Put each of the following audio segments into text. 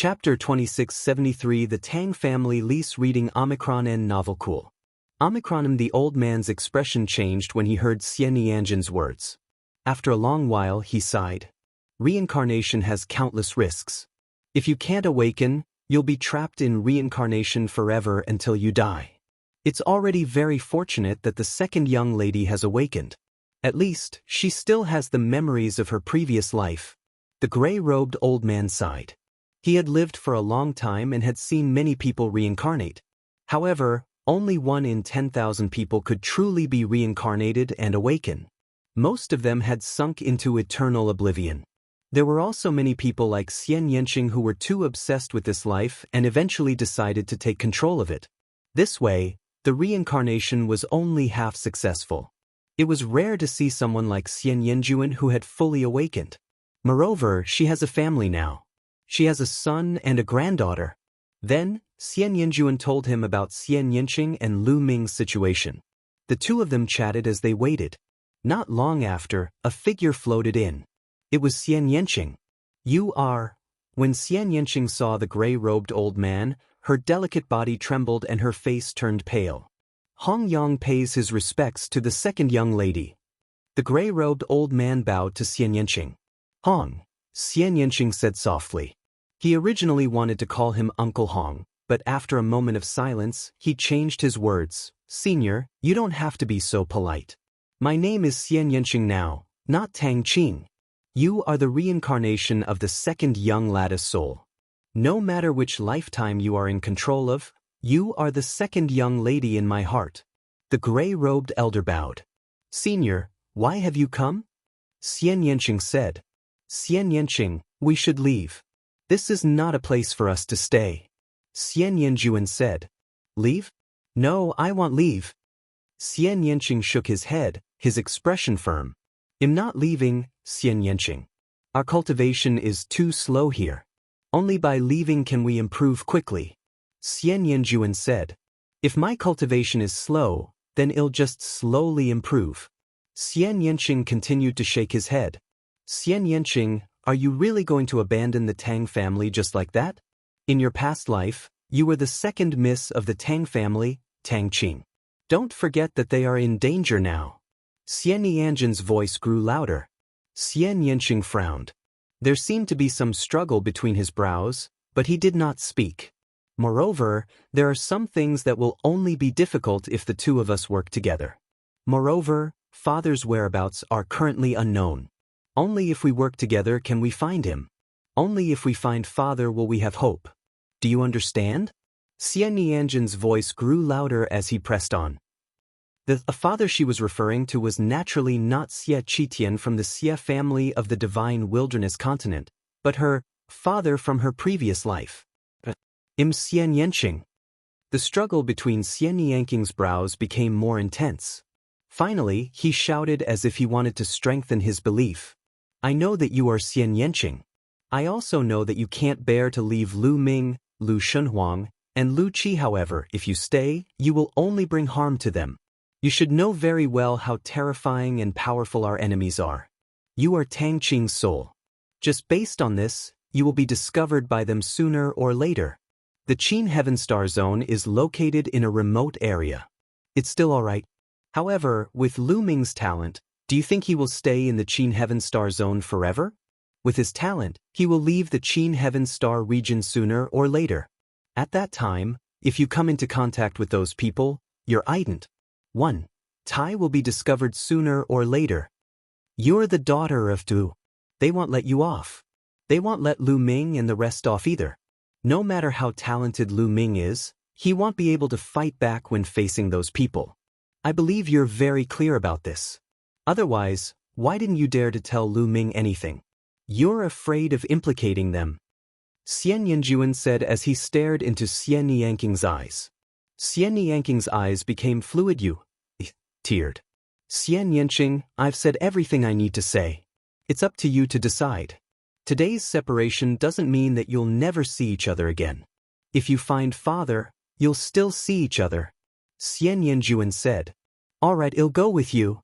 Chapter 2673 The Tang Family Lease Reading Omicron and Novel Cool. Omicron. The old man's expression changed when he heard Xian Nianjin's words. After a long while he sighed. Reincarnation has countless risks. If you can't awaken, you'll be trapped in reincarnation forever until you die. It's already very fortunate that the second young lady has awakened. At least, she still has the memories of her previous life. The gray-robed old man sighed. He had lived for a long time and had seen many people reincarnate. However, only 1 in 10,000 people could truly be reincarnated and awaken. Most of them had sunk into eternal oblivion. There were also many people like Xian Yanqing who were too obsessed with this life and eventually decided to take control of it. This way, the reincarnation was only half successful. It was rare to see someone like Xian Yanjuan who had fully awakened. Moreover, she has a family now. She has a son and a granddaughter. Then, Xian Yanjuan told him about Xian Yanqing and Lu Ming's situation. The two of them chatted as they waited. Not long after, a figure floated in. It was Xian Yanqing. "You are..." When Xian Yanqing saw the gray-robed old man, her delicate body trembled and her face turned pale. "Hong Yang pays his respects to the second young lady." The gray-robed old man bowed to Xian Yanqing. "Hong," Xian Yanqing said softly. He originally wanted to call him Uncle Hong, but after a moment of silence, he changed his words. "Senior, you don't have to be so polite. My name is Xian Yanqing now, not Tang Qing. You are the reincarnation of the second young lattice soul. No matter which lifetime you are in control of, you are the second young lady in my heart." The gray-robed elder bowed. "Senior, why have you come?" Xian Yanqing said. "Xian Yanqing, we should leave. This is not a place for us to stay." Xian Yanjuan said. "Leave? No, I want leave." Xian Yanqing shook his head, his expression firm. "I'm not leaving, Xian Yanqing. Our cultivation is too slow here. Only by leaving can we improve quickly." Xian Yanjuan said. "If my cultivation is slow, then it'll just slowly improve." Xian Yanqing continued to shake his head. "Xian Yanqing, are you really going to abandon the Tang family just like that? In your past life, you were the second miss of the Tang family, Tang Qing. Don't forget that they are in danger now." Xian Nianjin's voice grew louder. Xian Yanqing frowned. There seemed to be some struggle between his brows, but he did not speak. "Moreover, there are some things that will only be difficult if the two of us work together. Moreover, Father's whereabouts are currently unknown. Only if we work together can we find him. Only if we find Father will we have hope. Do you understand?" Xian Nianjin's voice grew louder as he pressed on. The father she was referring to was naturally not Xie Qitian from the Xie family of the Divine Wilderness continent, but her father from her previous life. Xian Yanqing. The struggle between Xian Yanqing's brows became more intense. Finally, he shouted as if he wanted to strengthen his belief. "I know that you are Xian Yanqing. I also know that you can't bear to leave Lu Ming, Lu Shunhuang, and Lu Qi. However, if you stay, you will only bring harm to them. You should know very well how terrifying and powerful our enemies are. You are Tang Qing's soul. Just based on this, you will be discovered by them sooner or later. The Qin Heaven Star Zone is located in a remote area. It's still alright. However, with Lu Ming's talent, do you think he will stay in the Qin Heaven Star Zone forever? With his talent, he will leave the Qin Heaven Star region sooner or later. At that time, if you come into contact with those people, you're ident. 1. Tai will be discovered sooner or later. You're the daughter of Tu. They won't let you off. They won't let Lu Ming and the rest off either. No matter how talented Lu Ming is, he won't be able to fight back when facing those people. I believe you're very clear about this. Otherwise, why didn't you dare to tell Lu Ming anything? You're afraid of implicating them." Xian Yanjuan said as he stared into Xian Nianqing's eyes. Xian Nianqing's eyes became fluid. "You..." teared. "Xian Yanqing, I've said everything I need to say. It's up to you to decide. Today's separation doesn't mean that you'll never see each other again. If you find Father, you'll still see each other." Xian Yanjuan said. "Alright, I'll go with you."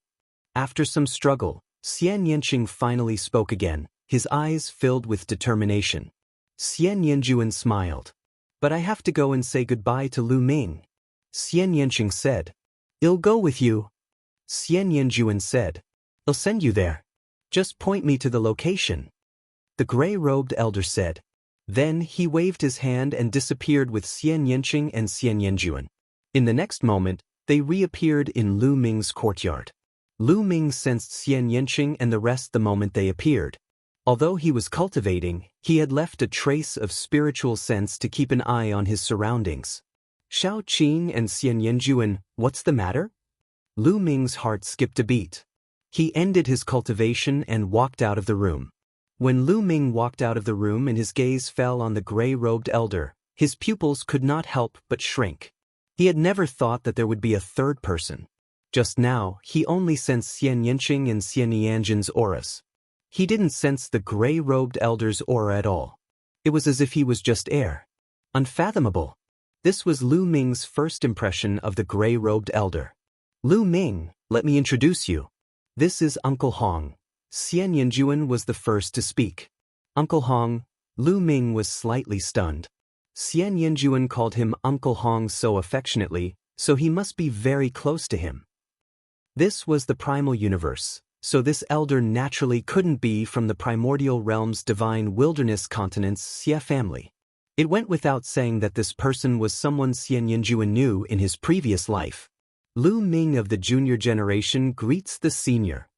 After some struggle, Xian Yanqing finally spoke again, his eyes filled with determination. Xian Yanjuan smiled. But I have to go and say goodbye to Lu Ming. Xian Yanqing said. I'll go with you. Xian Yanjuan said. I'll send you there. Just point me to the location. The gray-robed elder said. Then he waved his hand and disappeared with Xian Yanqing and Xian Yanjuan. In the next moment, they reappeared in Lu Ming's courtyard. Lu Ming sensed Xian Yanqing and the rest the moment they appeared. Although he was cultivating, he had left a trace of spiritual sense to keep an eye on his surroundings. Shao Qing and Xian Yanjuan, what's the matter? Lu Ming's heart skipped a beat. He ended his cultivation and walked out of the room. When Lu Ming walked out of the room and his gaze fell on the gray-robed elder, his pupils could not help but shrink. He had never thought that there would be a third person. Just now, he only sensed Xian Yanqing and Xian Yanjin's auras. He didn't sense the gray-robed elder's aura at all. It was as if he was just air. Unfathomable. This was Lu Ming's first impression of the gray-robed elder. Lu Ming, let me introduce you. This is Uncle Hong. Xian Yanjuan was the first to speak. Uncle Hong. Lu Ming was slightly stunned. Xian Yanjuan called him Uncle Hong so affectionately, so he must be very close to him. This was the primal universe, so this elder naturally couldn't be from the primordial realm's divine wilderness continent's Xia family. It went without saying that this person was someone Xian Yanjuan knew in his previous life. Lu Ming of the junior generation greets the senior.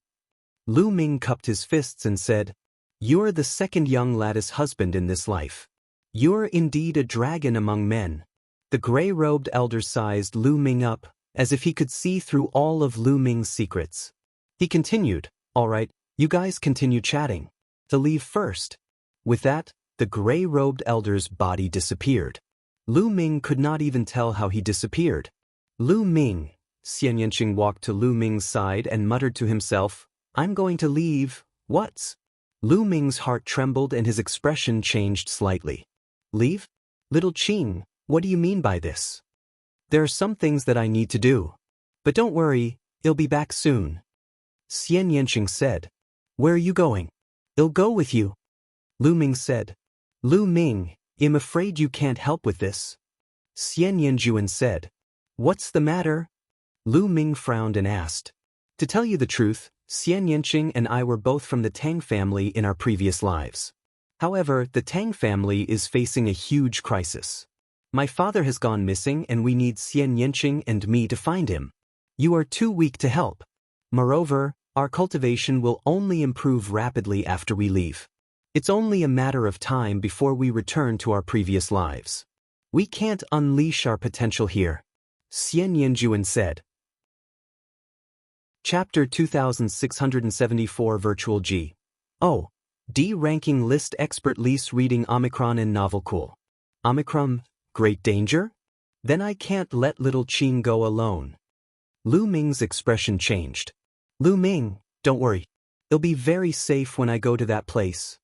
Lu Ming cupped his fists and said, You're the second young lattice husband in this life. You're indeed a dragon among men. The gray-robed elder sized Lu Ming up, as if he could see through all of Lu Ming's secrets. He continued, All right, you guys continue chatting. To leave first. With that, the gray-robed elder's body disappeared. Lu Ming could not even tell how he disappeared. Lu Ming. Xian Yanqing walked to Lu Ming's side and muttered to himself, I'm going to leave. What's? Lu Ming's heart trembled and his expression changed slightly. Leave? Little Qing, what do you mean by this? There are some things that I need to do. But don't worry, I'll be back soon. Xian Yanqing said. Where are you going? I'll go with you. Lu Ming said. Lu Ming, I'm afraid you can't help with this. Xian Yanjuan said. What's the matter? Lu Ming frowned and asked. To tell you the truth, Xian Yanqing and I were both from the Tang family in our previous lives. However, the Tang family is facing a huge crisis. My father has gone missing and we need Xian Yanqing and me to find him. You are too weak to help. Moreover, our cultivation will only improve rapidly after we leave. It's only a matter of time before we return to our previous lives. We can't unleash our potential here. Xian Yanjuan said. Chapter 2674 Virtual G. Oh. D. Ranking List Expert Lease Reading Omicron and Novel Cool. Omicron, great danger? Then I can't let little Qing go alone. Lu Ming's expression changed. Lu Ming, don't worry. It'll be very safe when I go to that place.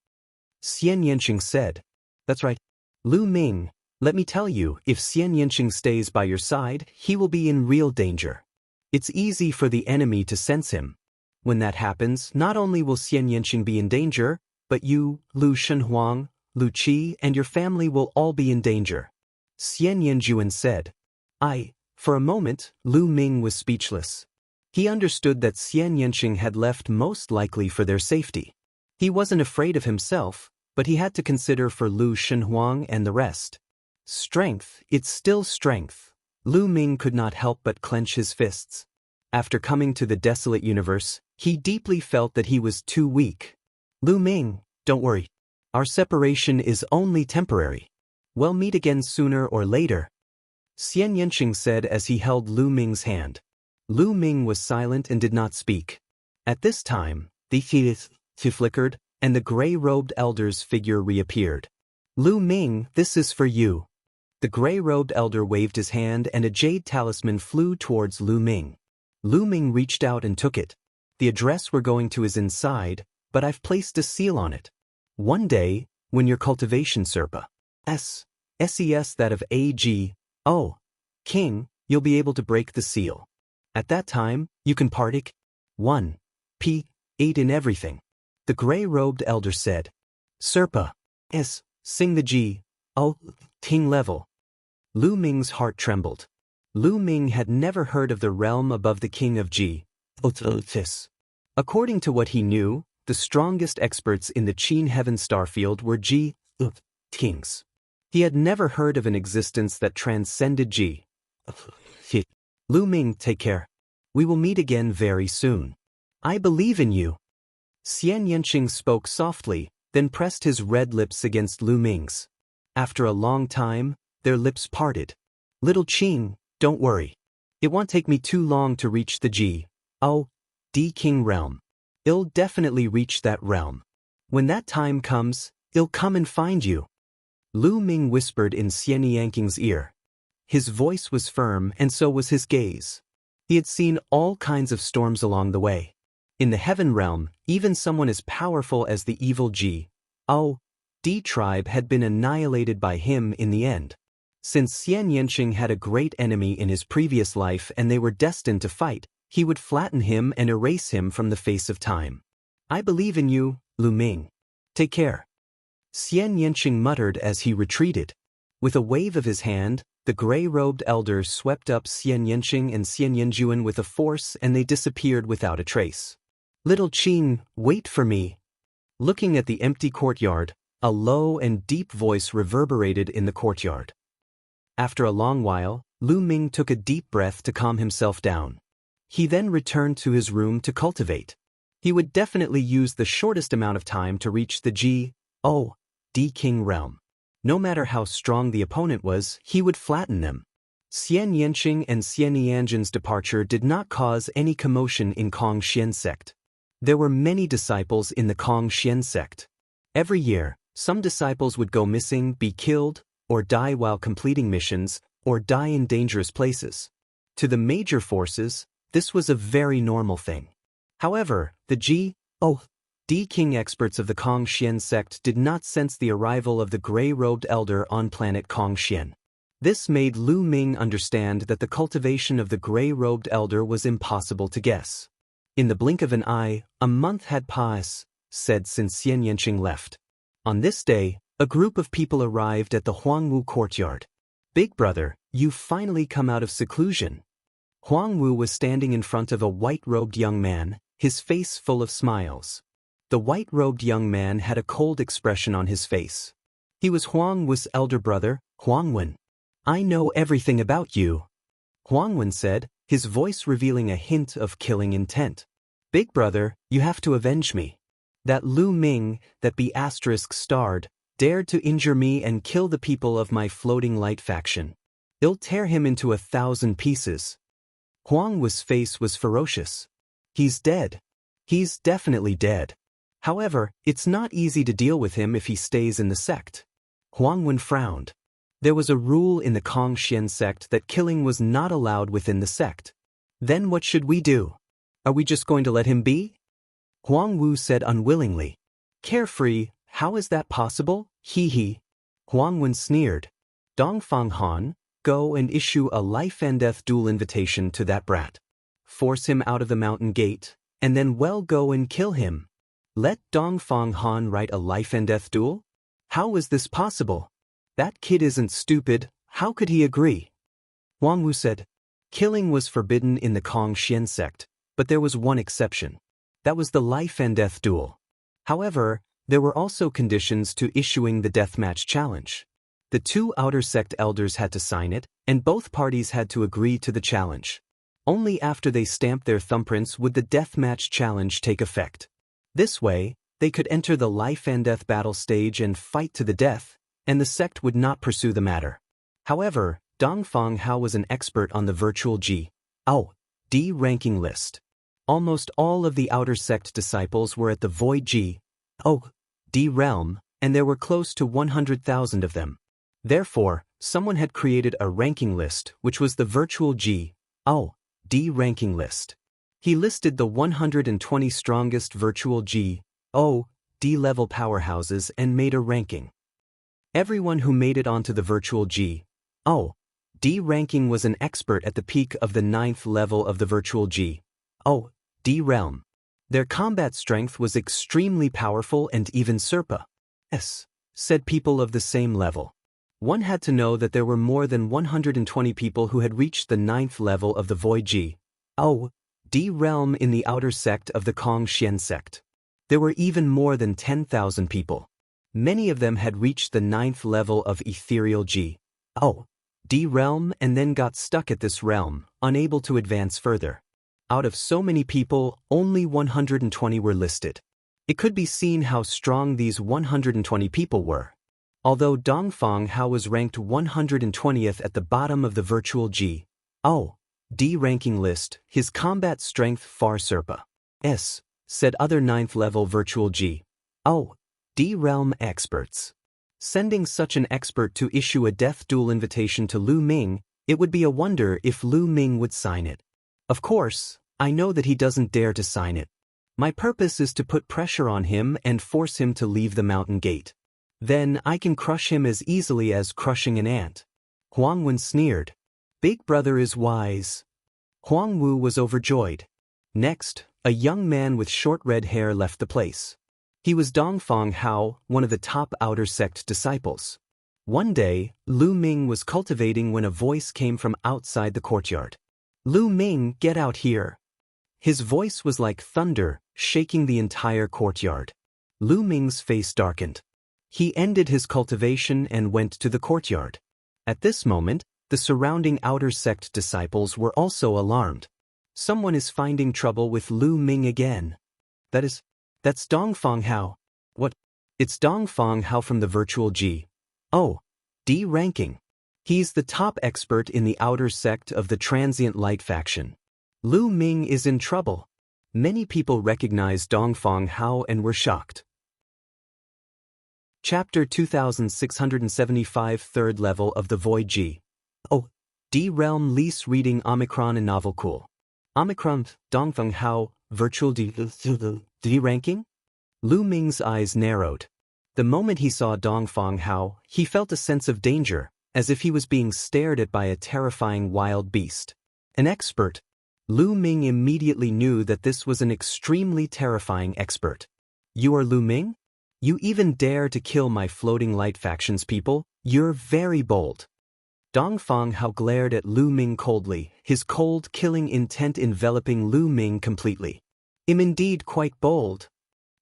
Xian Yanqing said. That's right. Lu Ming, let me tell you, if Xian Yanqing stays by your side, he will be in real danger. It's easy for the enemy to sense him. When that happens, not only will Xian Yanqing be in danger, but you, Lu Shenhuang, Lu Qi, and your family will all be in danger. Xian Yanjuan said. For a moment, Lu Ming was speechless. He understood that Xian Yanqing had left most likely for their safety. He wasn't afraid of himself, but he had to consider for Lu Shenhuang and the rest. Strength, it's still strength. Lu Ming could not help but clench his fists. After coming to the desolate universe, he deeply felt that he was too weak. Lu Ming, don't worry. Our separation is only temporary. We'll meet again sooner or later. Xian Yanqing said as he held Lu Ming's hand. Lu Ming was silent and did not speak. At this time, the teeth flickered, and the gray-robed elder's figure reappeared. Lu Ming, this is for you. The gray-robed elder waved his hand and a jade talisman flew towards Lu Ming. Lu Ming reached out and took it. The address we're going to is inside, but I've placed a seal on it. One day, when your cultivation Serpa SES that of AGO King, you'll be able to break the seal. At that time, you can partake 1 P 8 in everything. The gray-robed elder said. Serpa Sing the G, O, Ting level. Lu Ming's heart trembled. Lu Ming had never heard of the realm above the king of G, Otis. According to what he knew, the strongest experts in the Qin heaven starfield were G, kings. He had never heard of an existence that transcended G. Lu Ming, take care. We will meet again very soon. I believe in you. Xian Yanqing spoke softly, then pressed his red lips against Lu Ming's. After a long time, their lips parted. Little Qing, don't worry. It won't take me too long to reach the G, O, D King realm. I'll definitely reach that realm. When that time comes, I'll come and find you. Lu Ming whispered in Xian Yanqing's ear. His voice was firm and so was his gaze. He had seen all kinds of storms along the way. In the heaven realm, even someone as powerful as the evil G, O, D tribe had been annihilated by him in the end. Since Xian Yanqing had a great enemy in his previous life and they were destined to fight, he would flatten him and erase him from the face of time. I believe in you, Lu Ming. Take care. Xian Yanqing muttered as he retreated. With a wave of his hand, the gray-robed elder swept up Xian Yanqing and Xian Yanjuan with a force and they disappeared without a trace. Little Qing, wait for me. Looking at the empty courtyard, a low and deep voice reverberated in the courtyard. After a long while, Lu Ming took a deep breath to calm himself down. He then returned to his room to cultivate. He would definitely use the shortest amount of time to reach the G, O, D King realm. No matter how strong the opponent was, he would flatten them. Xian Yanqing and Xian Yanjin's departure did not cause any commotion in Kong Xian sect. There were many disciples in the Kong Xian sect. Every year, some disciples would go missing, be killed, or die while completing missions, or die in dangerous places. To the major forces, this was a very normal thing. However, the G, O, D King experts of the Kong Xian sect did not sense the arrival of the gray-robed elder on planet Kong Xian. This made Lu Ming understand that the cultivation of the gray-robed elder was impossible to guess. In the blink of an eye, a month had passed, said since Xian Yanqing left. On this day, a group of people arrived at the Huangwu courtyard. Big brother, you've finally come out of seclusion. Huangwu was standing in front of a white-robed young man, his face full of smiles. The white-robed young man had a cold expression on his face. He was Huangwu's elder brother, Huangwen. I know everything about you, Huangwen said, his voice revealing a hint of killing intent. Big brother, you have to avenge me. That Lu Ming, that B***starred, dared to injure me and kill the people of my floating light faction. I'll tear him into 1,000 pieces. Huangwu's face was ferocious. He's dead. He's definitely dead. However, it's not easy to deal with him if he stays in the sect. Huangwen frowned. There was a rule in the Kong Xian sect that killing was not allowed within the sect. Then what should we do? Are we just going to let him be? Huangwu said unwillingly. Carefree, how is that possible? He. Huangwen sneered. Dongfang Han, go and issue a life-and-death duel invitation to that brat. Force him out of the mountain gate, and then go and kill him. Let Dongfang Han write a life-and-death duel? How is this possible? That kid isn't stupid, how could he agree? Huangwu said. Killing was forbidden in the Kong Xian sect, but there was one exception. That was the life-and-death duel. However, there were also conditions to issuing the deathmatch challenge. The two outer sect elders had to sign it, and both parties had to agree to the challenge. Only after they stamped their thumbprints would the deathmatch challenge take effect. This way, they could enter the life-and-death battle stage and fight to the death, and the sect would not pursue the matter. However, Dongfang Hao was an expert on the virtual G.O.D. ranking list. Almost all of the outer sect disciples were at the void G.O.D. realm, and there were close to 100,000 of them. Therefore, someone had created a ranking list which was the virtual G.O.D. ranking list. He listed the 120 strongest virtual G.O.D. level powerhouses and made a ranking. Everyone who made it onto the virtual G.O.D. ranking was an expert at the peak of the 9th level of the virtual G.O.D. realm. Their combat strength was extremely powerful and even Serpa's said people of the same level. One had to know that there were more than 120 people who had reached the 9th level of the Void G.O.D realm in the outer sect of the Kong Xian sect. There were even more than 10,000 people. Many of them had reached the 9th level of Ethereal G.O.D realm and then got stuck at this realm, unable to advance further. Out of so many people, only 120 were listed. It could be seen how strong these 120 people were. Although Dongfang Hao was ranked 120th at the bottom of the virtual G.O.D ranking list, his combat strength far surpasses, said other 9th level virtual G.O.D realm experts. Sending such an expert to issue a death duel invitation to Lu Ming, it would be a wonder if Lu Ming would sign it. Of course, I know that he doesn't dare to sign it. My purpose is to put pressure on him and force him to leave the mountain gate. Then I can crush him as easily as crushing an ant. Huang Wen sneered. Big brother is wise. Huang Wu was overjoyed. Next, a young man with short red hair left the place. He was Dongfang Hao, one of the top outer sect disciples. One day, Lu Ming was cultivating when a voice came from outside the courtyard. Lu Ming, get out here. His voice was like thunder, shaking the entire courtyard. Lu Ming's face darkened. He ended his cultivation and went to the courtyard. At this moment, the surrounding outer sect disciples were also alarmed. Someone is finding trouble with Lu Ming again. That's Dongfang Hao. What? It's Dongfang Hao from the virtual G.O.D ranking. He's the top expert in the outer sect of the Transient Light faction. Lu Ming is in trouble. Many people recognized Dongfang Hao and were shocked. Chapter 2675 Third Level of the Void G.O.D Realm Lease Reading Omicron and Novel Cool. Omicron, Dongfang Hao, Virtual D ranking? Lu Ming's eyes narrowed. The moment he saw Dongfang Hao, he felt a sense of danger, as if he was being stared at by a terrifying wild beast. An expert. Lu Ming immediately knew that this was an extremely terrifying expert. You are Lu Ming? You even dare to kill my floating light faction's people? You're very bold. Dongfang Hao glared at Lu Ming coldly, his cold, killing intent enveloping Lu Ming completely. I'm indeed quite bold.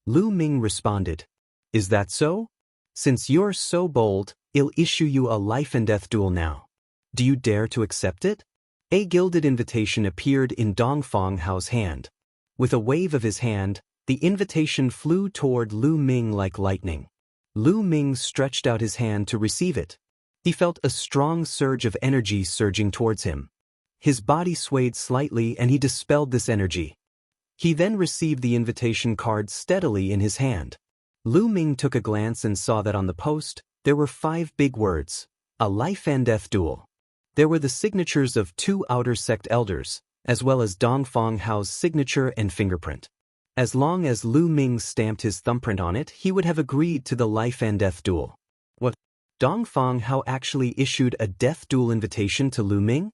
Lu Ming responded. Is that so? Since you're so bold, I'll issue you a life and death duel now. Do you dare to accept it? A gilded invitation appeared in Dongfang Hao's hand. With a wave of his hand, the invitation flew toward Lu Ming like lightning. Lu Ming stretched out his hand to receive it. He felt a strong surge of energy surging towards him. His body swayed slightly and he dispelled this energy. He then received the invitation card steadily in his hand. Lu Ming took a glance and saw that on the post, there were 5 big words: a life and death duel. There were the signatures of 2 outer sect elders, as well as Dongfang Hao's signature and fingerprint. As long as Lu Ming stamped his thumbprint on it, he would have agreed to the life and death duel. What? Dongfang Hao actually issued a death duel invitation to Lu Ming?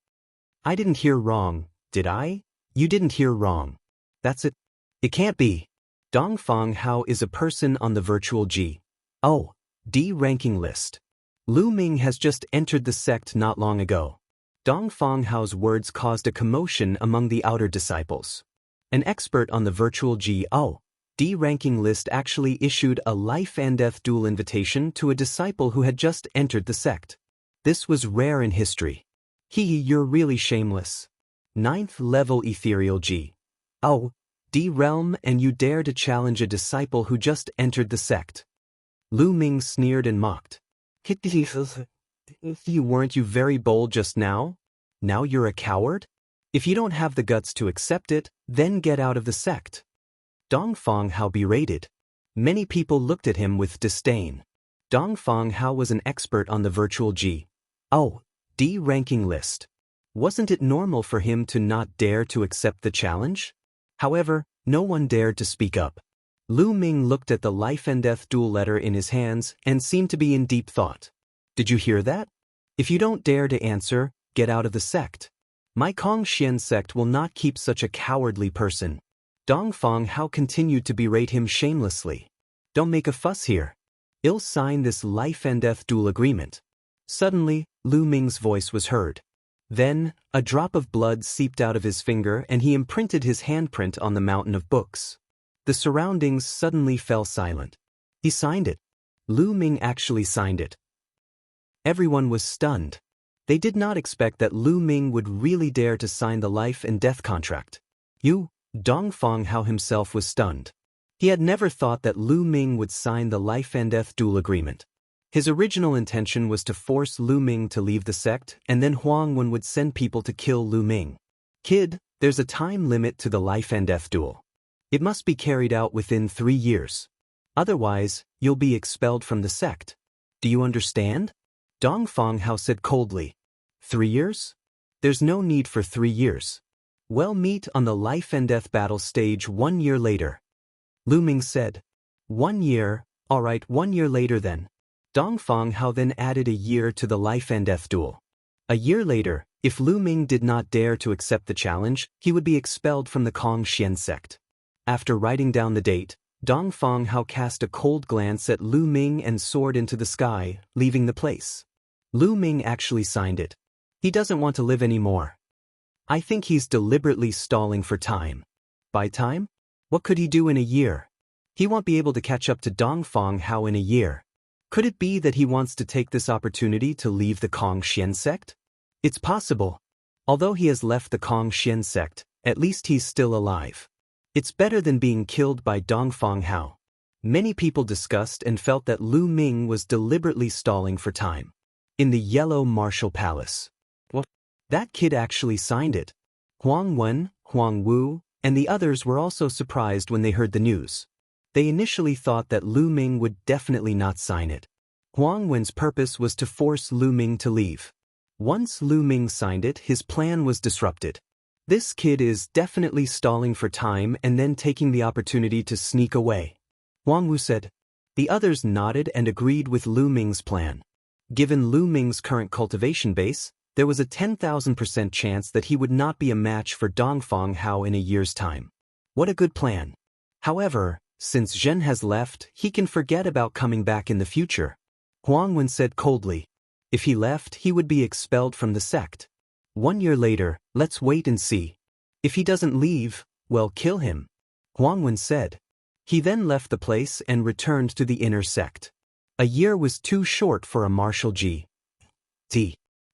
I didn't hear wrong, did I? You didn't hear wrong. That's it. It can't be. Dongfang Hao is a person on the virtual G.O.D ranking list. Lu Ming has just entered the sect not long ago. Dongfang Hao's words caused a commotion among the outer disciples. An expert on the virtual G.O.D ranking list actually issued a life and death duel invitation to a disciple who had just entered the sect. This was rare in history. You're really shameless. 9th level Ethereal G.O.D realm and you dare to challenge a disciple who just entered the sect. Lu Ming sneered and mocked. Weren't you very bold just now? Now you're a coward? If you don't have the guts to accept it, then get out of the sect. Dongfang Hao berated. Many people looked at him with disdain. Dongfang Hao was an expert on the virtual G.O.D ranking list. Wasn't it normal for him to not dare to accept the challenge? However, no one dared to speak up. Lu Ming looked at the life and death duel letter in his hands and seemed to be in deep thought. Did you hear that? If you don't dare to answer, get out of the sect. My Kong Xian sect will not keep such a cowardly person. Dongfang Hao continued to berate him shamelessly. Don't make a fuss here. I'll sign this life and death duel agreement. Suddenly, Lu Ming's voice was heard. Then, a drop of blood seeped out of his finger and he imprinted his handprint on the mountain of books. The surroundings suddenly fell silent. He signed it. Lu Ming actually signed it. Everyone was stunned. They did not expect that Lu Ming would really dare to sign the life and death contract. Dongfang Hao himself was stunned. He had never thought that Lu Ming would sign the life and death duel agreement. His original intention was to force Lu Ming to leave the sect, and then Huang Wen would send people to kill Lu Ming. Kid, there's a time limit to the life and death duel. It must be carried out within 3 years. Otherwise, you'll be expelled from the sect. Do you understand? Dongfang Hao said coldly. 3 years? There's no need for 3 years. We'll meet on the life and death battle stage 1 year later. Lu Ming said. 1 year, all right, 1 year later then. Dongfang Hao then added a year to the life and death duel. A year later, if Lu Ming did not dare to accept the challenge, he would be expelled from the Kongxian sect. After writing down the date, Dongfang Hao cast a cold glance at Lu Ming and soared into the sky, leaving the place. Lu Ming actually signed it. He doesn't want to live anymore. I think he's deliberately stalling for time. By time? What could he do in a year? He won't be able to catch up to Dongfang Hao in a year. Could it be that he wants to take this opportunity to leave the Kongxian sect? It's possible. Although he has left the Kongxian sect, at least he's still alive. It's better than being killed by Dongfang Hao. Many people discussed and felt that Lu Ming was deliberately stalling for time. In the Yellow Martial Palace. What? That kid actually signed it. Huang Wen, Huang Wu, and the others were also surprised when they heard the news. They initially thought that Lu Ming would definitely not sign it. Huang Wen's purpose was to force Lu Ming to leave. Once Lu Ming signed it, his plan was disrupted. This kid is definitely stalling for time and then taking the opportunity to sneak away. Huang Wu said. The others nodded and agreed with Lu Ming's plan. Given Lu Ming's current cultivation base, there was a 10,000% chance that he would not be a match for Dongfang Hao in a year's time. What a good plan. However, since Zhen has left, he can forget about coming back in the future. Huang Wen said coldly. If he left, he would be expelled from the sect. 1 year later, let's wait and see. If he doesn't leave, well, kill him. Huang Wen said. He then left the place and returned to the inner sect. A year was too short for a martial G.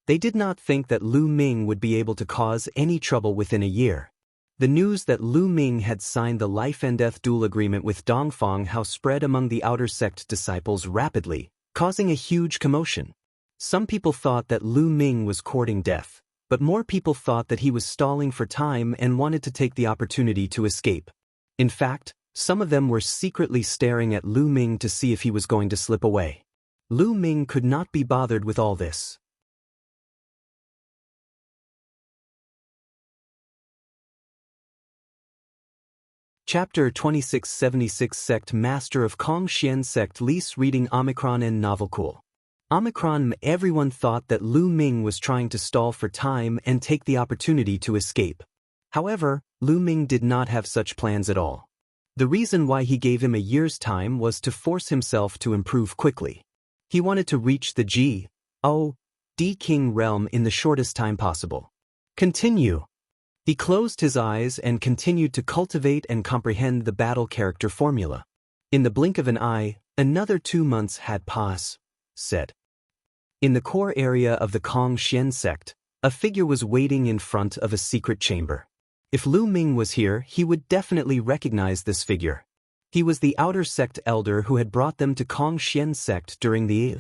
They did not think that Lu Ming would be able to cause any trouble within a year. The news that Lu Ming had signed the life and death duel agreement with Dongfang Hao spread among the outer sect disciples rapidly, causing a huge commotion. Some people thought that Lu Ming was courting death, but more people thought that he was stalling for time and wanted to take the opportunity to escape. In fact, some of them were secretly staring at Lu Ming to see if he was going to slip away. Lu Ming could not be bothered with all this. Chapter 2676 Sect Master of Kongxian Sect Lease reading Omicron and Novel Cool. Omicron. Everyone thought that Lu Ming was trying to stall for time and take the opportunity to escape. However, Lu Ming did not have such plans at all. The reason why he gave him a year's time was to force himself to improve quickly. He wanted to reach the G.O.D. King realm in the shortest time possible. Continue. He closed his eyes and continued to cultivate and comprehend the battle character formula. In the blink of an eye, another 2 months had passed. In the core area of the Kongxian sect, a figure was waiting in front of a secret chamber. If Lu Ming was here, he would definitely recognize this figure. He was the outer sect elder who had brought them to Kongxian sect during the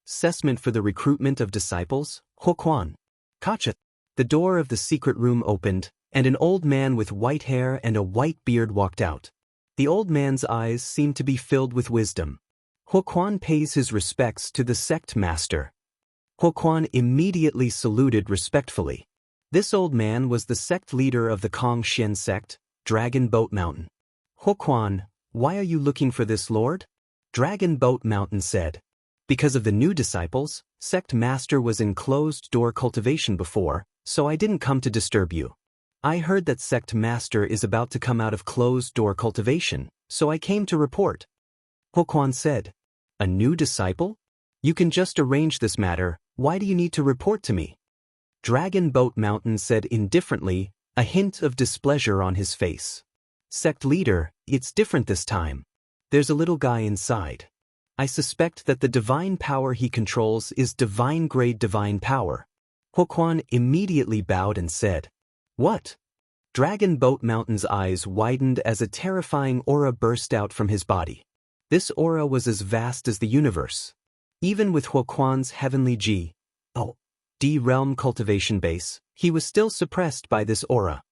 assessment for the recruitment of disciples, Huoquan. Kacha. The door of the secret room opened, and an old man with white hair and a white beard walked out. The old man's eyes seemed to be filled with wisdom. Huoquan pays his respects to the sect master. Huoquan immediately saluted respectfully. This old man was the sect leader of the Kongxian sect, Dragon Boat Mountain. Huoquan, why are you looking for this lord? Dragon Boat Mountain said. Because of the new disciples, sect master was in closed-door cultivation before, so I didn't come to disturb you. I heard that sect master is about to come out of closed-door cultivation, so I came to report. Huoquan said. A new disciple? You can just arrange this matter, why do you need to report to me? Dragon Boat Mountain said indifferently, a hint of displeasure on his face. Sect leader, it's different this time. There's a little guy inside. I suspect that the divine power he controls is divine-grade divine power. Huoquan immediately bowed and said, What? Dragon Boat Mountain's eyes widened as a terrifying aura burst out from his body. This aura was as vast as the universe. Even with Huoquan's heavenly D realm cultivation base, he was still suppressed by this aura.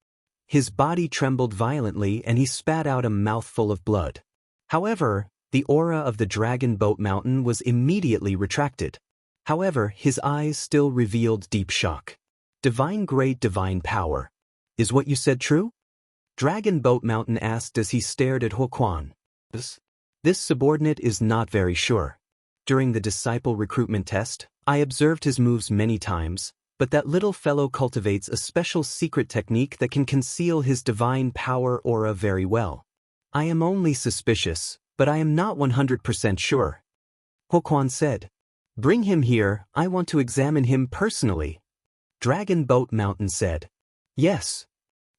His body trembled violently and he spat out a mouthful of blood. However, the aura of the Dragon Boat Mountain was immediately retracted. However, his eyes still revealed deep shock. Divine-grade divine power. Is what you said true? Dragon Boat Mountain asked as he stared at Huoquan. This subordinate is not very sure. During the disciple recruitment test, I observed his moves many times, but that little fellow cultivates a special secret technique that can conceal his divine power aura very well. I am only suspicious, but I am not 100% sure. Huoquan said. Bring him here, I want to examine him personally. Dragon Boat Mountain said. Yes.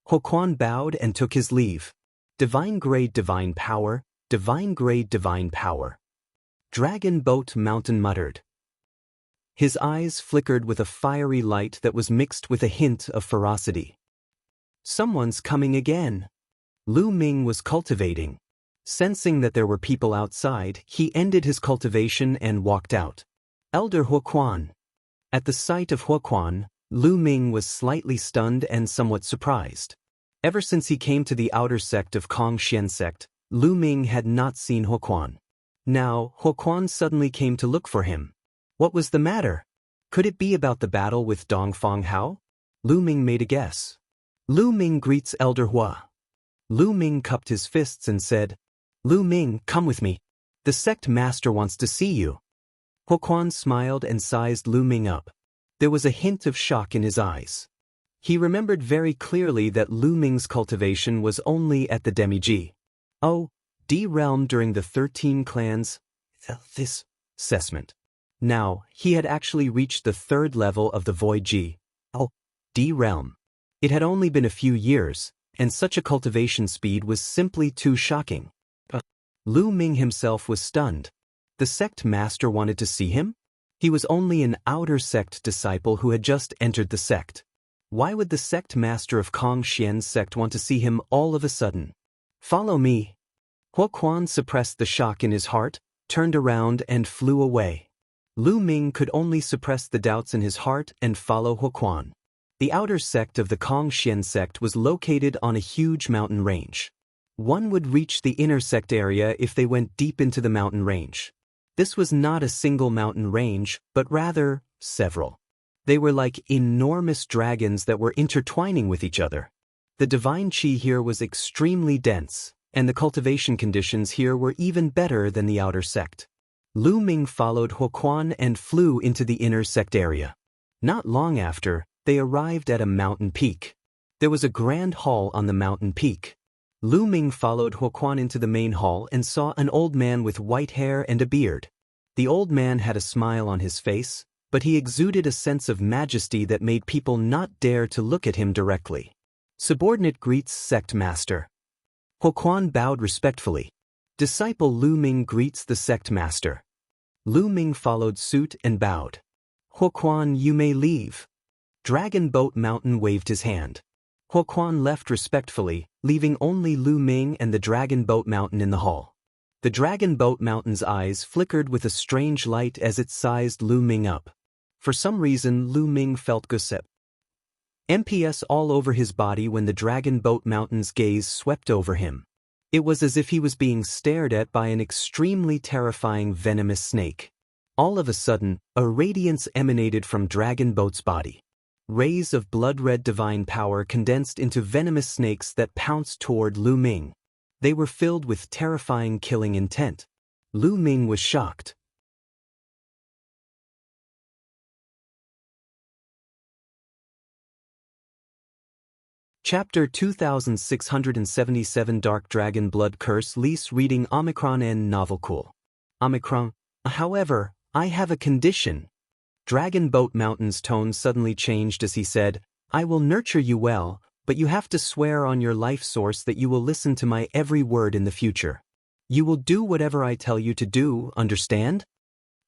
Huoquan bowed and took his leave. Divine-grade divine power, divine-grade divine power. Dragon Boat Mountain muttered. His eyes flickered with a fiery light that was mixed with a hint of ferocity. Someone's coming again. Lu Ming was cultivating. Sensing that there were people outside, he ended his cultivation and walked out. Elder Huoquan. At the sight of Huoquan, Lu Ming was slightly stunned and somewhat surprised. Ever since he came to the outer sect of Kongxian sect, Lu Ming had not seen Huoquan. Now, Huoquan suddenly came to look for him. What was the matter? Could it be about the battle with Dongfang Hao? Lu Ming made a guess. Lu Ming greets Elder Hua. Lu Ming cupped his fists and said, Lu Ming, come with me. The sect master wants to see you. Huoquan smiled and sized Lu Ming up. There was a hint of shock in his eyes. He remembered very clearly that Lu Ming's cultivation was only at the demi-G. D realm during the 13 clans. This assessment. Now, he had actually reached the 3rd level of the Void G. D realm. It had only been a few years, and such a cultivation speed was simply too shocking. Lu Ming himself was stunned. The sect master wanted to see him? He was only an outer sect disciple who had just entered the sect. Why would the sect master of Kongxian's sect want to see him all of a sudden? Follow me. Huoquan suppressed the shock in his heart, turned around and flew away. Lu Ming could only suppress the doubts in his heart and follow Huoquan. The outer sect of the Kongxian sect was located on a huge mountain range. One would reach the inner sect area if they went deep into the mountain range. This was not a single mountain range, but rather, several. They were like enormous dragons that were intertwining with each other. The divine qi here was extremely dense, and the cultivation conditions here were even better than the outer sect. Lu Ming followed Huoquan and flew into the inner sect area. Not long after, they arrived at a mountain peak. There was a grand hall on the mountain peak. Lu Ming followed Huoquan into the main hall and saw an old man with white hair and a beard. The old man had a smile on his face, but he exuded a sense of majesty that made people not dare to look at him directly. Subordinate greets sect master. Huoquan bowed respectfully. Disciple Lu Ming greets the sect master. Lu Ming followed suit and bowed. Huoquan, you may leave. Dragon Boat Mountain waved his hand. Huoquan left respectfully, leaving only Lu Ming and the Dragon Boat Mountain in the hall. The Dragon Boat Mountain's eyes flickered with a strange light as it sized Lu Ming up. For some reason, Lu Ming felt goosebumps. MPS all over his body when the Dragon Boat Mountain's gaze swept over him. It was as if he was being stared at by an extremely terrifying venomous snake. All of a sudden, a radiance emanated from Dragon Boat's body. Rays of blood-red divine power condensed into venomous snakes that pounced toward Lu Ming. They were filled with terrifying killing intent. Lu Ming was shocked. Chapter 2677 Dark Dragon Blood Curse Lease Reading Omicron N Novel Cool. Omicron, However, I have a condition. Dragon Boat Mountain's tone suddenly changed as he said, I will nurture you well, but you have to swear on your life source that you will listen to my every word in the future. You will do whatever I tell you to do, understand?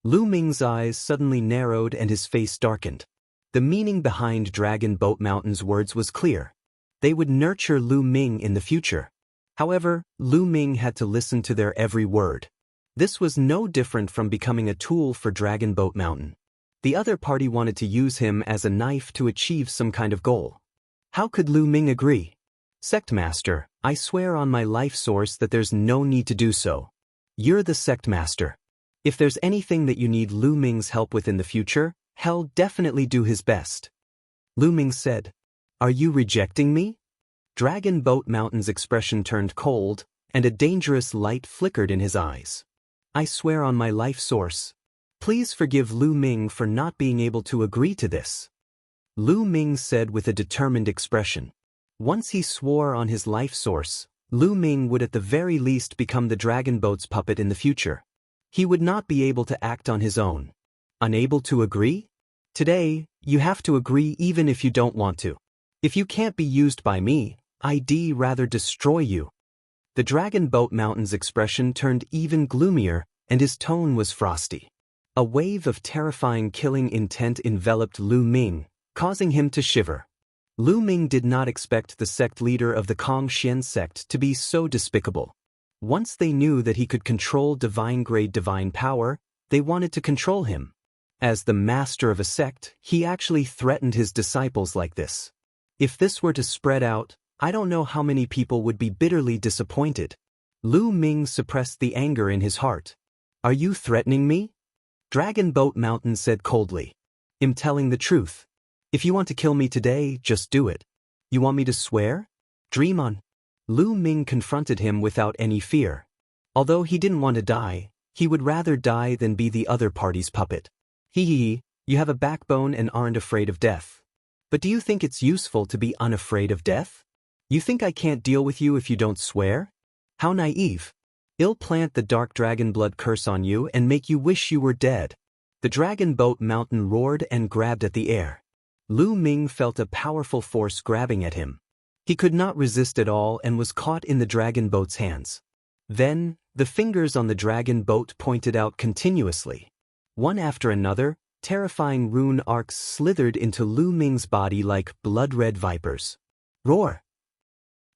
Lu Ming's eyes suddenly narrowed and his face darkened. The meaning behind Dragon Boat Mountain's words was clear. They would nurture Lu Ming in the future. However, Lu Ming had to listen to their every word. This was no different from becoming a tool for Dragon Boat Mountain. The other party wanted to use him as a knife to achieve some kind of goal. How could Lu Ming agree? Sect Master, I swear on my life source that there's no need to do so. You're the Sect Master. If there's anything that you need Lu Ming's help with in the future, he'll definitely do his best. Lu Ming said, Are you rejecting me? Dragon Boat Mountain's expression turned cold, and a dangerous light flickered in his eyes. I swear on my life source. Please forgive Lu Ming for not being able to agree to this. Lu Ming said with a determined expression. Once he swore on his life source, Lu Ming would at the very least become the dragon boat's puppet in the future. He would not be able to act on his own. Unable to agree? Today, you have to agree even if you don't want to. If you can't be used by me, I'd rather destroy you. The Dragon Boat Mountain's expression turned even gloomier, and his tone was frosty. A wave of terrifying killing intent enveloped Lu Ming, causing him to shiver. Lu Ming did not expect the sect leader of the Kongxian sect to be so despicable. Once they knew that he could control divine-grade divine power, they wanted to control him. As the master of a sect, he actually threatened his disciples like this. If this were to spread out, I don't know how many people would be bitterly disappointed. Lu Ming suppressed the anger in his heart. Are you threatening me? Dragon Boat Mountain said coldly. I'm telling the truth. If you want to kill me today, just do it. You want me to swear? Dream on. Lu Ming confronted him without any fear. Although he didn't want to die, he would rather die than be the other party's puppet. Hee, you have a backbone and aren't afraid of death. But do you think it's useful to be unafraid of death? You think I can't deal with you if you don't swear? How naive. I'll plant the dark dragon blood curse on you and make you wish you were dead. The Dragon Boat Mountain roared and grabbed at the air. Lu Ming felt a powerful force grabbing at him. He could not resist at all and was caught in the dragon boat's hands. Then, the fingers on the dragon boat pointed out continuously. One after another, terrifying rune arcs slithered into Lu Ming's body like blood-red vipers. Roar!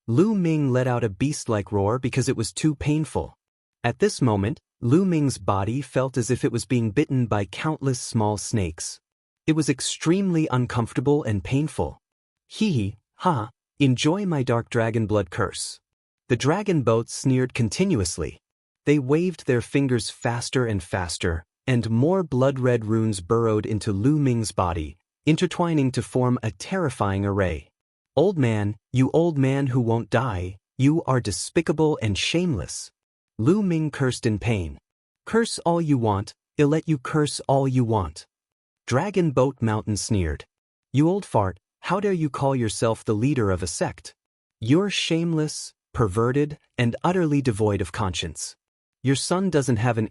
Lu Ming let out a beast-like roar because it was too painful. At this moment, Lu Ming's body felt as if it was being bitten by countless small snakes. It was extremely uncomfortable and painful. Hee, ha, enjoy my dark dragon blood curse. The dragon boat sneered continuously. They waved their fingers faster and faster, and more blood-red runes burrowed into Lu Ming's body, intertwining to form a terrifying array. Old man, you old man who won't die, you are despicable and shameless. Lu Ming cursed in pain. Curse all you want, I'll let you curse all you want. Dragon Boat Mountain sneered. You old fart, how dare you call yourself the leader of a sect? You're shameless, perverted, and utterly devoid of conscience. Your son doesn't have an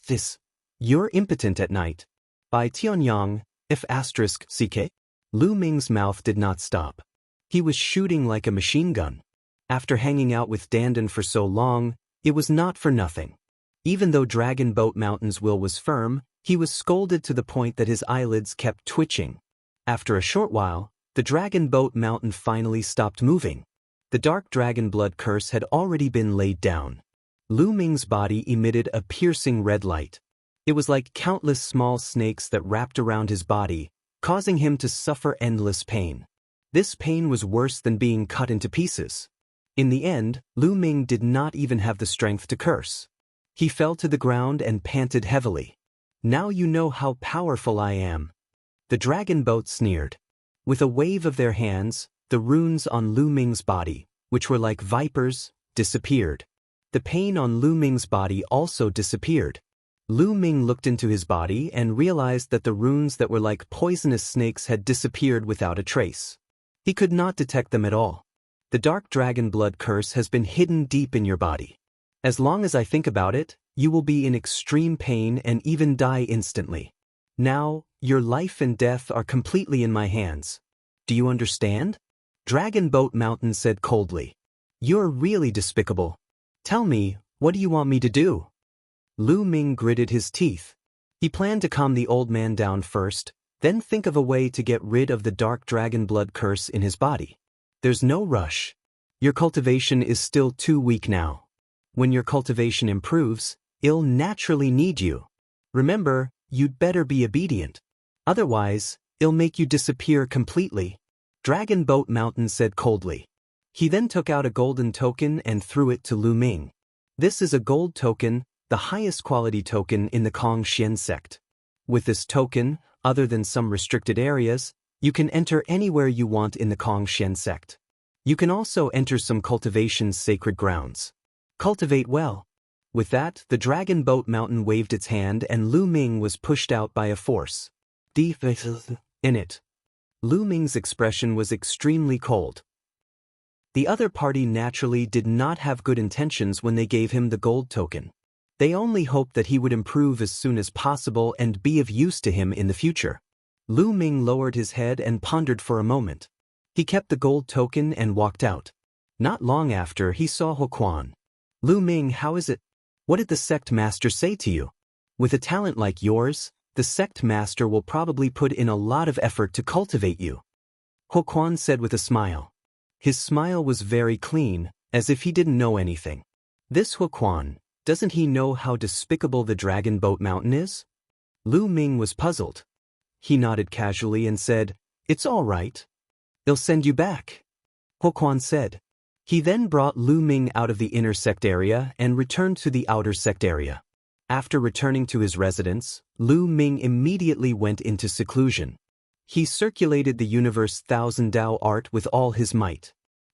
this. You're impotent at night. By Tianyang, F***CK. Lu Ming's mouth did not stop. He was shooting like a machine gun. After hanging out with Dandan for so long, it was not for nothing. Even though Dragon Boat Mountain's will was firm, he was scolded to the point that his eyelids kept twitching. After a short while, the Dragon Boat Mountain finally stopped moving. The dark dragon blood curse had already been laid down. Lu Ming's body emitted a piercing red light. It was like countless small snakes that wrapped around his body, causing him to suffer endless pain. This pain was worse than being cut into pieces. In the end, Lu Ming did not even have the strength to curse. He fell to the ground and panted heavily. Now you know how powerful I am. The dragon boat sneered. With a wave of their hands, the runes on Lu Ming's body, which were like vipers, disappeared. The pain on Lu Ming's body also disappeared. Lu Ming looked into his body and realized that the runes that were like poisonous snakes had disappeared without a trace. He could not detect them at all. The dark dragon blood curse has been hidden deep in your body. As long as I think about it, You will be in extreme pain and even die instantly. Now, your life and death are completely in my hands. Do you understand? Dragon Boat Mountain said coldly. You're really despicable. Tell me, what do you want me to do? Lu Ming gritted his teeth. He planned to calm the old man down first, then think of a way to get rid of the dark dragon blood curse in his body. There's no rush. Your cultivation is still too weak now. When your cultivation improves, it'll naturally need you. Remember, you'd better be obedient. Otherwise, it'll make you disappear completely. Dragon Boat Mountain said coldly. He then took out a golden token and threw it to Lu Ming. This is a gold token, the highest quality token in the Kong Xian sect. With this token, other than some restricted areas, you can enter anywhere you want in the Kong Xian sect. You can also enter some cultivation's sacred grounds. Cultivate well. With that, the Dragon Boat Mountain waved its hand and Lu Ming was pushed out by a force. In it. Lu Ming's expression was extremely cold. The other party naturally did not have good intentions when they gave him the gold token. They only hoped that he would improve as soon as possible and be of use to him in the future. Lu Ming lowered his head and pondered for a moment. He kept the gold token and walked out. Not long after, he saw Ho Quan. Lu Ming, how is it? What did the sect master say to you? With a talent like yours, the sect master will probably put in a lot of effort to cultivate you. Ho Quan said with a smile. His smile was very clean, as if he didn't know anything. This Ho Quan, doesn't he know how despicable the Dragon Boat Mountain is? Lu Ming was puzzled. He nodded casually and said, It's all right. They'll send you back. Ho Quan said. He then brought Lu Ming out of the inner sect area and returned to the outer sect area. After returning to his residence, Lu Ming immediately went into seclusion. He circulated the universe Thousand Dao art with all his might.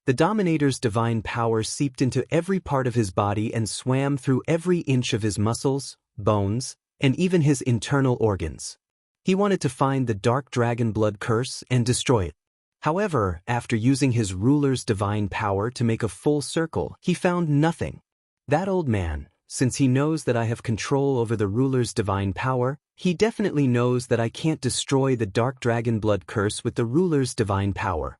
The Dominator's divine power seeped into every part of his body and swam through every inch of his muscles, bones, and even his internal organs. He wanted to find the dark dragon blood curse and destroy it. However, after using his ruler's divine power to make a full circle, he found nothing. That old man, since he knows that I have control over the ruler's divine power, he definitely knows that I can't destroy the dark dragon blood curse with the ruler's divine power.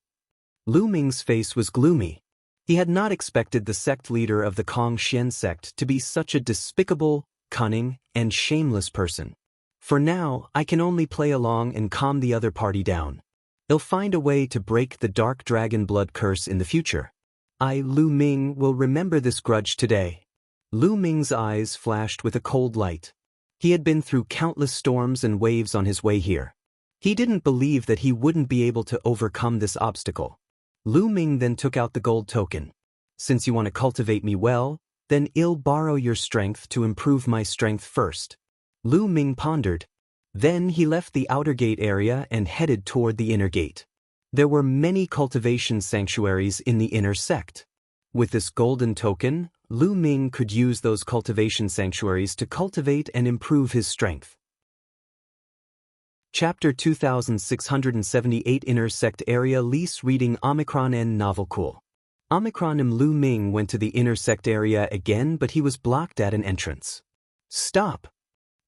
Lu Ming's face was gloomy. He had not expected the sect leader of the Kong Xian sect to be such a despicable, cunning, and shameless person. For now, I can only play along and calm the other party down. They'll find a way to break the dark dragon blood curse in the future. I, Lu Ming, will remember this grudge today. Lu Ming's eyes flashed with a cold light. He had been through countless storms and waves on his way here. He didn't believe that he wouldn't be able to overcome this obstacle. Lu Ming then took out the gold token. Since you want to cultivate me well, then I'll borrow your strength to improve my strength first. Lu Ming pondered. Then he left the outer gate area and headed toward the inner gate. There were many cultivation sanctuaries in the inner sect. With this golden token, Lu Ming could use those cultivation sanctuaries to cultivate and improve his strength. Chapter 2678 Inner Sect Area Lease Reading Omicron N Novel Cool. Omicron M. Lu Ming went to the inner sect area again, but he was blocked at an entrance. Stop!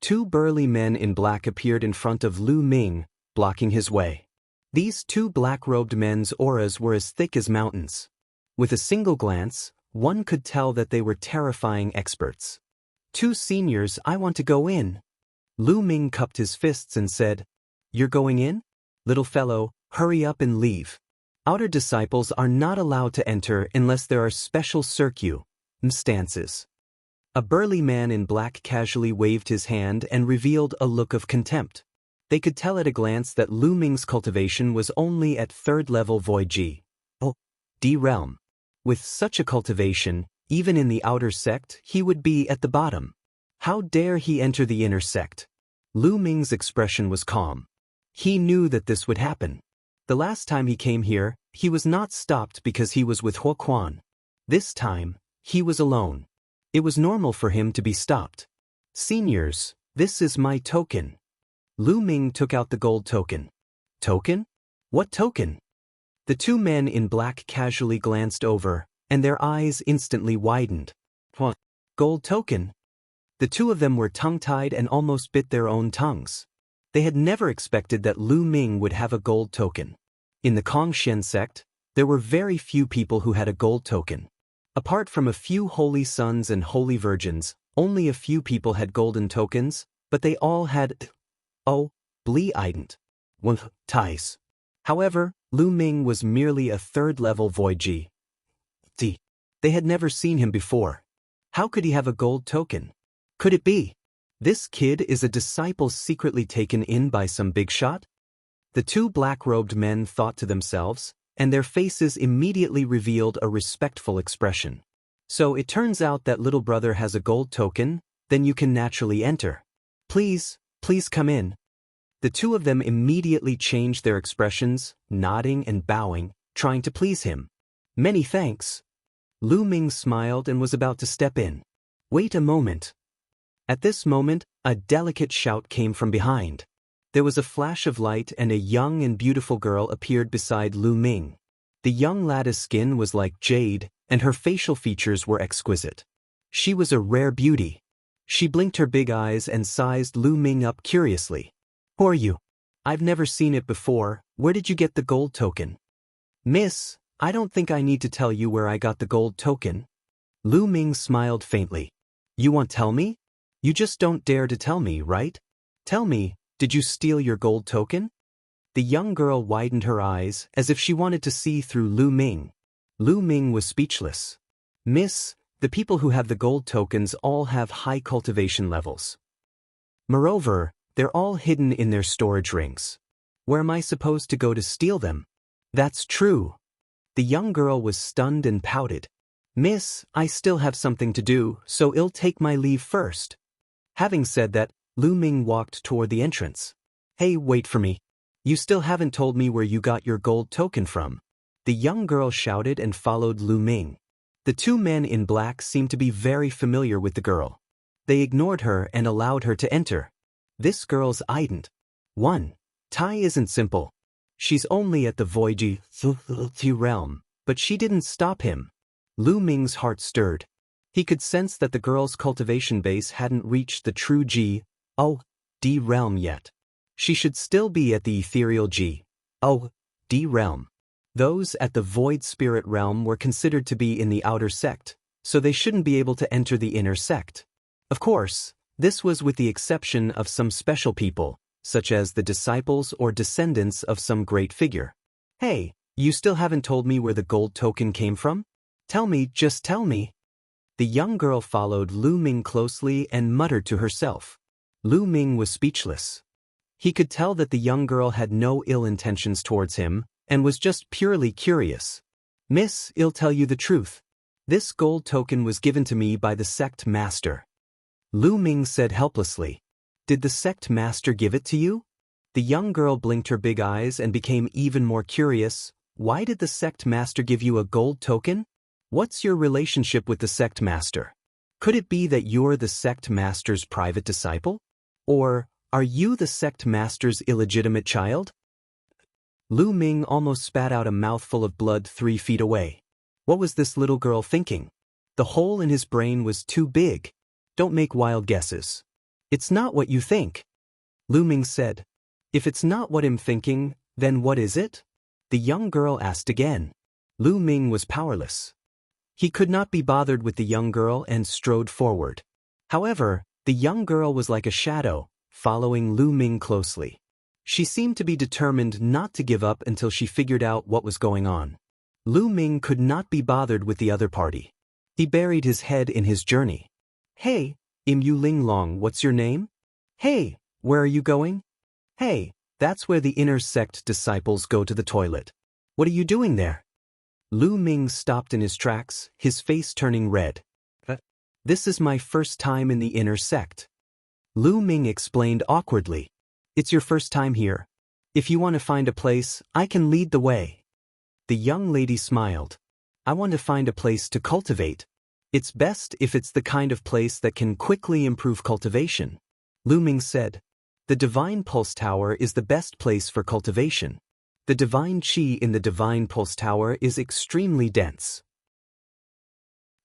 Two burly men in black appeared in front of Lu Ming, blocking his way. These two black-robed men's auras were as thick as mountains. With a single glance, one could tell that they were terrifying experts. Two seniors, I want to go in. Lu Ming cupped his fists and said, You're going in? Little fellow, hurry up and leave. Outer disciples are not allowed to enter unless there are special stances. A burly man in black casually waved his hand and revealed a look of contempt. They could tell at a glance that Lu Ming's cultivation was only at 3rd level Void D realm. With such a cultivation, even in the outer sect, he would be at the bottom. How dare he enter the inner sect? Lu Ming's expression was calm. He knew that this would happen. The last time he came here, he was not stopped because he was with Ho Quan. This time, he was alone. It was normal for him to be stopped. Seniors, this is my token. Lu Ming took out the gold token. Token? What token? The two men in black casually glanced over, and their eyes instantly widened. What? Gold token? The two of them were tongue-tied and almost bit their own tongues. They had never expected that Lu Ming would have a gold token. In the Kongxian sect, there were very few people who had a gold token. Apart from a few holy sons and holy virgins, only a few people had golden tokens, but they all had bleident ties. However, Lu Ming was merely a third-level void G. They had never seen him before. How could he have a gold token? Could it be this kid is a disciple secretly taken in by some big shot? The two black-robed men thought to themselves, and their faces immediately revealed a respectful expression. So it turns out that little brother has a gold token, then you can naturally enter. Please come in. The two of them immediately changed their expressions, nodding and bowing, trying to please him. Many thanks. Lu Ming smiled and was about to step in. Wait a moment. At this moment, a delicate shout came from behind. There was a flash of light and a young and beautiful girl appeared beside Lu Ming. The young lady's skin was like jade, and her facial features were exquisite. She was a rare beauty. She blinked her big eyes and sized Lu Ming up curiously. Who are you? I've never seen it before. Where did you get the gold token? Miss, I don't think I need to tell you where I got the gold token. Lu Ming smiled faintly. You won't tell me? You just don't dare to tell me, right? Tell me, did you steal your gold token? The young girl widened her eyes as if she wanted to see through Lu Ming. Lu Ming was speechless. Miss, the people who have the gold tokens all have high cultivation levels. Moreover, they're all hidden in their storage rings. Where am I supposed to go to steal them? That's true. The young girl was stunned and pouted. Miss, I still have something to do, so I'll take my leave first. Having said that, Lu Ming walked toward the entrance. Hey, wait for me. You still haven't told me where you got your gold token from. The young girl shouted and followed Lu Ming. The two men in black seemed to be very familiar with the girl. They ignored her and allowed her to enter. This girl's ident. 1. Tai isn't simple. She's only at the void realm, but she didn't stop him. Lu Ming's heart stirred. He could sense that the girl's cultivation base hadn't reached the true D realm yet. She should still be at the ethereal D realm. Those at the void spirit realm were considered to be in the outer sect, so they shouldn't be able to enter the inner sect. Of course, this was with the exception of some special people, such as the disciples or descendants of some great figure. Hey, you still haven't told me where the gold token came from? Tell me, just tell me. The young girl followed Lu Ming closely and muttered to herself. Lu Ming was speechless. He could tell that the young girl had no ill intentions towards him and was just purely curious. Miss, I'll tell you the truth. This gold token was given to me by the sect master. Lu Ming said helplessly. Did the sect master give it to you? The young girl blinked her big eyes and became even more curious. Why did the sect master give you a gold token? What's your relationship with the sect master? Could it be that you're the sect master's private disciple? Or are you the sect master's illegitimate child? Lu Ming almost spat out a mouthful of blood 3 feet away. What was this little girl thinking? The hole in his brain was too big. Don't make wild guesses. It's not what you think. Lu Ming said. If it's not what I'm thinking, then what is it? The young girl asked again. Lu Ming was powerless. He could not be bothered with the young girl and strode forward. However, the young girl was like a shadow, following Lu Ming closely. She seemed to be determined not to give up until she figured out what was going on. Lu Ming could not be bothered with the other party. He buried his head in his journey. Hey, Im Yu Ling Long, what's your name? Hey, where are you going? Hey, that's where the inner sect disciples go to the toilet. What are you doing there? Lu Ming stopped in his tracks, his face turning red. This is my first time in the inner sect. Lu Ming explained awkwardly. It's your first time here. If you want to find a place, I can lead the way. The young lady smiled. I want to find a place to cultivate. It's best if it's the kind of place that can quickly improve cultivation. Lu Ming said. The Divine Pulse Tower is the best place for cultivation. The divine qi in the Divine Pulse Tower is extremely dense.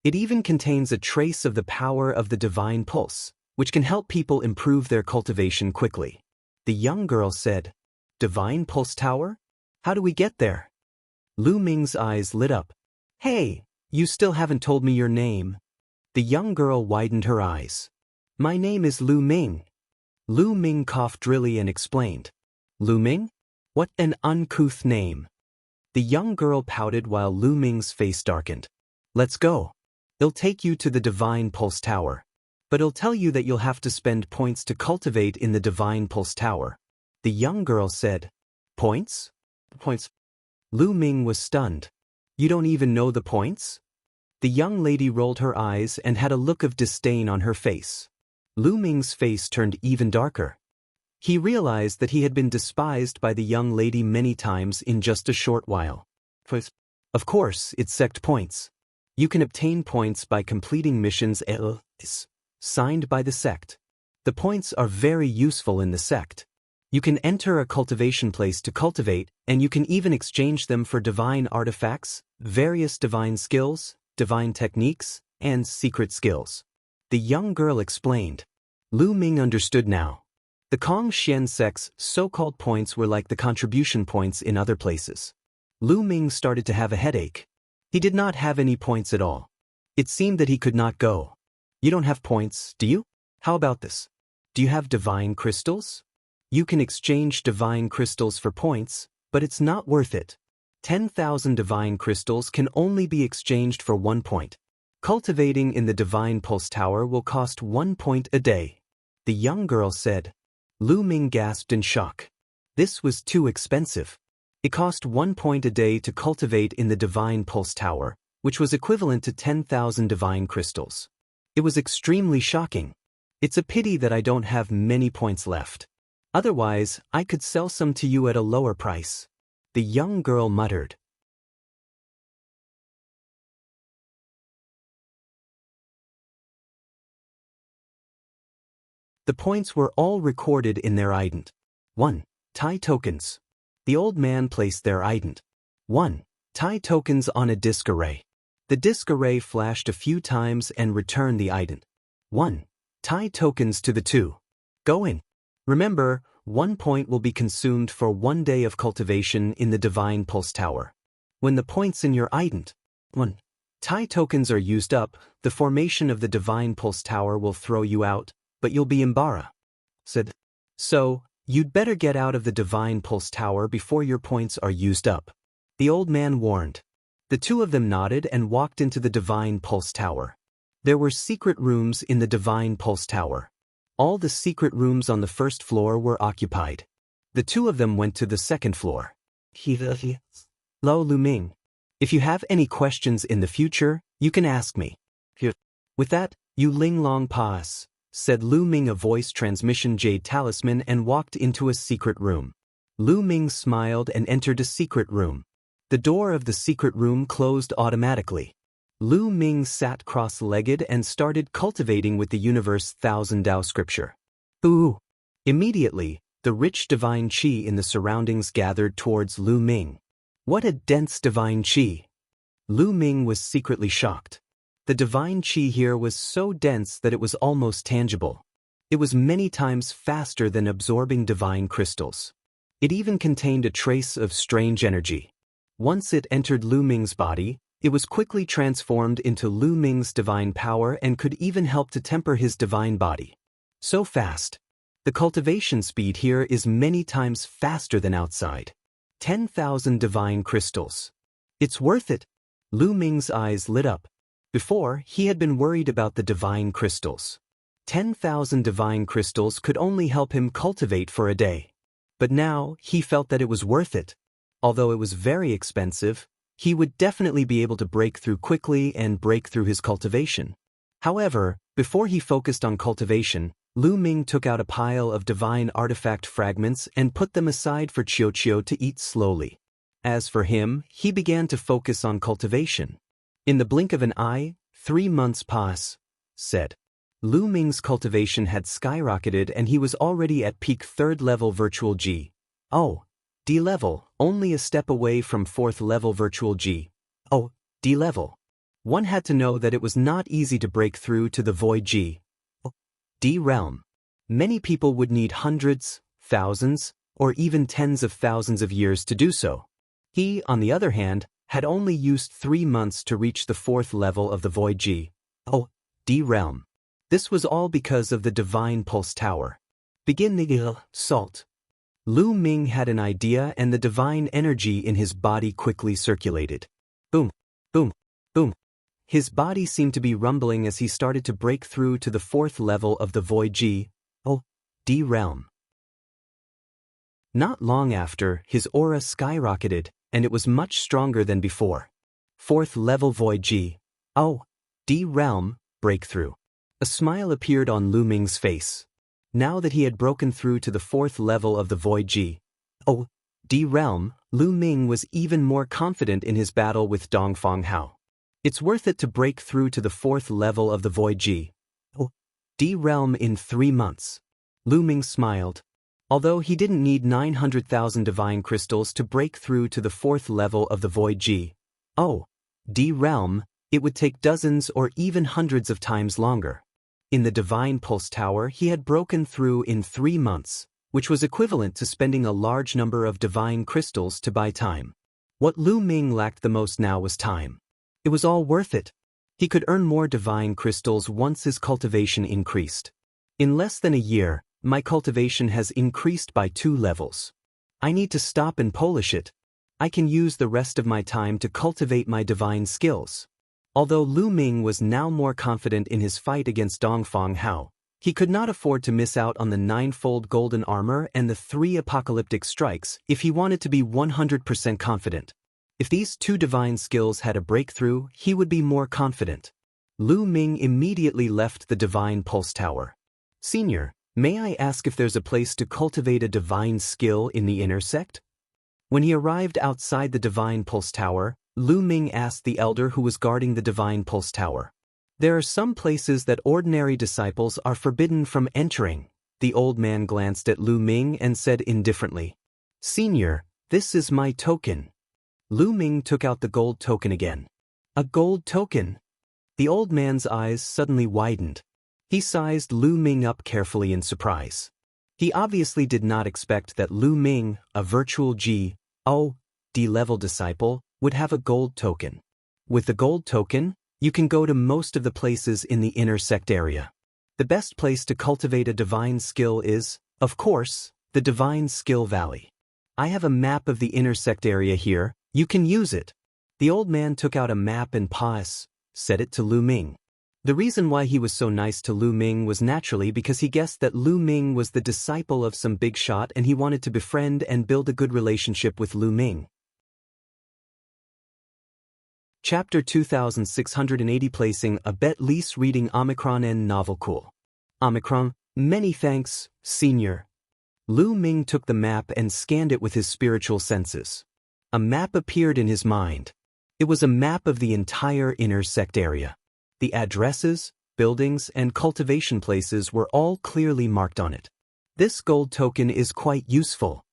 It even contains a trace of the power of the Divine Pulse. which can help people improve their cultivation quickly. The young girl said, "Divine Pulse Tower? How do we get there?" Lu Ming's eyes lit up. "Hey, you still haven't told me your name." The young girl widened her eyes. "My name is Lu Ming." Lu Ming coughed drily and explained. "Lu Ming? What an uncouth name." The young girl pouted while Lu Ming's face darkened. "Let's go. It'll take you to the Divine Pulse Tower. But it'll tell you that you'll have to spend points to cultivate in the Divine Pulse Tower." The young girl said, "Points? Points?" Lu Ming was stunned. "You don't even know the points?" The young lady rolled her eyes and had a look of disdain on her face. Lu Ming's face turned even darker. He realized that he had been despised by the young lady many times in just a short while. Of course, it's sect points. You can obtain points by completing missions signed by the sect. The points are very useful in the sect. You can enter a cultivation place to cultivate, and you can even exchange them for divine artifacts, various divine skills, divine techniques, and secret skills. The young girl explained. Lu Ming understood now. The Kong Xian sect's so-called points were like the contribution points in other places. Lu Ming started to have a headache. He did not have any points at all. It seemed that he could not go. "You don't have points, do you? How about this? Do you have divine crystals? You can exchange divine crystals for points, but it's not worth it. 10,000 divine crystals can only be exchanged for 1 point. Cultivating in the Divine Pulse Tower will cost 1 point a day." The young girl said. Lu Ming gasped in shock. This was too expensive. It cost 1 point a day to cultivate in the Divine Pulse Tower, which was equivalent to 10,000 divine crystals. It was extremely shocking. "It's a pity that I don't have many points left. Otherwise, I could sell some to you at a lower price," the young girl muttered. The points were all recorded in their ident. 1. Tai tokens. The old man placed their ident. 1. Tai tokens on a disk array. The disk array flashed a few times and returned the ident. 1. Tai tokens to the 2. Go in. Remember, 1 point will be consumed for 1 day of cultivation in the Divine Pulse Tower. When the points in your ident, 1. Tai tokens are used up, the formation of the Divine Pulse Tower will throw you out, but you'll be embark. Said. So, you'd better get out of the Divine Pulse Tower before your points are used up. The old man warned. The two of them nodded and walked into the Divine Pulse Tower. There were secret rooms in the Divine Pulse Tower. All the secret rooms on the first floor were occupied. The two of them went to the second floor. Lo Lu Ming. If you have any questions in the future, you can ask me. With that, you Ling Long pass, said Lu Ming, a voice transmission jade talisman, and walked into a secret room. Lu Ming smiled and entered a secret room. The door of the secret room closed automatically. Lu Ming sat cross-legged and started cultivating with the universe thousand Dao scripture. Ooh! Immediately, the rich divine qi in the surroundings gathered towards Lu Ming. What a dense divine qi! Lu Ming was secretly shocked. The divine qi here was so dense that it was almost tangible. It was many times faster than absorbing divine crystals. It even contained a trace of strange energy. Once it entered Lu Ming's body, it was quickly transformed into Lu Ming's divine power and could even help to temper his divine body. So fast. The cultivation speed here is many times faster than outside. 10,000 divine crystals. It's worth it. Lu Ming's eyes lit up. Before, he had been worried about the divine crystals. 10,000 divine crystals could only help him cultivate for a day. But now, he felt that it was worth it. Although it was very expensive, he would definitely be able to break through quickly and break through his cultivation. However, before he focused on cultivation, Lu Ming took out a pile of divine artifact fragments and put them aside for Qiu Qiu to eat slowly. As for him, he began to focus on cultivation. In the blink of an eye, 3 months pass, said. Lu Ming's cultivation had skyrocketed and he was already at peak 3rd level virtual G. Oh, D level, only a step away from 4th level virtual G. Oh, D level. One had to know that it was not easy to break through to the void G. D realm. Many people would need hundreds, thousands, or even tens of thousands of years to do so. He, on the other hand, had only used 3 months to reach the 4th level of the void D realm. This was all because of the divine pulse tower. Begin the salt. Lu Ming had an idea and the divine energy in his body quickly circulated. Boom, boom, boom. His body seemed to be rumbling as he started to break through to the 4th level of the void D realm. Not long after, his aura skyrocketed, and it was much stronger than before. 4th level void D realm, breakthrough. A smile appeared on Lu Ming's face. Now that he had broken through to the 4th level of the void D realm, Lu Ming was even more confident in his battle with Dongfang Hao. It's worth it to break through to the 4th level of the void D realm in 3 months. Lu Ming smiled. Although he didn't need 900,000 divine crystals to break through to the 4th level of the void D realm, it would take dozens or even hundreds of times longer. In the divine pulse tower, he had broken through in 3 months, which was equivalent to spending a large number of divine crystals to buy time. What Lu Ming lacked the most now was time. It was all worth it. He could earn more divine crystals once his cultivation increased. In less than a year, my cultivation has increased by 2 levels. I need to stop and polish it. I can use the rest of my time to cultivate my divine skills. Although Lu Ming was now more confident in his fight against Dongfang Hao, he could not afford to miss out on the 9-fold golden armor and the 3 apocalyptic strikes if he wanted to be 100% confident. If these 2 divine skills had a breakthrough, he would be more confident. Lu Ming immediately left the divine pulse tower. Senior, may I ask if there's a place to cultivate a divine skill in the inner sect? When he arrived outside the divine pulse tower, Lu Ming asked the elder who was guarding the divine pulse tower. There are some places that ordinary disciples are forbidden from entering. The old man glanced at Lu Ming and said indifferently, Senior, this is my token. Lu Ming took out the gold token again. A gold token? The old man's eyes suddenly widened. He sized Lu Ming up carefully in surprise. He obviously did not expect that Lu Ming, a virtual D-level disciple, would have a gold token. With the gold token, you can go to most of the places in the inner sect area. The best place to cultivate a divine skill is, of course, the Divine Skill Valley. I have a map of the inner sect area here. You can use it. The old man took out a map and said it to Lu Ming. The reason why he was so nice to Lu Ming was naturally because he guessed that Lu Ming was the disciple of some big shot and he wanted to befriend and build a good relationship with Lu Ming. Chapter 2680 Placing a Bet Lease Reading Omicron N Novel Cool. Omicron, many thanks, Senior. Lu Ming took the map and scanned it with his spiritual senses. A map appeared in his mind. It was a map of the entire inner sect area. The addresses, buildings, and cultivation places were all clearly marked on it. This gold token is quite useful.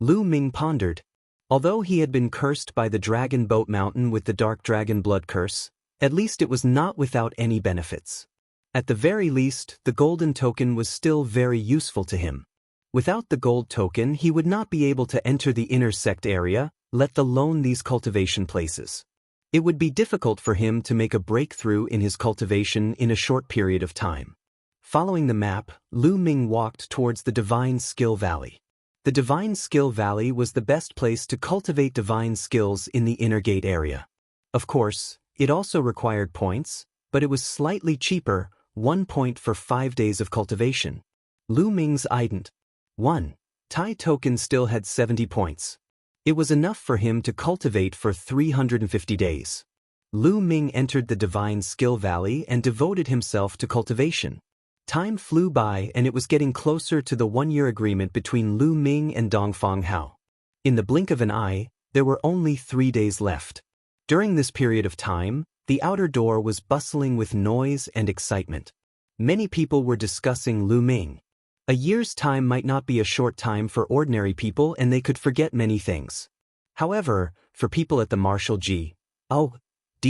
Lu Ming pondered. Although he had been cursed by the Dragon Boat Mountain with the Dark Dragon Blood Curse, at least it was not without any benefits. At the very least, the golden token was still very useful to him. Without the gold token, he would not be able to enter the inner sect area, let alone these cultivation places. It would be difficult for him to make a breakthrough in his cultivation in a short period of time. Following the map, Lu Ming walked towards the Divine Skill Valley. The Divine Skill Valley was the best place to cultivate divine skills in the inner gate area. Of course, it also required points, but it was slightly cheaper, 1 point for 5 days of cultivation. Lu Ming's ident. 1. Tai token still had 70 points. It was enough for him to cultivate for 350 days. Lu Ming entered the Divine Skill Valley and devoted himself to cultivation. Time flew by and it was getting closer to the 1-year agreement between Lu Ming and Dongfang Hao. In the blink of an eye, there were only 3 days left. During this period of time, the outer door was bustling with noise and excitement. Many people were discussing Lu Ming. A year's time might not be a short time for ordinary people and they could forget many things. However, for people at the martial D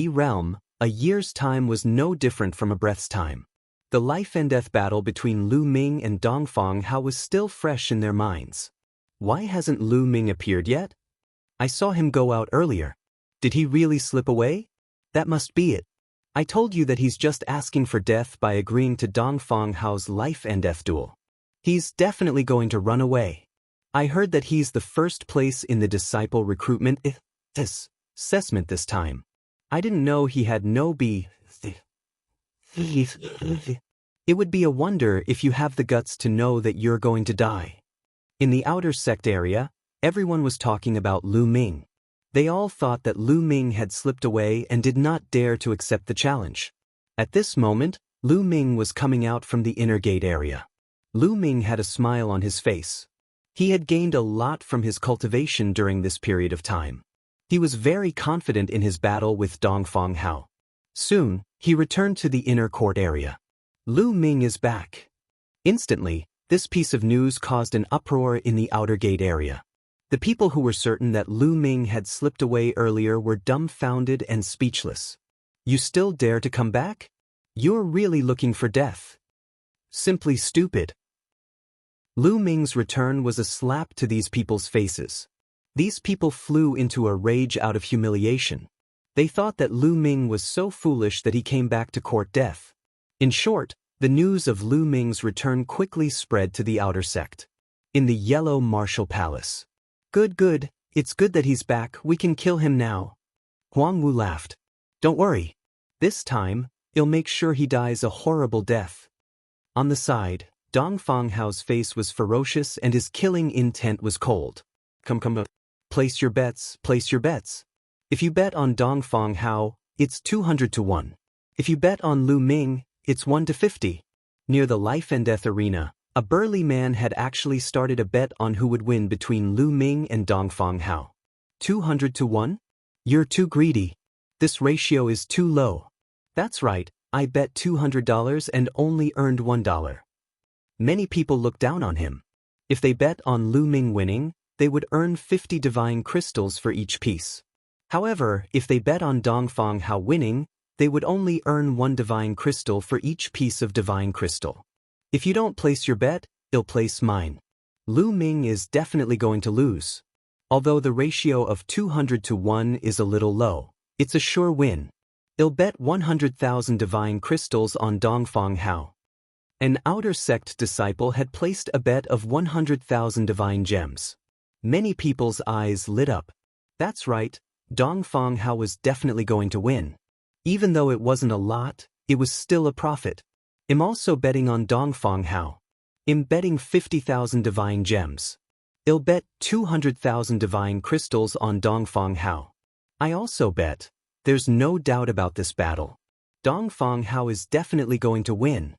realm, a year's time was no different from a breath's time. The life and death battle between Lu Ming and Dongfang Hao was still fresh in their minds. Why hasn't Lu Ming appeared yet? I saw him go out earlier. Did he really slip away? That must be it. I told you that he's just asking for death by agreeing to Dongfang Hao's life and death duel. He's definitely going to run away. I heard that he's the first place in the disciple recruitment assessment this time. I didn't know he had no B. It would be a wonder if you have the guts to know that you're going to die. In the outer sect area, everyone was talking about Lu Ming. They all thought that Lu Ming had slipped away and did not dare to accept the challenge. At this moment, Lu Ming was coming out from the inner gate area. Lu Ming had a smile on his face. He had gained a lot from his cultivation during this period of time. He was very confident in his battle with Dongfang Hao. Soon, he returned to the inner court area. Lu Ming is back. Instantly, this piece of news caused an uproar in the outer gate area. The people who were certain that Lu Ming had slipped away earlier were dumbfounded and speechless. You still dare to come back? You're really looking for death. Simply stupid. Lu Ming's return was a slap to these people's faces. These people flew into a rage out of humiliation. They thought that Lu Ming was so foolish that he came back to court death. In short, the news of Lu Ming's return quickly spread to the outer sect. In the Yellow Martial Palace. Good, it's good that he's back, we can kill him now. Huang Wu laughed. Don't worry. This time, I'll make sure he dies a horrible death. On the side, Dongfang Hao's face was ferocious and his killing intent was cold. Come, place your bets. If you bet on Dongfang Hao, it's 200 to 1. If you bet on Lu Ming, it's 1 to 50. Near the life and death arena, a burly man had actually started a bet on who would win between Lu Ming and Dongfang Hao. 200 to 1? You're too greedy. This ratio is too low. That's right, I bet $200 and only earned $1. Many people looked down on him. If they bet on Lu Ming winning, they would earn 50 divine crystals for each piece. However, if they bet on Dongfang Hao winning, they would only earn 1 divine crystal for each piece of divine crystal. If you don't place your bet, I'll place mine. Lu Ming is definitely going to lose. Although the ratio of 200 to 1 is a little low, it's a sure win. I'll bet 100,000 divine crystals on Dongfang Hao. An outer sect disciple had placed a bet of 100,000 divine gems. Many people's eyes lit up. That's right, Dongfang Hao was definitely going to win. Even though it wasn't a lot, it was still a profit. I'm also betting on Dongfang Hao. I'm betting 50,000 divine gems. I'll bet 200,000 divine crystals on Dongfang Hao. I also bet. There's no doubt about this battle. Dongfang Hao is definitely going to win.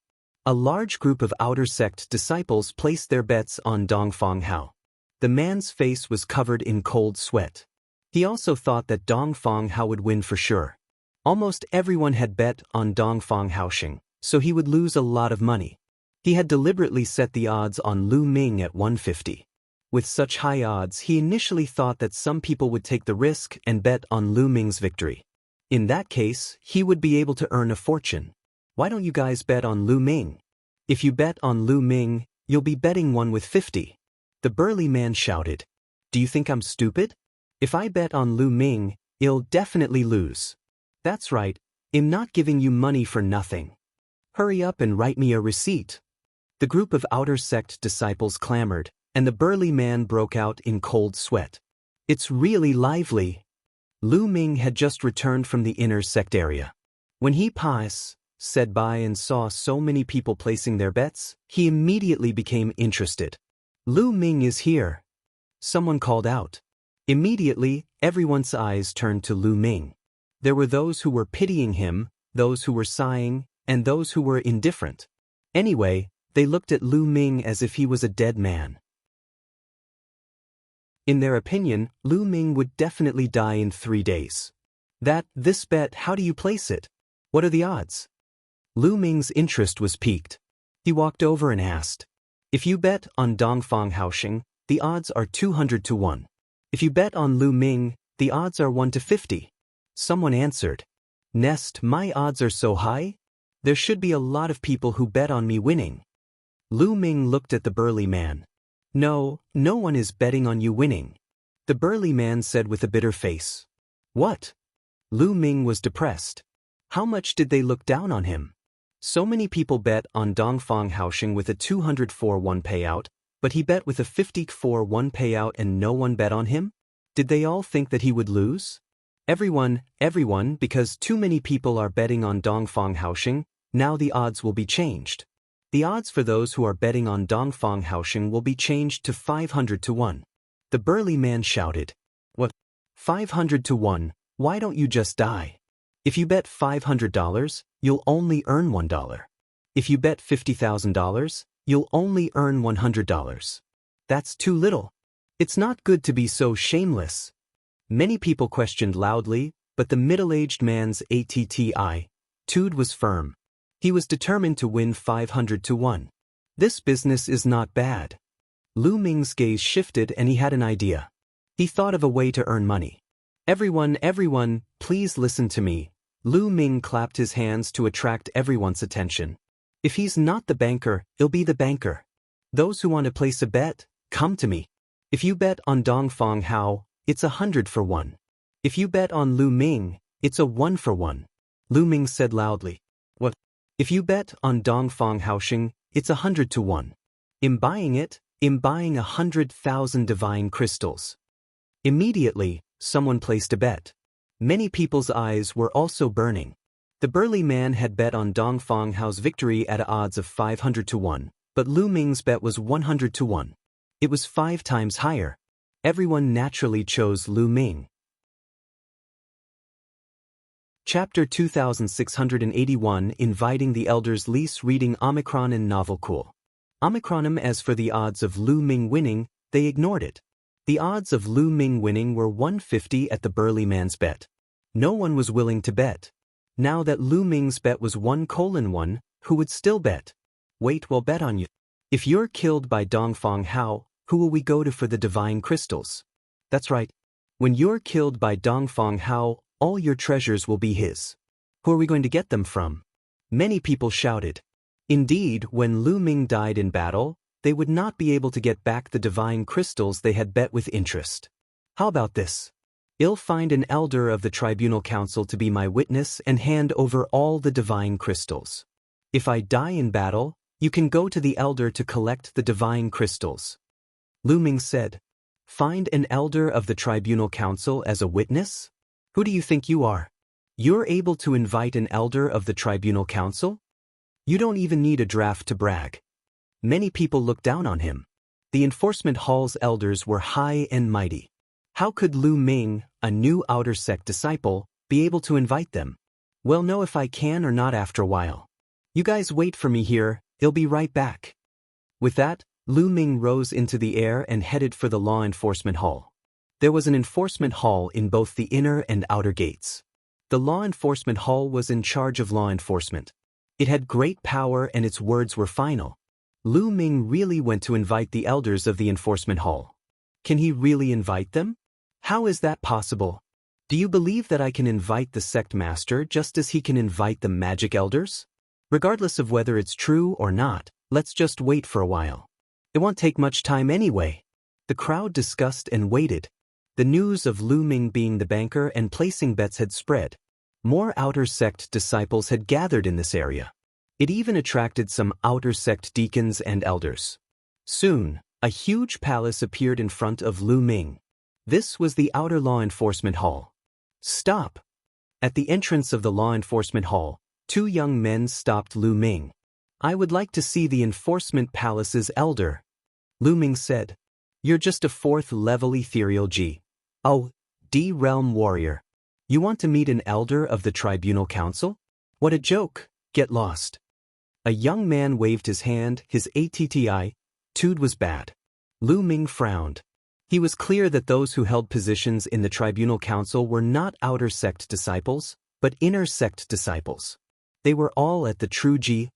A large group of outer sect disciples placed their bets on Dongfang Hao. The man's face was covered in cold sweat. He also thought that Dongfang Hao would win for sure. Almost everyone had bet on Dongfang Hao, so he would lose a lot of money. He had deliberately set the odds on Lu Ming at 150. With such high odds, he initially thought that some people would take the risk and bet on Lu Ming's victory. In that case, he would be able to earn a fortune. Why don't you guys bet on Lu Ming? If you bet on Lu Ming, you'll be betting 1 with 50. The burly man shouted. Do you think I'm stupid? If I bet on Lu Ming, I'll definitely lose. That's right, I'm not giving you money for nothing. Hurry up and write me a receipt. The group of outer sect disciples clamored, and the burly man broke out in cold sweat. It's really lively. Lu Ming had just returned from the inner sect area. When he said bye and saw so many people placing their bets, he immediately became interested. Lu Ming is here. Someone called out. Immediately, everyone's eyes turned to Lu Ming. There were those who were pitying him, those who were sighing, and those who were indifferent. Anyway, they looked at Lu Ming as if he was a dead man. In their opinion, Lu Ming would definitely die in 3 days. This bet, how do you place it? What are the odds? Lu Ming's interest was piqued. He walked over and asked. If you bet on Dongfang Hao, the odds are 200 to 1. If you bet on Lu Ming, the odds are 1 to 50. Someone answered. Nest, my odds are so high? There should be a lot of people who bet on me winning. Lu Ming looked at the burly man. No, no one is betting on you winning. The burly man said with a bitter face. What? Lu Ming was depressed. How much did they look down on him? So many people bet on Dongfang Haosheng with a 204-1 payout, but he bet with a 54-1 payout and no one bet on him? Did they all think that he would lose? Everyone, because too many people are betting on Dongfang Haosheng, now the odds will be changed. The odds for those who are betting on Dongfang Haosheng will be changed to 500 to 1. The burly man shouted. What? 500 to 1, why don't you just die? If you bet $500, you'll only earn $1. If you bet $50,000, you'll only earn $100. That's too little. It's not good to be so shameless. Many people questioned loudly, but the middle-aged man's attitude was firm. He was determined to win 500 to 1. This business is not bad. Lu Ming's gaze shifted and he had an idea. He thought of a way to earn money. Everyone, please listen to me. Lu Ming clapped his hands to attract everyone's attention. If he's not the banker, he'll be the banker. Those who want to place a bet, come to me. If you bet on Dongfang Hao, it's 100 for 1. If you bet on Lu Ming, it's a 1 for 1. Lu Ming said loudly. What? If you bet on Dongfang Haosheng, it's 100 to 1. I'm buying 100,000 divine crystals. Immediately, someone placed a bet. Many people's eyes were also burning. The burly man had bet on Dongfang Hao's victory at odds of 500 to 1, but Lu Ming's bet was 100 to 1. It was 5 times higher. Everyone naturally chose Lu Ming. Chapter 2681 Inviting the Elders Lise reading Omicron and Novel Cool. Omicronim. As for the odds of Lu Ming winning, they ignored it. The odds of Lu Ming winning were 150 at the burly man's bet. No one was willing to bet. Now that Lu Ming's bet was 1:1, who would still bet? Wait, we'll bet on you. If you're killed by Dongfang Hao, who will we go to for the divine crystals? That's right. When you're killed by Dongfang Hao, all your treasures will be his. Who are we going to get them from? Many people shouted. Indeed, when Lu Ming died in battle, they would not be able to get back the divine crystals they had bet with interest. How about this? I'll find an elder of the tribunal council to be my witness and hand over all the divine crystals. If I die in battle, you can go to the elder to collect the divine crystals. Lu Ming said. Find an elder of the tribunal council as a witness? Who do you think you are? You're able to invite an elder of the tribunal council? You don't even need a draft to brag. Many people looked down on him. The enforcement hall's elders were high and mighty. How could Lu Ming, a new outer sect disciple, be able to invite them? We'll know if I can or not after a while. You guys wait for me here, I'll be right back. With that, Lu Ming rose into the air and headed for the law enforcement hall. There was an enforcement hall in both the inner and outer gates. The law enforcement hall was in charge of law enforcement. It had great power and its words were final. Lu Ming really went to invite the elders of the enforcement hall. Can he really invite them? How is that possible? Do you believe that I can invite the sect master just as he can invite the magic elders? Regardless of whether it's true or not, let's just wait for a while. It won't take much time anyway. The crowd discussed and waited. The news of Lu Ming being the banker and placing bets had spread. More outer sect disciples had gathered in this area. It even attracted some outer sect deacons and elders. Soon, a huge palace appeared in front of Lu Ming. This was the outer law enforcement hall. Stop! At the entrance of the law enforcement hall, 2 young men stopped Lu Ming. I would like to see the enforcement palace's elder. Lu Ming said. You're just a 4th-level ethereal D realm warrior. You want to meet an elder of the tribunal council? What a joke, get lost. A young man waved his hand, his attitude was bad. Lu Ming frowned. He was clear that those who held positions in the tribunal council were not outer sect disciples, but inner sect disciples. They were all at the true D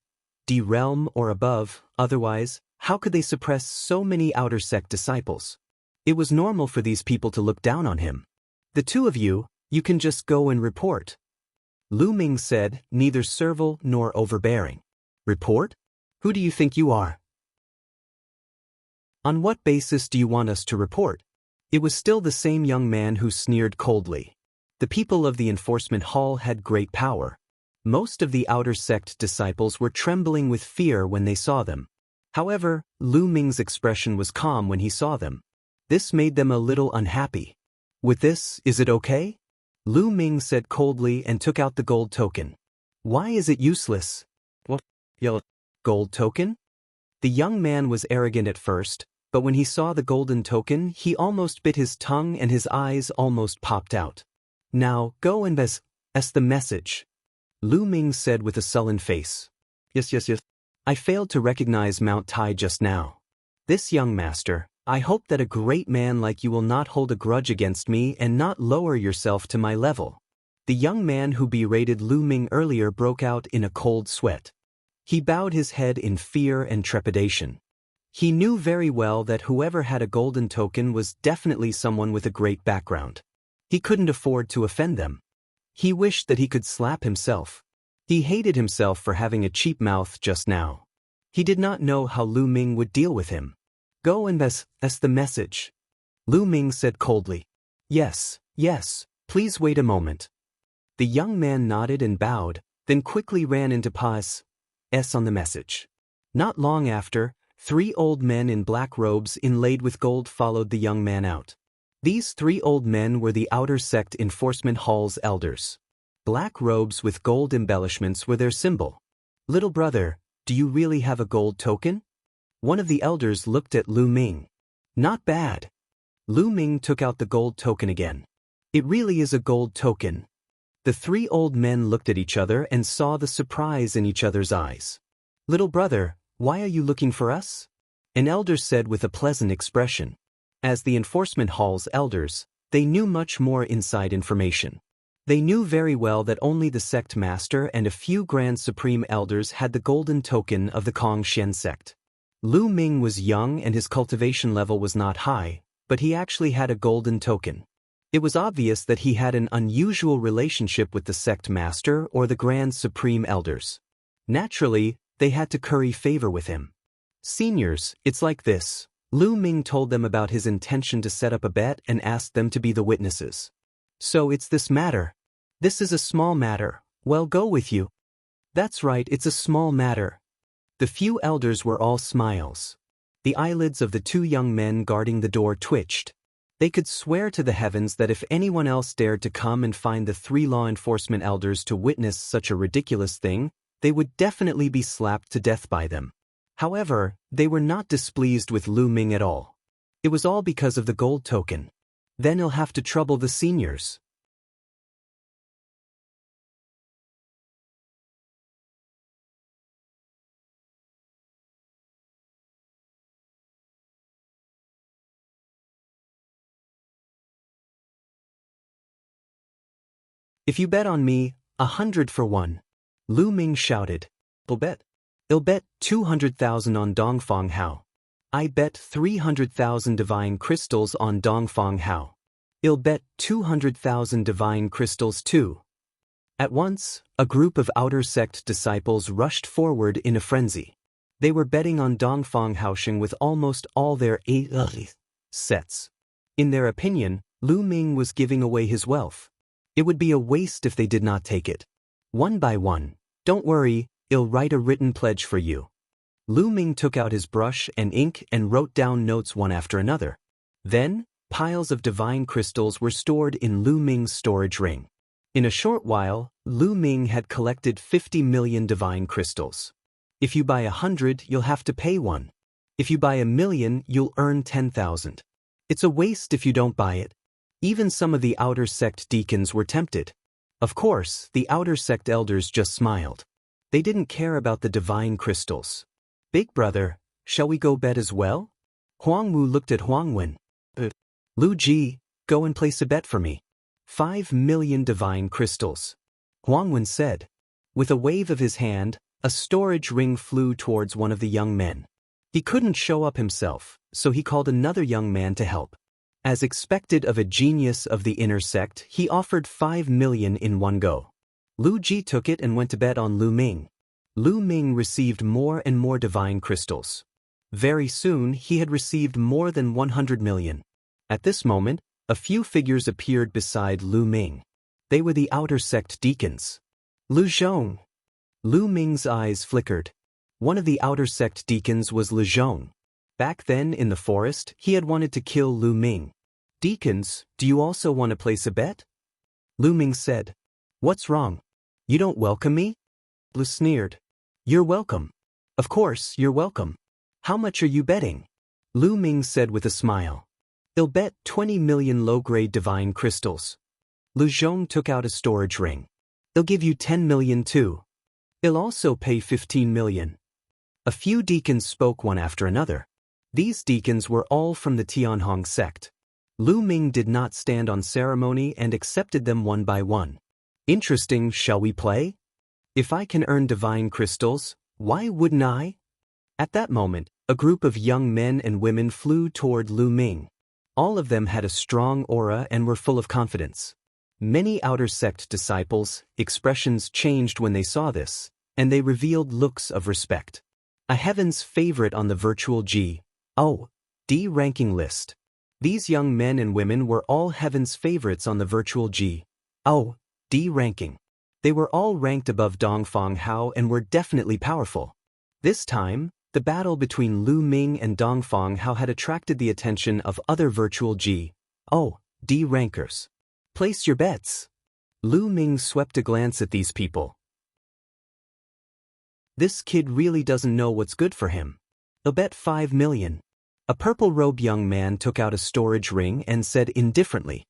realm or above, otherwise, how could they suppress so many outer sect disciples? It was normal for these people to look down on him. The 2 of you, you can just go and report. Lu Ming said, neither servile nor overbearing. Report? Who do you think you are? On what basis do you want us to report? It was still the same young man who sneered coldly. The people of the enforcement hall had great power. Most of the outer sect disciples were trembling with fear when they saw them. However, Lu Ming's expression was calm when he saw them. This made them a little unhappy. With this, is it okay? Lu Ming said coldly and took out the gold token. Why is it useless? What? Gold token? The young man was arrogant at first, but when he saw the golden token, he almost bit his tongue and his eyes almost popped out. Now, go and as the message. Lu Ming said with a sullen face. Yes. I failed to recognize Mount Tai just now. This young master, I hope that a great man like you will not hold a grudge against me and not lower yourself to my level. The young man who berated Lu Ming earlier broke out in a cold sweat. He bowed his head in fear and trepidation. He knew very well that whoever had a golden token was definitely someone with a great background. He couldn't afford to offend them. He wished that he could slap himself. He hated himself for having a cheap mouth just now. He did not know how Lu Ming would deal with him. Go and as the message. Lu Ming said coldly. Yes, please wait a moment. The young man nodded and bowed, then quickly ran into Pa's on the message. Not long after, 3 old men in black robes inlaid with gold followed the young man out. These 3 old men were the outer sect enforcement hall's elders. Black robes with gold embellishments were their symbol. Little brother, do you really have a gold token? One of the elders looked at Lu Ming. Not bad. Lu Ming took out the gold token again. It really is a gold token. The 3 old men looked at each other and saw the surprise in each other's eyes. Little brother, why are you looking for us? An elder said with a pleasant expression. As the enforcement hall's elders, they knew much more inside information. They knew very well that only the sect master and a few grand supreme elders had the golden token of the Kongxian sect. Lu Ming was young and his cultivation level was not high, but he actually had a golden token. It was obvious that he had an unusual relationship with the sect master or the grand supreme elders. Naturally, they had to curry favor with him. Seniors, it's like this. Lu Ming told them about his intention to set up a bet and asked them to be the witnesses. So it's this matter. This is a small matter. Well, go with you. That's right, it's a small matter. The few elders were all smiles. The eyelids of the 2 young men guarding the door twitched. They could swear to the heavens that if anyone else dared to come and find the 3 law enforcement elders to witness such a ridiculous thing, they would definitely be slapped to death by them. However, they were not displeased with Lu Ming at all. It was all because of the gold token. Then he'll have to trouble the seniors. If you bet on me, 100 for 1. Lu Ming shouted. I'll bet 200,000 on Dongfang Hao. I bet 300,000 divine crystals on Dongfang Hao. I'll bet 200,000 divine crystals too. At once, a group of outer sect disciples rushed forward in a frenzy. They were betting on Dongfang Haosheng with almost all their 8 sets. In their opinion, Lu Ming was giving away his wealth. It would be a waste if they did not take it. One by one. Don't worry, I'll write a written pledge for you. Lu Ming took out his brush and ink and wrote down notes one after another. Then, piles of divine crystals were stored in Lu Ming's storage ring. In a short while, Lu Ming had collected 50 million divine crystals. If you buy 100, you'll have to pay 1. If you buy 1,000,000, you'll earn 10,000. It's a waste if you don't buy it. Even some of the outer sect deacons were tempted. Of course, the outer sect elders just smiled. They didn't care about the divine crystals. Big brother, shall we go bet as well? Huang Wu looked at Huang Wen. Lu Ji, go and place a bet for me. 5 million divine crystals. Huang Wen said. With a wave of his hand, a storage ring flew towards one of the young men. He couldn't show up himself, so he called another young man to help. As expected of a genius of the inner sect, he offered 5 million in one go. Lu Ji took it and went to bet on Lu Ming. Lu Ming received more and more divine crystals. Very soon he had received more than 100 million. At this moment, a few figures appeared beside Lu Ming. They were the outer sect deacons. Lu Zhong. Lu Ming's eyes flickered. One of the outer sect deacons was Lu Zhong. Back then in the forest, he had wanted to kill Lu Ming. Deacons, do you also want to place a bet? Lu Ming said. What's wrong? You don't welcome me? Lu sneered. You're welcome. Of course, you're welcome. How much are you betting? Lu Ming said with a smile. I'll bet 20 million low-grade divine crystals. Lu Zhong took out a storage ring. I'll give you 10 million too. I'll also pay 15 million. A few deacons spoke one after another. These deacons were all from the Tianhong sect. Lu Ming did not stand on ceremony and accepted them one by one. Interesting, shall we play? If I can earn divine crystals, why wouldn't I? At that moment, a group of young men and women flew toward Lu Ming. All of them had a strong aura and were full of confidence. Many outer sect disciples' expressions changed when they saw this, and they revealed looks of respect. A heaven's favorite on the virtual G.O.D. ranking list. These young men and women were all heaven's favorites on the virtual G.O.D. ranking. They were all ranked above Dongfang Hao and were definitely powerful. This time, the battle between Lu Ming and Dongfang Hao had attracted the attention of other virtual G.O.D. rankers. Place your bets. Lu Ming swept a glance at these people. This kid really doesn't know what's good for him. I'll bet 5 million. A purple-robed young man took out a storage ring and said indifferently.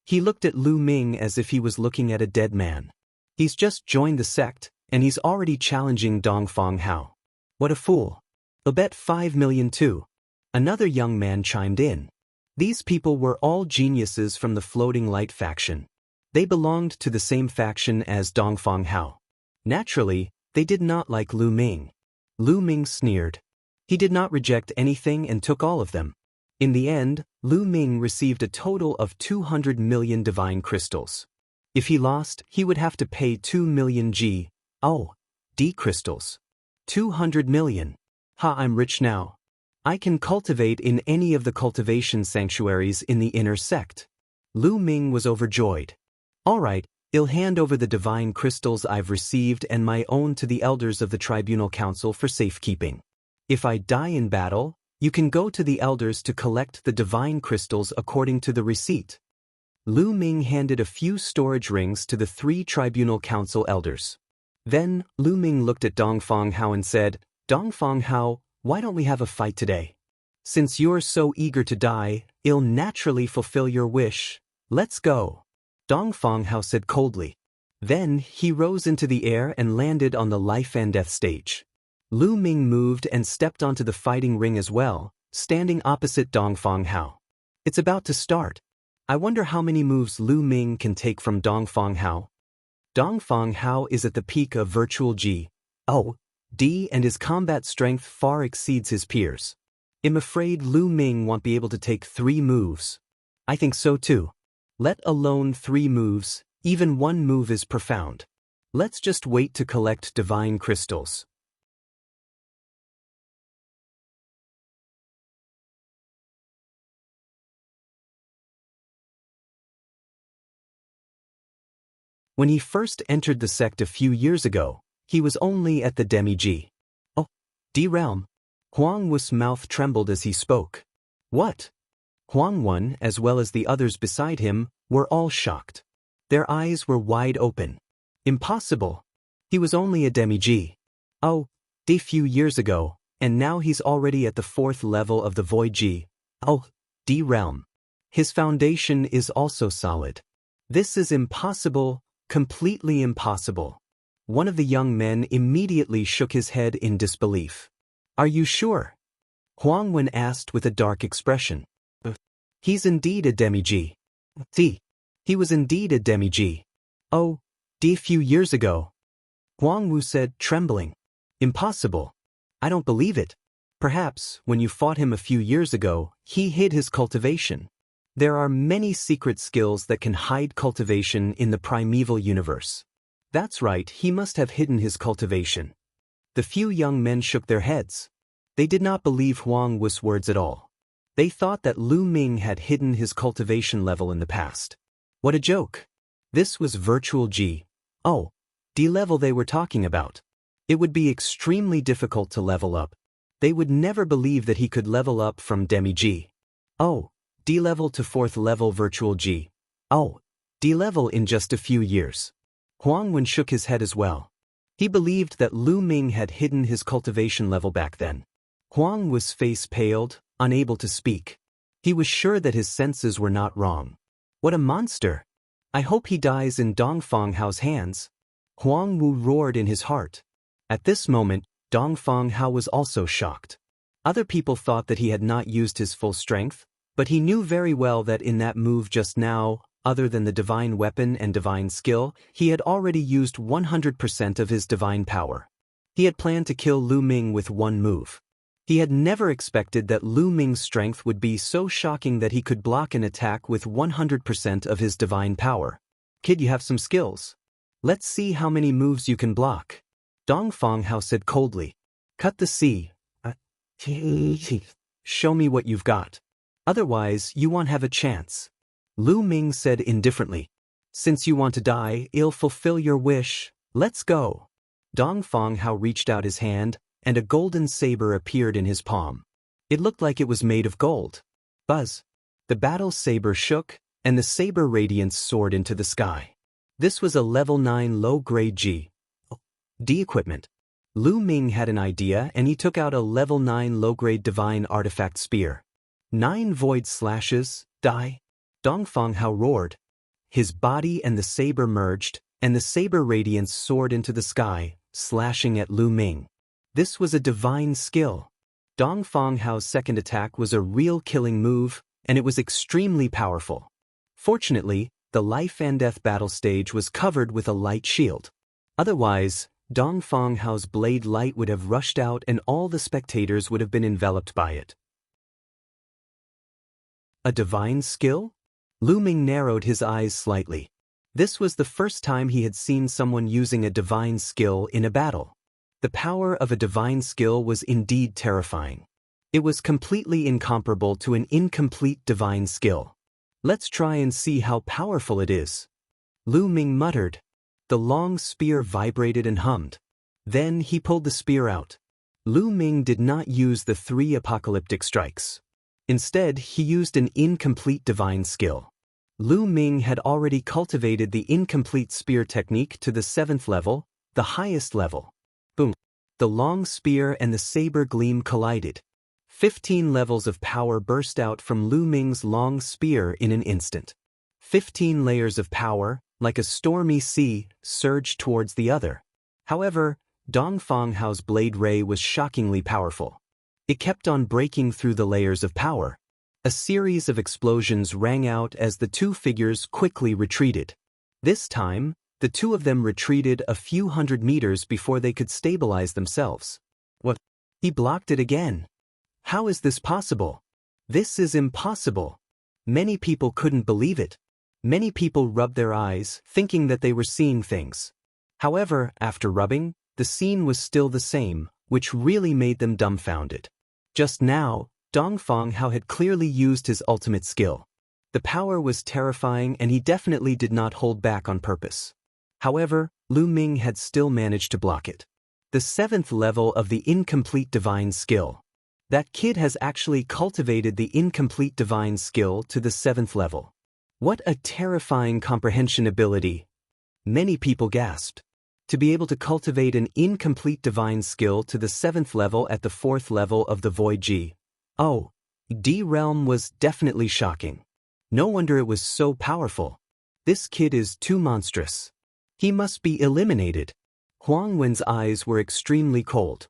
He looked at Lu Ming as if he was looking at a dead man. He's just joined the sect, and he's already challenging Dongfang Hao. What a fool. I'll bet 5 million too. Another young man chimed in. These people were all geniuses from the Floating Light faction. They belonged to the same faction as Dongfang Hao. Naturally, they did not like Lu Ming. Lu Ming sneered. He did not reject anything and took all of them. In the end, Lu Ming received a total of 200 million divine crystals. If he lost, he would have to pay 2 million G.O.D. crystals. 200 million. Ha, I'm rich now. I can cultivate in any of the cultivation sanctuaries in the inner sect. Lu Ming was overjoyed. All right, I'll hand over the divine crystals I've received and my own to the elders of the Tribunal Council for safekeeping. If I die in battle, you can go to the elders to collect the divine crystals according to the receipt. Lu Ming handed a few storage rings to the 3 Tribunal Council elders. Then, Lu Ming looked at Dongfang Hao and said, Dongfang Hao, why don't we have a fight today? Since you're so eager to die, I'll naturally fulfill your wish. Let's go. Dongfang Hao said coldly. Then, he rose into the air and landed on the life and death stage. Lu Ming moved and stepped onto the fighting ring as well, standing opposite Dongfang Hao. It's about to start. I wonder how many moves Lu Ming can take from Dongfang Hao. Dongfang Hao is at the peak of virtual G.O.D. and his combat strength far exceeds his peers. I'm afraid Lu Ming won't be able to take 3 moves. I think so too. Let alone 3 moves, even 1 move is profound. Let's just wait to collect divine crystals. When he first entered the sect a few years ago, he was only at the demi-G.O.D. realm. Huang Wu's mouth trembled as he spoke. What? Huang Wen, as well as the others beside him, were all shocked. Their eyes were wide open. Impossible. He was only a demi-G.O.D. few years ago, and now he's already at the 4th level of the Void G.O.D. realm. His foundation is also solid. This is impossible. Completely impossible. One of the young men immediately shook his head in disbelief. Are you sure? Huang Wen asked with a dark expression. He's indeed a demi-G.D. He was indeed a demi-G.O.D. a few years ago. Huang Wu said, trembling. Impossible. I don't believe it. Perhaps, when you fought him a few years ago, he hid his cultivation. There are many secret skills that can hide cultivation in the primeval universe. That's right, he must have hidden his cultivation. The few young men shook their heads. They did not believe Huang Wu's words at all. They thought that Lu Ming had hidden his cultivation level in the past. What a joke. This was virtual G. Oh, D level they were talking about. It would be extremely difficult to level up. They would never believe that he could level up from demi G. Oh, D level to 4th level virtual G. Oh, D level in just a few years. Huang Wen shook his head as well. He believed that Lu Ming had hidden his cultivation level back then. Huang Wu's face paled, unable to speak. He was sure that his senses were not wrong. What a monster! I hope he dies in Dongfang Hao's hands. Huang Wu roared in his heart. At this moment, Dongfang Hao was also shocked. Other people thought that he had not used his full strength, but he knew very well that in that move just now, other than the divine weapon and divine skill, he had already used 100% of his divine power. He had planned to kill Lu Ming with one move. He had never expected that Lu Ming's strength would be so shocking that he could block an attack with 100% of his divine power. Kid, you have some skills. Let's see how many moves you can block. Dongfang Hao said coldly. Cut the C. Show me what you've got. Otherwise, you won't have a chance. Lu Ming said indifferently. Since you want to die, I'll fulfill your wish. Let's go. Dongfang Hao reached out his hand, and a golden saber appeared in his palm. It looked like it was made of gold. Buzz. The battle saber shook, and the saber radiance soared into the sky. This was a level 9 low-grade G. D equipment. Lu Ming had an idea and he took out a level 9 low-grade divine artifact spear. 9 void slashes, die. Dongfang Hao roared. His body and the saber merged, and the saber radiance soared into the sky, slashing at Lu Ming. This was a divine skill. Dongfang Hao's second attack was a real killing move, and it was extremely powerful. Fortunately, the life and death battle stage was covered with a light shield. Otherwise, Dongfang Hao's blade light would have rushed out and all the spectators would have been enveloped by it. A divine skill? Lu Ming narrowed his eyes slightly. This was the first time he had seen someone using a divine skill in a battle. The power of a divine skill was indeed terrifying. It was completely incomparable to an incomplete divine skill. Let's try and see how powerful it is. Lu Ming muttered. The long spear vibrated and hummed. Then he pulled the spear out. Lu Ming did not use the 3 apocalyptic strikes. Instead, he used an incomplete divine skill. Lu Ming had already cultivated the incomplete spear technique to the 7th level, the highest level. Boom! The long spear and the saber gleam collided. 15 levels of power burst out from Lu Ming's long spear in an instant. 15 layers of power, like a stormy sea, surged towards the other. However, Dongfang Hao's blade ray was shockingly powerful. It kept on breaking through the layers of power. A series of explosions rang out as the two figures quickly retreated. This time, the two of them retreated a few hundred meters before they could stabilize themselves. What? He blocked it again. How is this possible? This is impossible. Many people couldn't believe it. Many people rubbed their eyes, thinking that they were seeing things. However, after rubbing, the scene was still the same, which really made them dumbfounded. Just now, Dongfang Hao had clearly used his ultimate skill. The power was terrifying and he definitely did not hold back on purpose. However, Lu Ming had still managed to block it. The 7th level of the incomplete divine skill. That kid has actually cultivated the incomplete divine skill to the 7th level. What a terrifying comprehension ability! Many people gasped. To be able to cultivate an incomplete divine skill to the 7th level at the 4th level of the Void G. Oh, D realm was definitely shocking. No wonder it was so powerful. This kid is too monstrous. He must be eliminated. Huang Wen's eyes were extremely cold.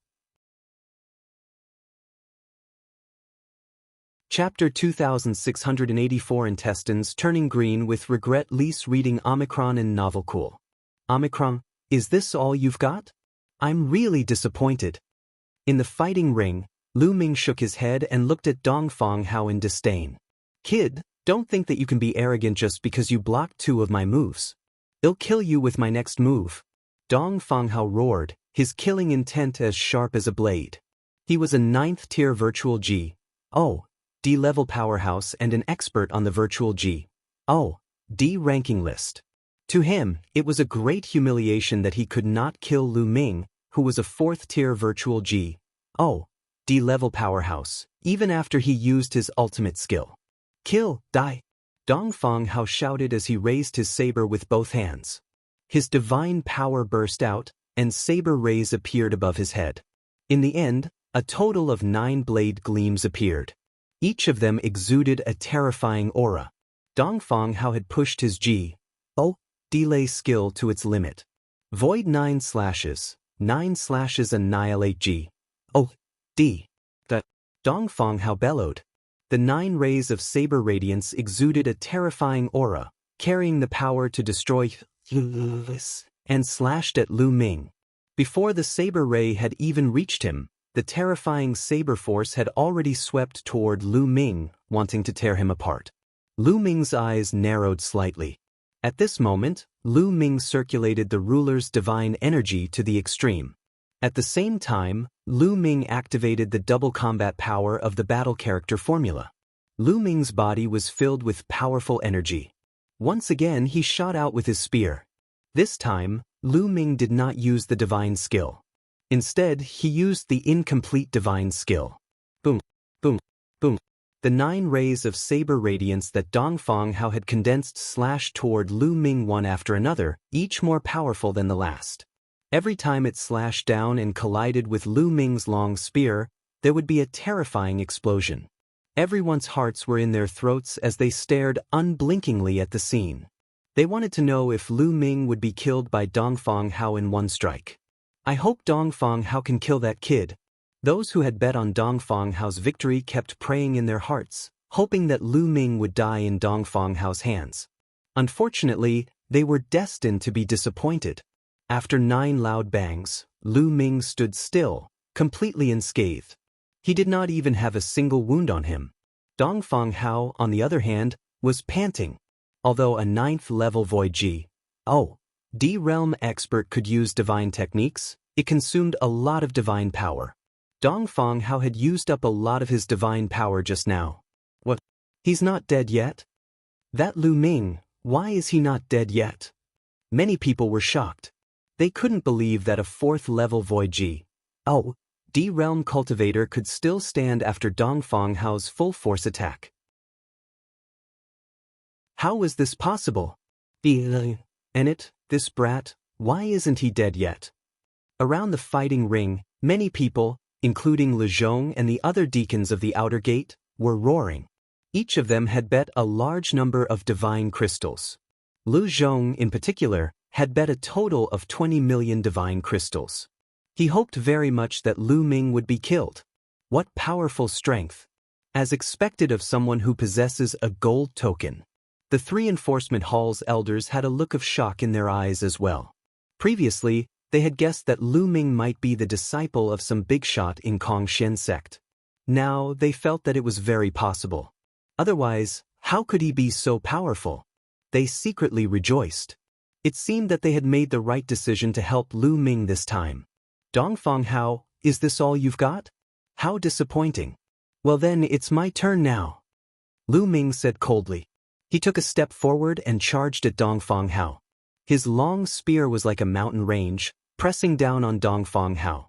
Chapter 2684 Intestines turning green with regret. Lise reading Omicron in novel cool. Omicron, is this all you've got? I'm really disappointed. In the fighting ring, Lu Ming shook his head and looked at Dongfang Hao in disdain. Kid, don't think that you can be arrogant just because you blocked 2 of my moves. I'll kill you with my next move. Dong Fanghao roared, his killing intent as sharp as a blade. He was a 9th-tier virtual G.O.D level powerhouse and an expert on the virtual G.O.D ranking list. To him, it was a great humiliation that he could not kill Lu Ming, who was a 4th-tier virtual G.O.D level powerhouse, even after he used his ultimate skill. Kill, die! Dong Fanghao shouted as he raised his saber with both hands. His divine power burst out, and saber rays appeared above his head. In the end, a total of 9 blade gleams appeared. Each of them exuded a terrifying aura. Dong Fanghao had pushed his G.O.D skill to its limit. Void 9 slashes annihilate G.O.D. Dong Fanghao bellowed. The 9 rays of saber radiance exuded a terrifying aura, carrying the power to destroy and slashed at Lu Ming. Before the saber ray had even reached him, the terrifying saber force had already swept toward Lu Ming, wanting to tear him apart. Lu Ming's eyes narrowed slightly. At this moment, Lu Ming circulated the ruler's divine energy to the extreme. At the same time, Lu Ming activated the double combat power of the battle character formula. Lu Ming's body was filled with powerful energy. Once again he shot out with his spear. This time, Lu Ming did not use the divine skill. Instead, he used the incomplete divine skill. Boom, boom, boom. The 9 rays of saber radiance that Dong Fanghao had condensed slashed toward Lu Ming one after another, each more powerful than the last. Every time it slashed down and collided with Lu Ming's long spear, there would be a terrifying explosion. Everyone's hearts were in their throats as they stared unblinkingly at the scene. They wanted to know if Lu Ming would be killed by Dong Fanghao in one strike. I hope Dong Fanghao can kill that kid. Those who had bet on Dong Fanghao's victory kept praying in their hearts, hoping that Lu Ming would die in Dong Fanghao's hands. Unfortunately, they were destined to be disappointed. After 9 loud bangs, Lu Ming stood still, completely unscathed. He did not even have a single wound on him. Dong Fanghao, on the other hand, was panting. Although a 9th-level Void G.O.D realm expert could use divine techniques, it consumed a lot of divine power. Dong Fanghao had used up a lot of his divine power just now. What? He's not dead yet? That Lu Ming, why is he not dead yet? Many people were shocked. They couldn't believe that a 4th-level Void G.O.D realm cultivator could still stand after Dong Fanghao's full-force attack. How was this possible? Enit, this brat, why isn't he dead yet? Around the fighting ring, many people, including Lu Zhong and the other deacons of the outer gate, were roaring. Each of them had bet a large number of divine crystals. Lu Zhong, in particular, had bet a total of 20 million divine crystals. He hoped very much that Lu Ming would be killed. What powerful strength! As expected of someone who possesses a gold token. The 3 enforcement hall's elders had a look of shock in their eyes as well. Previously, they had guessed that Lu Ming might be the disciple of some big shot in Kongshen sect. Now they felt that it was very possible. Otherwise, how could he be so powerful? They secretly rejoiced. It seemed that they had made the right decision to help Lu Ming this time. Dong Fanghao, is this all you've got? How disappointing. Well then, it's my turn now. Lu Ming said coldly. He took a step forward and charged at Dong Fanghao. His long spear was like a mountain range, pressing down on Dong Fanghao.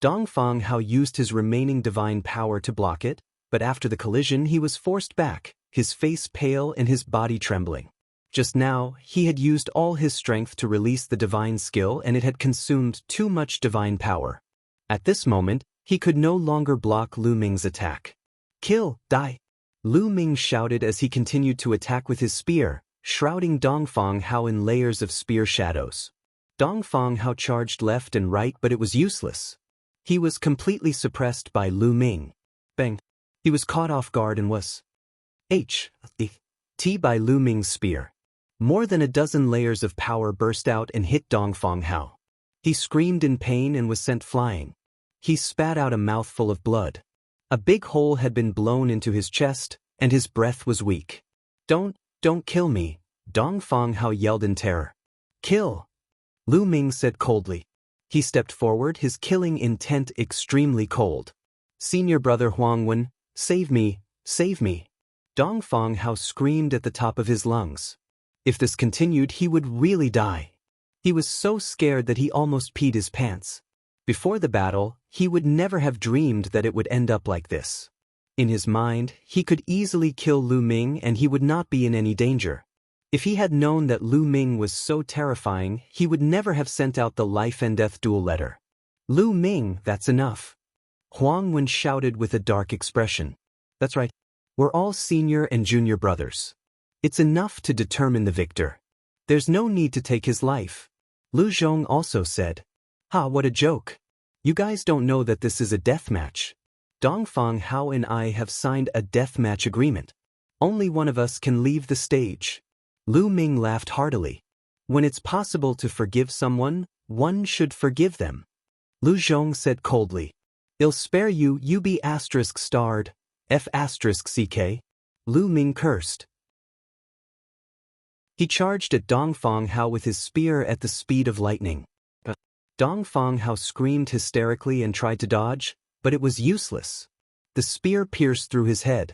Dong Fanghao used his remaining divine power to block it, but after the collision he was forced back, his face pale and his body trembling. Just now, he had used all his strength to release the divine skill and it had consumed too much divine power. At this moment, he could no longer block Lu Ming's attack. Kill, die! Lu Ming shouted as he continued to attack with his spear, shrouding Dong Fanghao in layers of spear shadows. Dong Fanghao charged left and right, but it was useless. He was completely suppressed by Lu Ming. Bang! He was caught off guard and was T by Lu Ming's spear. More than a dozen layers of power burst out and hit Dong Fanghao. He screamed in pain and was sent flying. He spat out a mouthful of blood. A big hole had been blown into his chest, and his breath was weak. Don't kill me, Dong Fanghao yelled in terror. Kill! Lu Ming said coldly. He stepped forward, his killing intent extremely cold. Senior brother Huang Wen, save me, save me. Dong Feng Hao screamed at the top of his lungs. If this continued, he would really die. He was so scared that he almost peed his pants. Before the battle, he would never have dreamed that it would end up like this. In his mind, he could easily kill Lu Ming and he would not be in any danger. If he had known that Lu Ming was so terrifying, he would never have sent out the life and death duel letter. Lu Ming, that's enough. Huang Wen shouted with a dark expression. That's right. We're all senior and junior brothers. It's enough to determine the victor. There's no need to take his life. Lu Zhong also said. Ha, what a joke. You guys don't know that this is a death match. Dong Feng Hao and I have signed a death match agreement. Only one of us can leave the stage. Lu Ming laughed heartily. When it's possible to forgive someone, one should forgive them. Lu Zhong said coldly. I'll spare you, you be asterisk starred. F asterisk CK. Lu Ming cursed. He charged at Dong Feng Hao with his spear at the speed of lightning. Dong Feng Hao screamed hysterically and tried to dodge, but it was useless. The spear pierced through his head.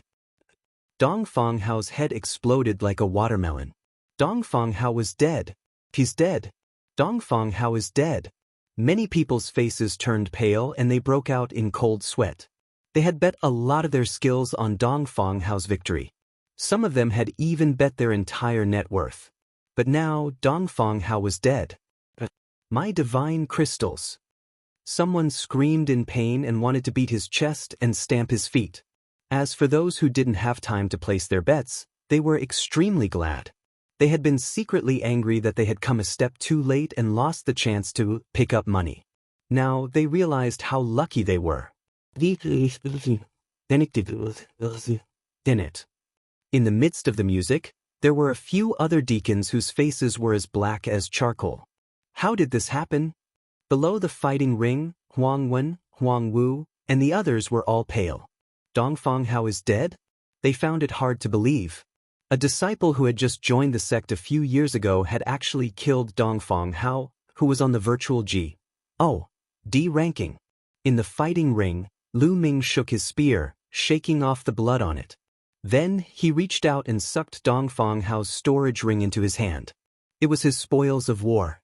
Dong Feng Hao's head exploded like a watermelon. Dong Feng Hao was dead. He's dead. Dong Feng Hao is dead. Many people's faces turned pale and they broke out in cold sweat. They had bet a lot of their skills on Dong Feng Hao's victory. Some of them had even bet their entire net worth. But now Dong Feng Hao was dead. My divine crystals. Someone screamed in pain and wanted to beat his chest and stamp his feet. As for those who didn't have time to place their bets, they were extremely glad. They had been secretly angry that they had come a step too late and lost the chance to pick up money. Now they realized how lucky they were. In the midst of the music, there were a few other deacons whose faces were as black as charcoal. How did this happen? Below the fighting ring, Huang Wen, Huang Wu, and the others were all pale. Dong Feng Hao is dead? They found it hard to believe. A disciple who had just joined the sect a few years ago had actually killed Dong Feng Hao, who was on the virtual G.O.D. ranking. In the fighting ring, Lu Ming shook his spear, shaking off the blood on it. Then he reached out and sucked Dong Feng Hao's storage ring into his hand. It was his spoils of war.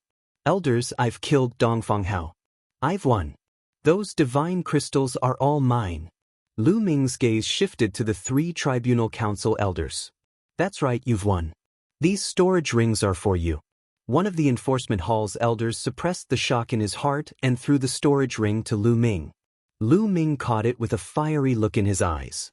Elders, I've killed Dong Feng Hao. I've won. Those divine crystals are all mine. Lu Ming's gaze shifted to the 3 tribunal council elders. That's right, you've won. These storage rings are for you. One of the enforcement hall's elders suppressed the shock in his heart and threw the storage ring to Lu Ming. Lu Ming caught it with a fiery look in his eyes.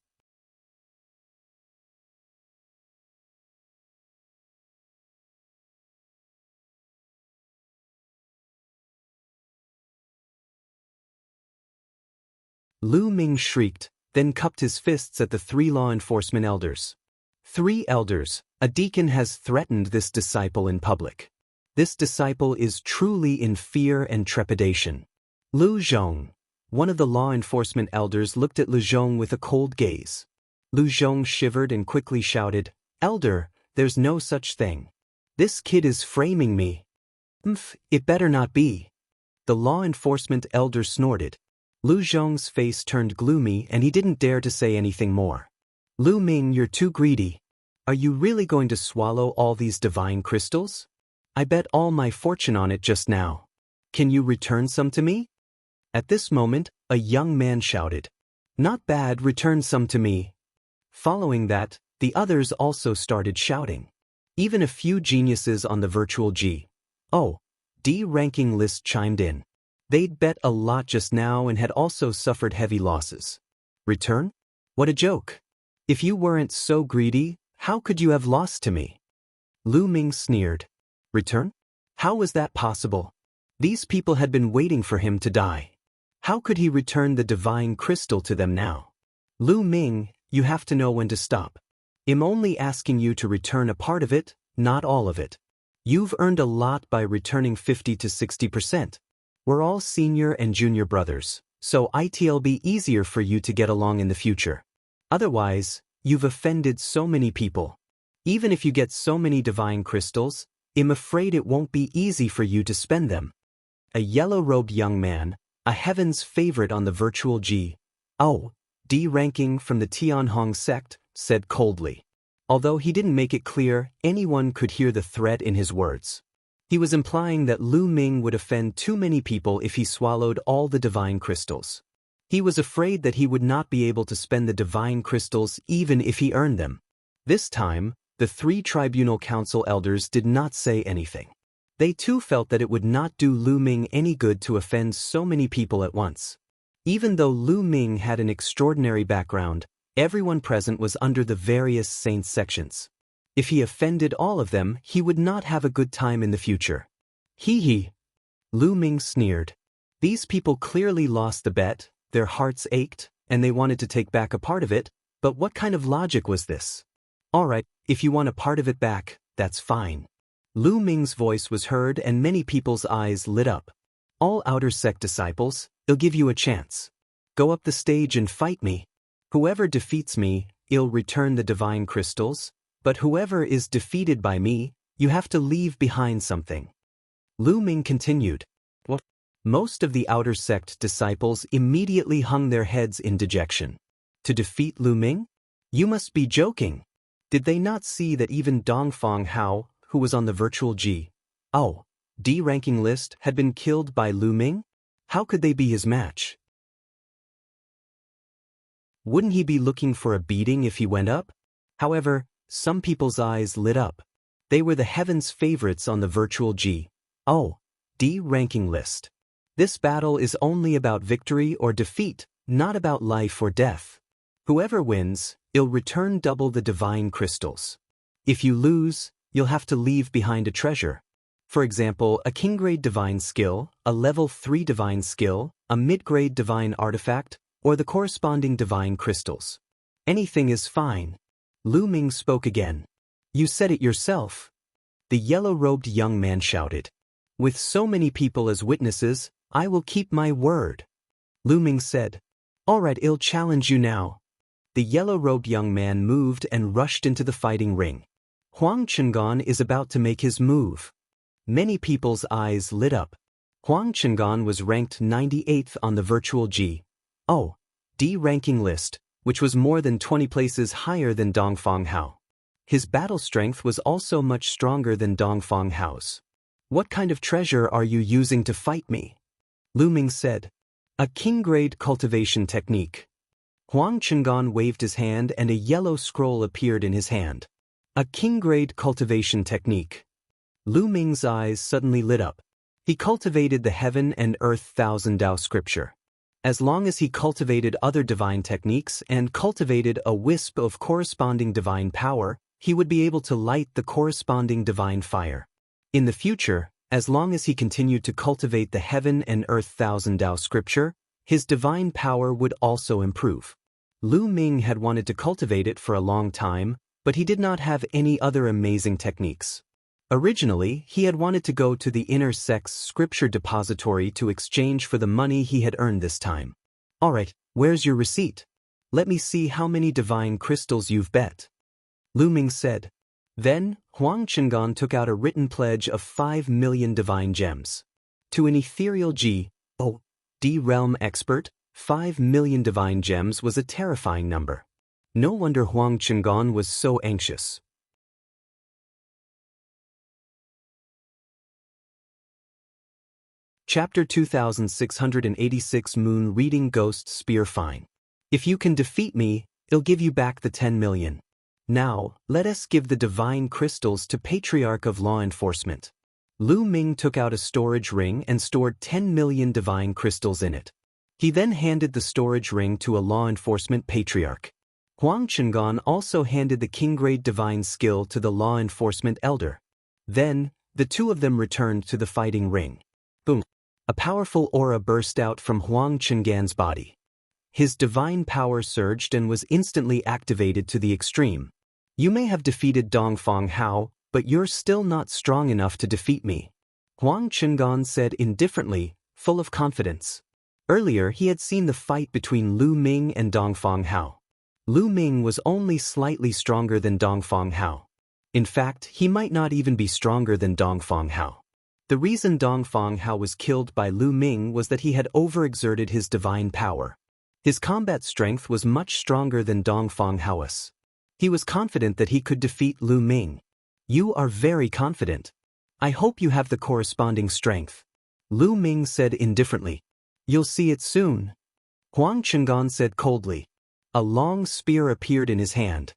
Lu Ming shrieked, then cupped his fists at the 3 law enforcement elders. 3 elders, a deacon has threatened this disciple in public. This disciple is truly in fear and trepidation. Lu Zhong, one of the law enforcement elders, looked at Lu Zhong with a cold gaze. Lu Zhong shivered and quickly shouted, Elder, there's no such thing. This kid is framing me. It better not be. The law enforcement elder snorted. Lu Zhong's face turned gloomy and he didn't dare to say anything more. Lu Ming, you're too greedy. Are you really going to swallow all these divine crystals? I bet all my fortune on it just now. Can you return some to me? At this moment, a young man shouted. Not bad, return some to me. Following that, the others also started shouting. Even a few geniuses on the virtual G.O.D. ranking list chimed in. They'd bet a lot just now and had also suffered heavy losses. Return? What a joke. If you weren't so greedy, how could you have lost to me? Lu Ming sneered. Return? How was that possible? These people had been waiting for him to die. How could he return the divine crystal to them now? Lu Ming, you have to know when to stop. I'm only asking you to return a part of it, not all of it. You've earned a lot by returning 50 to 60%. We're all senior and junior brothers, so it'll be easier for you to get along in the future. Otherwise, you've offended so many people. Even if you get so many divine crystals, I'm afraid it won't be easy for you to spend them. A yellow-robed young man, a heaven's favorite on the virtual G.O.D. ranking from the Tianhong sect, said coldly. Although he didn't make it clear, anyone could hear the threat in his words. He was implying that Lu Ming would offend too many people if he swallowed all the divine crystals. He was afraid that he would not be able to spend the divine crystals even if he earned them. This time, the 3 tribunal council elders did not say anything. They too felt that it would not do Lu Ming any good to offend so many people at once. Even though Lu Ming had an extraordinary background, everyone present was under the various saints sections. If he offended all of them, he would not have a good time in the future. Hee. Lu Ming sneered. These people clearly lost the bet, their hearts ached, and they wanted to take back a part of it, but what kind of logic was this? Alright, if you want a part of it back, that's fine. Lu Ming's voice was heard and many people's eyes lit up. All outer sect disciples, I'll give you a chance. Go up the stage and fight me. Whoever defeats me, I'll return the divine crystals, but whoever is defeated by me, you have to leave behind something. Lu Ming continued. What? Most of the outer sect disciples immediately hung their heads in dejection. To defeat Lu Ming? You must be joking. Did they not see that even Dongfang Hao, who was on the virtual G.O.D. ranking list, had been killed by Lu Ming? How could they be his match? Wouldn't he be looking for a beating if he went up? However, some people's eyes lit up. They were the heaven's favorites on the virtual G.O.D. ranking list. This battle is only about victory or defeat, not about life or death. Whoever wins, I'll return double the divine crystals. If you lose, you'll have to leave behind a treasure. For example, a king-grade divine skill, a level 3 divine skill, a mid-grade divine artifact, or the corresponding divine crystals. Anything is fine. Lu Ming spoke again. You said it yourself. The yellow-robed young man shouted. With so many people as witnesses, I will keep my word. Lu Ming said. Alright, I'll challenge you now. The yellow-robed young man moved and rushed into the fighting ring. Huang Chengan is about to make his move. Many people's eyes lit up. Huang Chengan was ranked 98th on the virtual G.O.D. ranking list, which was more than 20 places higher than Dongfang Hao. His battle strength was also much stronger than Dongfang Hao's. What kind of treasure are you using to fight me? Lu Ming said. A king-grade cultivation technique. Huang Chengan waved his hand and a yellow scroll appeared in his hand. A king-grade cultivation technique. Lu Ming's eyes suddenly lit up. He cultivated the heaven and earth thousand Tao scripture. As long as he cultivated other divine techniques and cultivated a wisp of corresponding divine power, he would be able to light the corresponding divine fire. In the future, as long as he continued to cultivate the heaven and earth thousand Tao scripture, his divine power would also improve. Lu Ming had wanted to cultivate it for a long time, but he did not have any other amazing techniques. Originally, he had wanted to go to the inner sect's scripture depository to exchange for the money he had earned this time. Alright, where's your receipt? Let me see how many divine crystals you've bet. Lu Ming said. Then, Huang Chengan took out a written pledge of 5 million divine gems. To an ethereal G.O.D. realm expert, 5 million divine gems was a terrifying number. No wonder Huang Chengan was so anxious. Chapter 2686 Moon Reading Ghost Spear Fine. If you can defeat me, I'll give you back the 10 million. Now, let us give the divine crystals to Patriarch of Law Enforcement. Lu Ming took out a storage ring and stored 10 million divine crystals in it. He then handed the storage ring to a law enforcement patriarch. Huang Chengan also handed the king-grade divine skill to the law enforcement elder. Then, the two of them returned to the fighting ring. Boom! A powerful aura burst out from Huang Chengan's body. His divine power surged and was instantly activated to the extreme. You may have defeated Dongfang Hao, but you're still not strong enough to defeat me. Huang Chengan said indifferently, full of confidence. Earlier he had seen the fight between Lu Ming and Dongfang Hao. Lu Ming was only slightly stronger than Dongfang Hao. In fact, he might not even be stronger than Dongfang Hao. The reason Dongfang Hao was killed by Lu Ming was that he had overexerted his divine power. His combat strength was much stronger than Dongfang Hao's. He was confident that he could defeat Lu Ming. You are very confident. I hope you have the corresponding strength. Lu Ming said indifferently. You'll see it soon. Huang Chengan said coldly. A long spear appeared in his hand.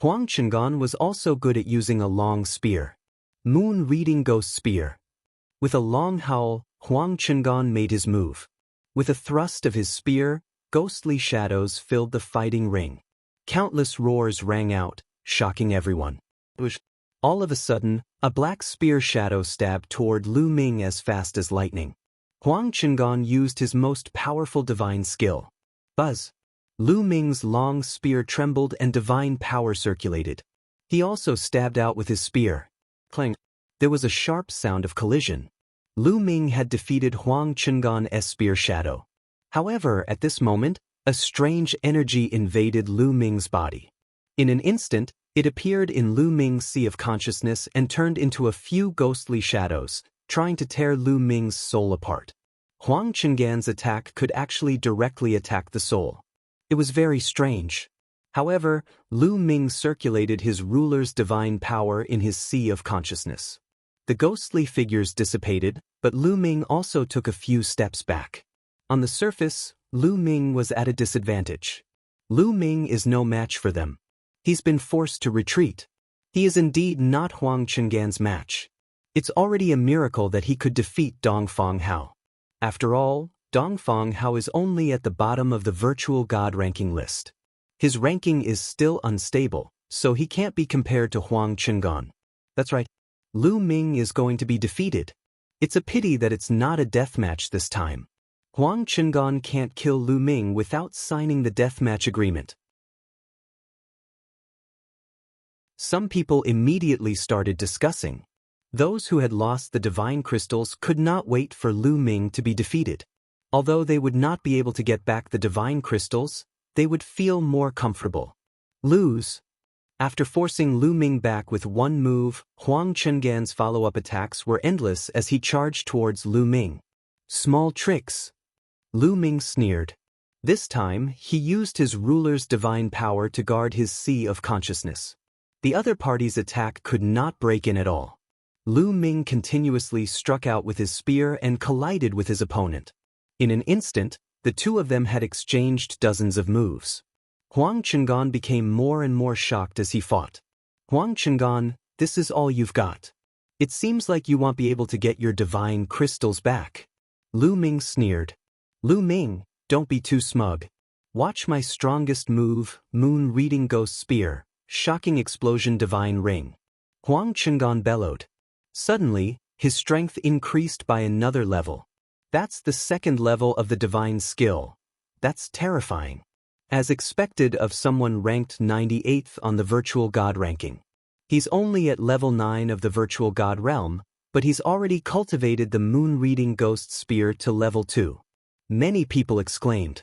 Huang Chengan was also good at using a long spear. Moon Reading Ghost Spear. With a long howl, Huang Chengan made his move. With a thrust of his spear, ghostly shadows filled the fighting ring. Countless roars rang out, shocking everyone. All of a sudden, a black spear shadow stabbed toward Lu Ming as fast as lightning. Huang Chengan used his most powerful divine skill. Buzz! Lu Ming's long spear trembled and divine power circulated. He also stabbed out with his spear. Clang! There was a sharp sound of collision. Lu Ming had defeated Huang Chengan's spear shadow. However, at this moment, a strange energy invaded Lu Ming's body. In an instant, it appeared in Lu Ming's sea of consciousness and turned into a few ghostly shadows, trying to tear Lu Ming's soul apart. Huang Chengan's attack could actually directly attack the soul. It was very strange. However, Lu Ming circulated his ruler's divine power in his sea of consciousness. The ghostly figures dissipated, but Lu Ming also took a few steps back. On the surface, Lu Ming was at a disadvantage. Lu Ming is no match for them. He's been forced to retreat. He is indeed not Huang Chengan's match. It's already a miracle that he could defeat Dongfang Hao. After all, Dongfang Hao is only at the bottom of the virtual god ranking list. His ranking is still unstable, so he can't be compared to Huang Chengan. That's right. Lu Ming is going to be defeated. It's a pity that it's not a deathmatch this time. Huang Chengan can't kill Lu Ming without signing the deathmatch agreement. Some people immediately started discussing. Those who had lost the divine crystals could not wait for Lu Ming to be defeated. Although they would not be able to get back the divine crystals, they would feel more comfortable. Lose. After forcing Lu Ming back with one move, Huang Chengan's follow-up attacks were endless as he charged towards Lu Ming. Small tricks. Lu Ming sneered. This time, he used his ruler's divine power to guard his sea of consciousness. The other party's attack could not break in at all. Lu Ming continuously struck out with his spear and collided with his opponent. In an instant, the two of them had exchanged dozens of moves. Huang Chengan became more and more shocked as he fought. Huang Chengan, this is all you've got. It seems like you won't be able to get your divine crystals back. Lu Ming sneered. Lu Ming, don't be too smug. Watch my strongest move, Moon Reading Ghost Spear, Shocking Explosion Divine Ring. Huang Chengan bellowed. Suddenly, his strength increased by another level. That's the second level of the divine skill. That's terrifying. As expected of someone ranked 98th on the virtual god ranking. He's only at level 9 of the virtual god realm, but he's already cultivated the Moon Reading Ghost Spear to level 2. Many people exclaimed.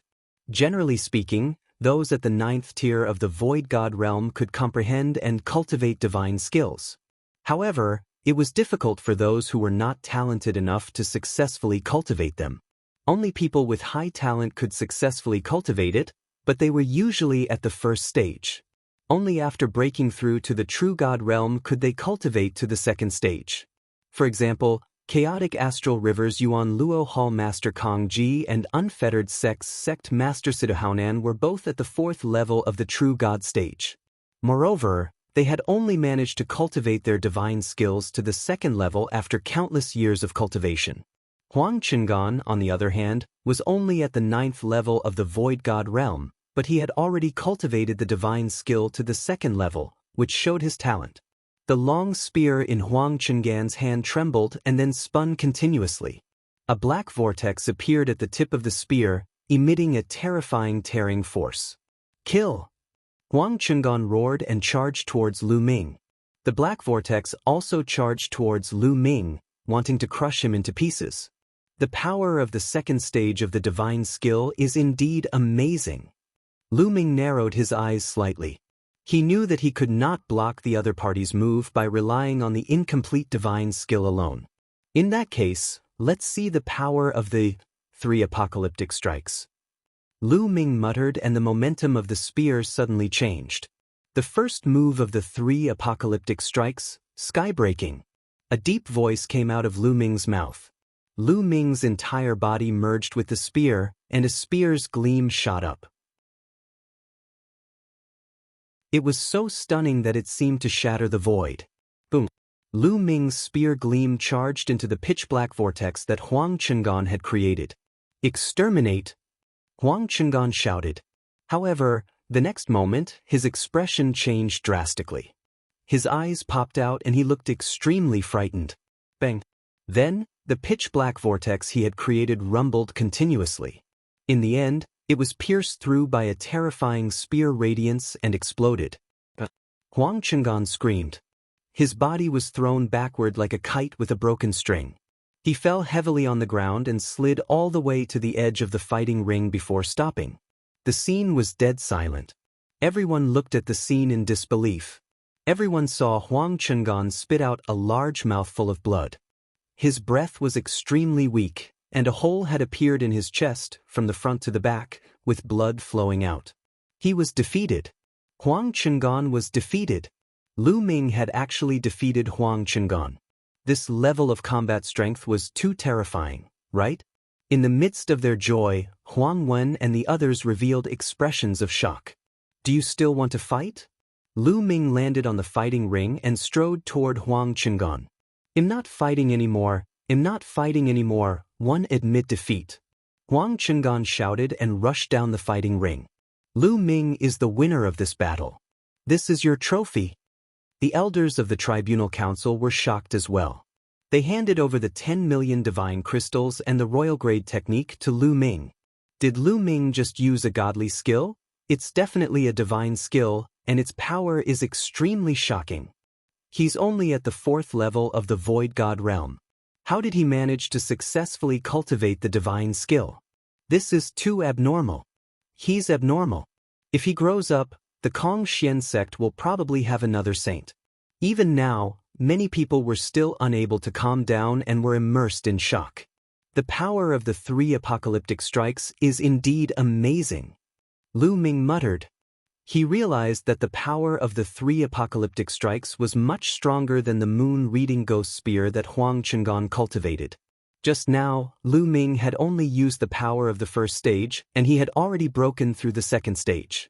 Generally speaking, those at the 9th tier of the void god realm could comprehend and cultivate divine skills. However, it was difficult for those who were not talented enough to successfully cultivate them. Only people with high talent could successfully cultivate it, but they were usually at the first stage. Only after breaking through to the true god realm could they cultivate to the second stage. For example, Chaotic Astral River's Yuan Luo Hall Master Kong Ji and Unfettered Sex Sect Master Siddhaonan were both at the 4th level of the true god stage. Moreover, they had only managed to cultivate their divine skills to the 2nd level after countless years of cultivation. Huang Chengan, on the other hand, was only at the 9th level of the void god realm, but he had already cultivated the divine skill to the 2nd level, which showed his talent. The long spear in Huang Chengan's hand trembled and then spun continuously. A black vortex appeared at the tip of the spear, emitting a terrifying tearing force. Kill! Huang Chengan roared and charged towards Lu Ming. The black vortex also charged towards Lu Ming, wanting to crush him into pieces. The power of the 2nd stage of the divine skill is indeed amazing. Lu Ming narrowed his eyes slightly. He knew that he could not block the other party's move by relying on the incomplete divine skill alone. In that case, let's see the power of the 3 apocalyptic strikes. Lu Ming muttered, and the momentum of the spear suddenly changed. The first move of the 3 apocalyptic strikes, sky-breaking. A deep voice came out of Lu Ming's mouth. Lu Ming's entire body merged with the spear, and a spear's gleam shot up. It was so stunning that it seemed to shatter the void. Boom! Lu Ming's spear gleam charged into the pitch-black vortex that Huang Chengan had created. "Exterminate!" Huang Chengan shouted. However, the next moment, his expression changed drastically. His eyes popped out and he looked extremely frightened. Bang! Then, the pitch-black vortex he had created rumbled continuously. In the end, it was pierced through by a terrifying spear radiance and exploded. Huang Chengan screamed. His body was thrown backward like a kite with a broken string. He fell heavily on the ground and slid all the way to the edge of the fighting ring before stopping. The scene was dead silent. Everyone looked at the scene in disbelief. Everyone saw Huang Chengan spit out a large mouthful of blood. His breath was extremely weak, and a hole had appeared in his chest, from the front to the back, with blood flowing out. He was defeated. Huang Chengan was defeated. Lu Ming had actually defeated Huang Chengan. This level of combat strength was too terrifying, right? In the midst of their joy, Huang Wen and the others revealed expressions of shock. "Do you still want to fight?" Lu Ming landed on the fighting ring and strode toward Huang Chengan. "I'm not fighting anymore. I'm not fighting anymore. One admit defeat." Huang Chengan shouted and rushed down the fighting ring. "Lu Ming is the winner of this battle. This is your trophy." The elders of the Tribunal Council were shocked as well. They handed over the 10 million divine crystals and the royal grade technique to Lu Ming. Did Lu Ming just use a godly skill? It's definitely a divine skill, and its power is extremely shocking. He's only at the 4th level of the Void God realm. How did he manage to successfully cultivate the divine skill? This is too abnormal. He's abnormal. If he grows up, the Kong Xian sect will probably have another saint. Even now, many people were still unable to calm down and were immersed in shock. The power of the 3 apocalyptic strikes is indeed amazing. Lu Ming muttered. He realized that the power of the 3 apocalyptic strikes was much stronger than the moon-reading ghost spear that Huang Chengan cultivated. Just now, Lu Ming had only used the power of the first stage, and he had already broken through the second stage.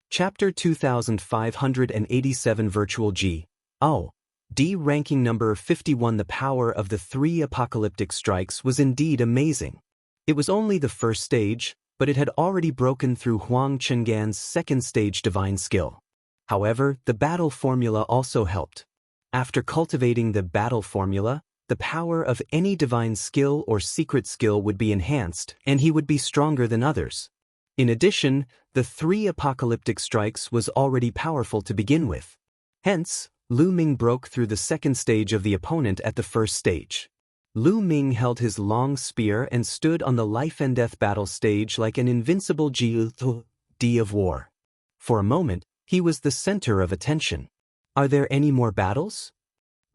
Chapter 2587 Virtual G. Oh. D. Ranking number 51. The power of the 3 apocalyptic strikes was indeed amazing. It was only the first stage, but it had already broken through Huang Chengan's second stage divine skill. However, the battle formula also helped. After cultivating the battle formula, the power of any divine skill or secret skill would be enhanced, and he would be stronger than others. In addition, the 3 apocalyptic strikes was already powerful to begin with. Hence, Lu Ming broke through the second stage of the opponent at the first stage. Lu Ming held his long spear and stood on the life and death battle stage like an invincible D of war. For a moment, he was the center of attention. Are there any more battles?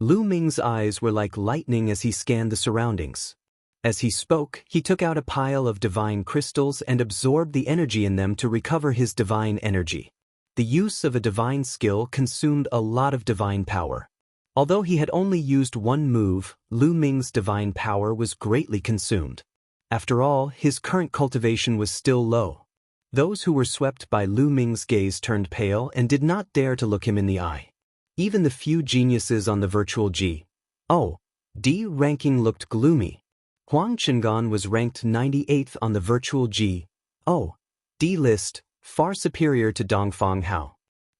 Lu Ming's eyes were like lightning as he scanned the surroundings. As he spoke, he took out a pile of divine crystals and absorbed the energy in them to recover his divine energy. The use of a divine skill consumed a lot of divine power. Although he had only used one move, Lu Ming's divine power was greatly consumed. After all, his current cultivation was still low. Those who were swept by Lu Ming's gaze turned pale and did not dare to look him in the eye. Even the few geniuses on the virtual G. Oh. D ranking looked gloomy. Huang Chengan was ranked 98th on the virtual G. Oh. D list, far superior to Dongfang Hao.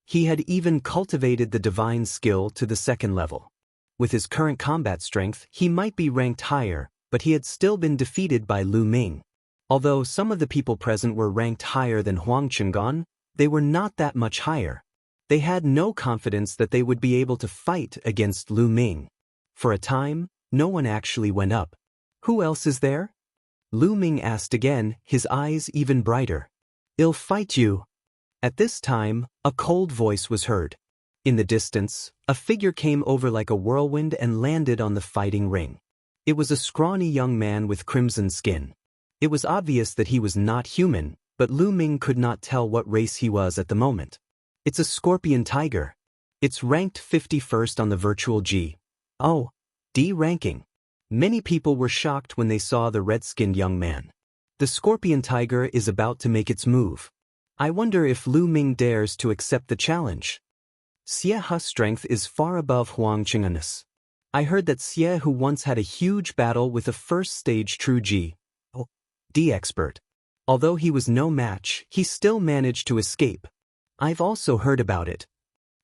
He had even cultivated the divine skill to the 2nd level. With his current combat strength, he might be ranked higher, but he had still been defeated by Lu Ming. Although some of the people present were ranked higher than Huang Chengan, they were not that much higher. They had no confidence that they would be able to fight against Lu Ming. For a time, no one actually went up. Who else is there? Lu Ming asked again, his eyes even brighter. "I'll fight you." At this time, a cold voice was heard. In the distance, a figure came over like a whirlwind and landed on the fighting ring. It was a scrawny young man with crimson skin. It was obvious that he was not human, but Lu Ming could not tell what race he was at the moment. "It's a scorpion tiger. It's ranked 51st on the virtual G.O.D. ranking." Many people were shocked when they saw the red-skinned young man. The scorpion tiger is about to make its move. I wonder if Lu Ming dares to accept the challenge. Xie's strength is far above Huang Qing'an's. I heard that Xie, who once had a huge battle with a first-stage true G.O.D. expert. Although he was no match, he still managed to escape. I've also heard about it.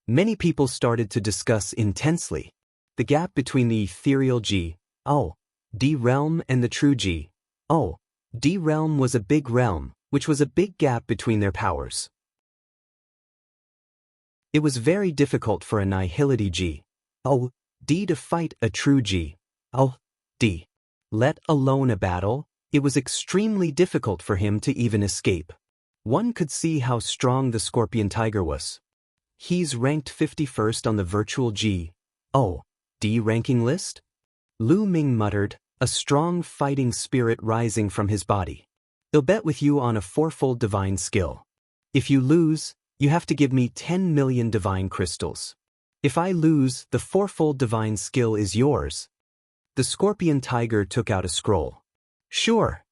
Many people started to discuss intensely. The gap between the ethereal G.O.D. realm and the true G.O.D. realm was a big realm, which was a big gap between their powers. It was very difficult for a nihility G.O.D. to fight a true G.O.D. Let alone a battle, it was extremely difficult for him to even escape. One could see how strong the scorpion tiger was. He's ranked 51st on the virtual G.O.D. ranking list? Lu Ming muttered, a strong fighting spirit rising from his body. "I'll bet with you on a fourfold divine skill. If you lose, you have to give me 10 million divine crystals. If I lose, the fourfold divine skill is yours." The scorpion tiger took out a scroll. "Sure."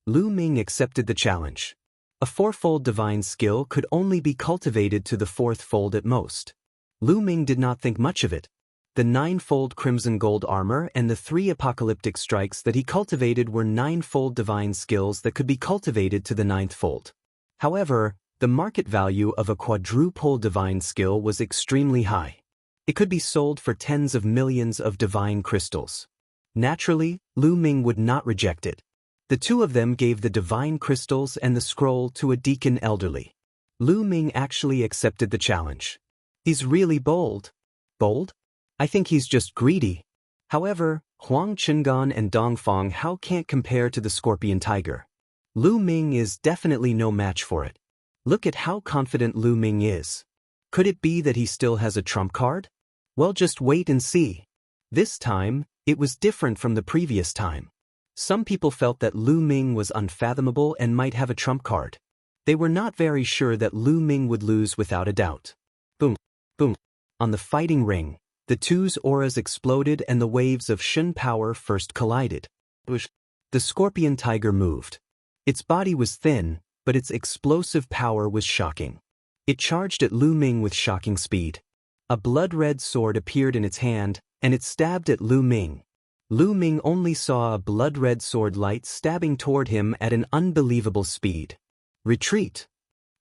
Lu Ming accepted the challenge. A fourfold divine skill could only be cultivated to the fourth fold at most. Lu Ming did not think much of it. The ninefold crimson gold armor and the 3 apocalyptic strikes that he cultivated were ninefold divine skills that could be cultivated to the ninth fold. However, the market value of a quadruple divine skill was extremely high. It could be sold for tens of millions of divine crystals. Naturally, Lu Ming would not reject it. The two of them gave the divine crystals and the scroll to a deacon elderly. Lu Ming actually accepted the challenge. He's really bold. Bold? I think he's just greedy. However, Huang Qing'an and Dongfang Hao can't compare to the scorpion tiger. Lu Ming is definitely no match for it. Look at how confident Lu Ming is. Could it be that he still has a trump card? Well, just wait and see. This time, it was different from the previous time. Some people felt that Lu Ming was unfathomable and might have a trump card. They were not very sure that Lu Ming would lose without a doubt. Boom, boom. On the fighting ring, the two's auras exploded and the waves of Shen power first collided. The scorpion tiger moved. Its body was thin, but its explosive power was shocking. It charged at Lu Ming with shocking speed. A blood-red sword appeared in its hand, and it stabbed at Lu Ming. Lu Ming only saw a blood-red sword light stabbing toward him at an unbelievable speed. Retreat!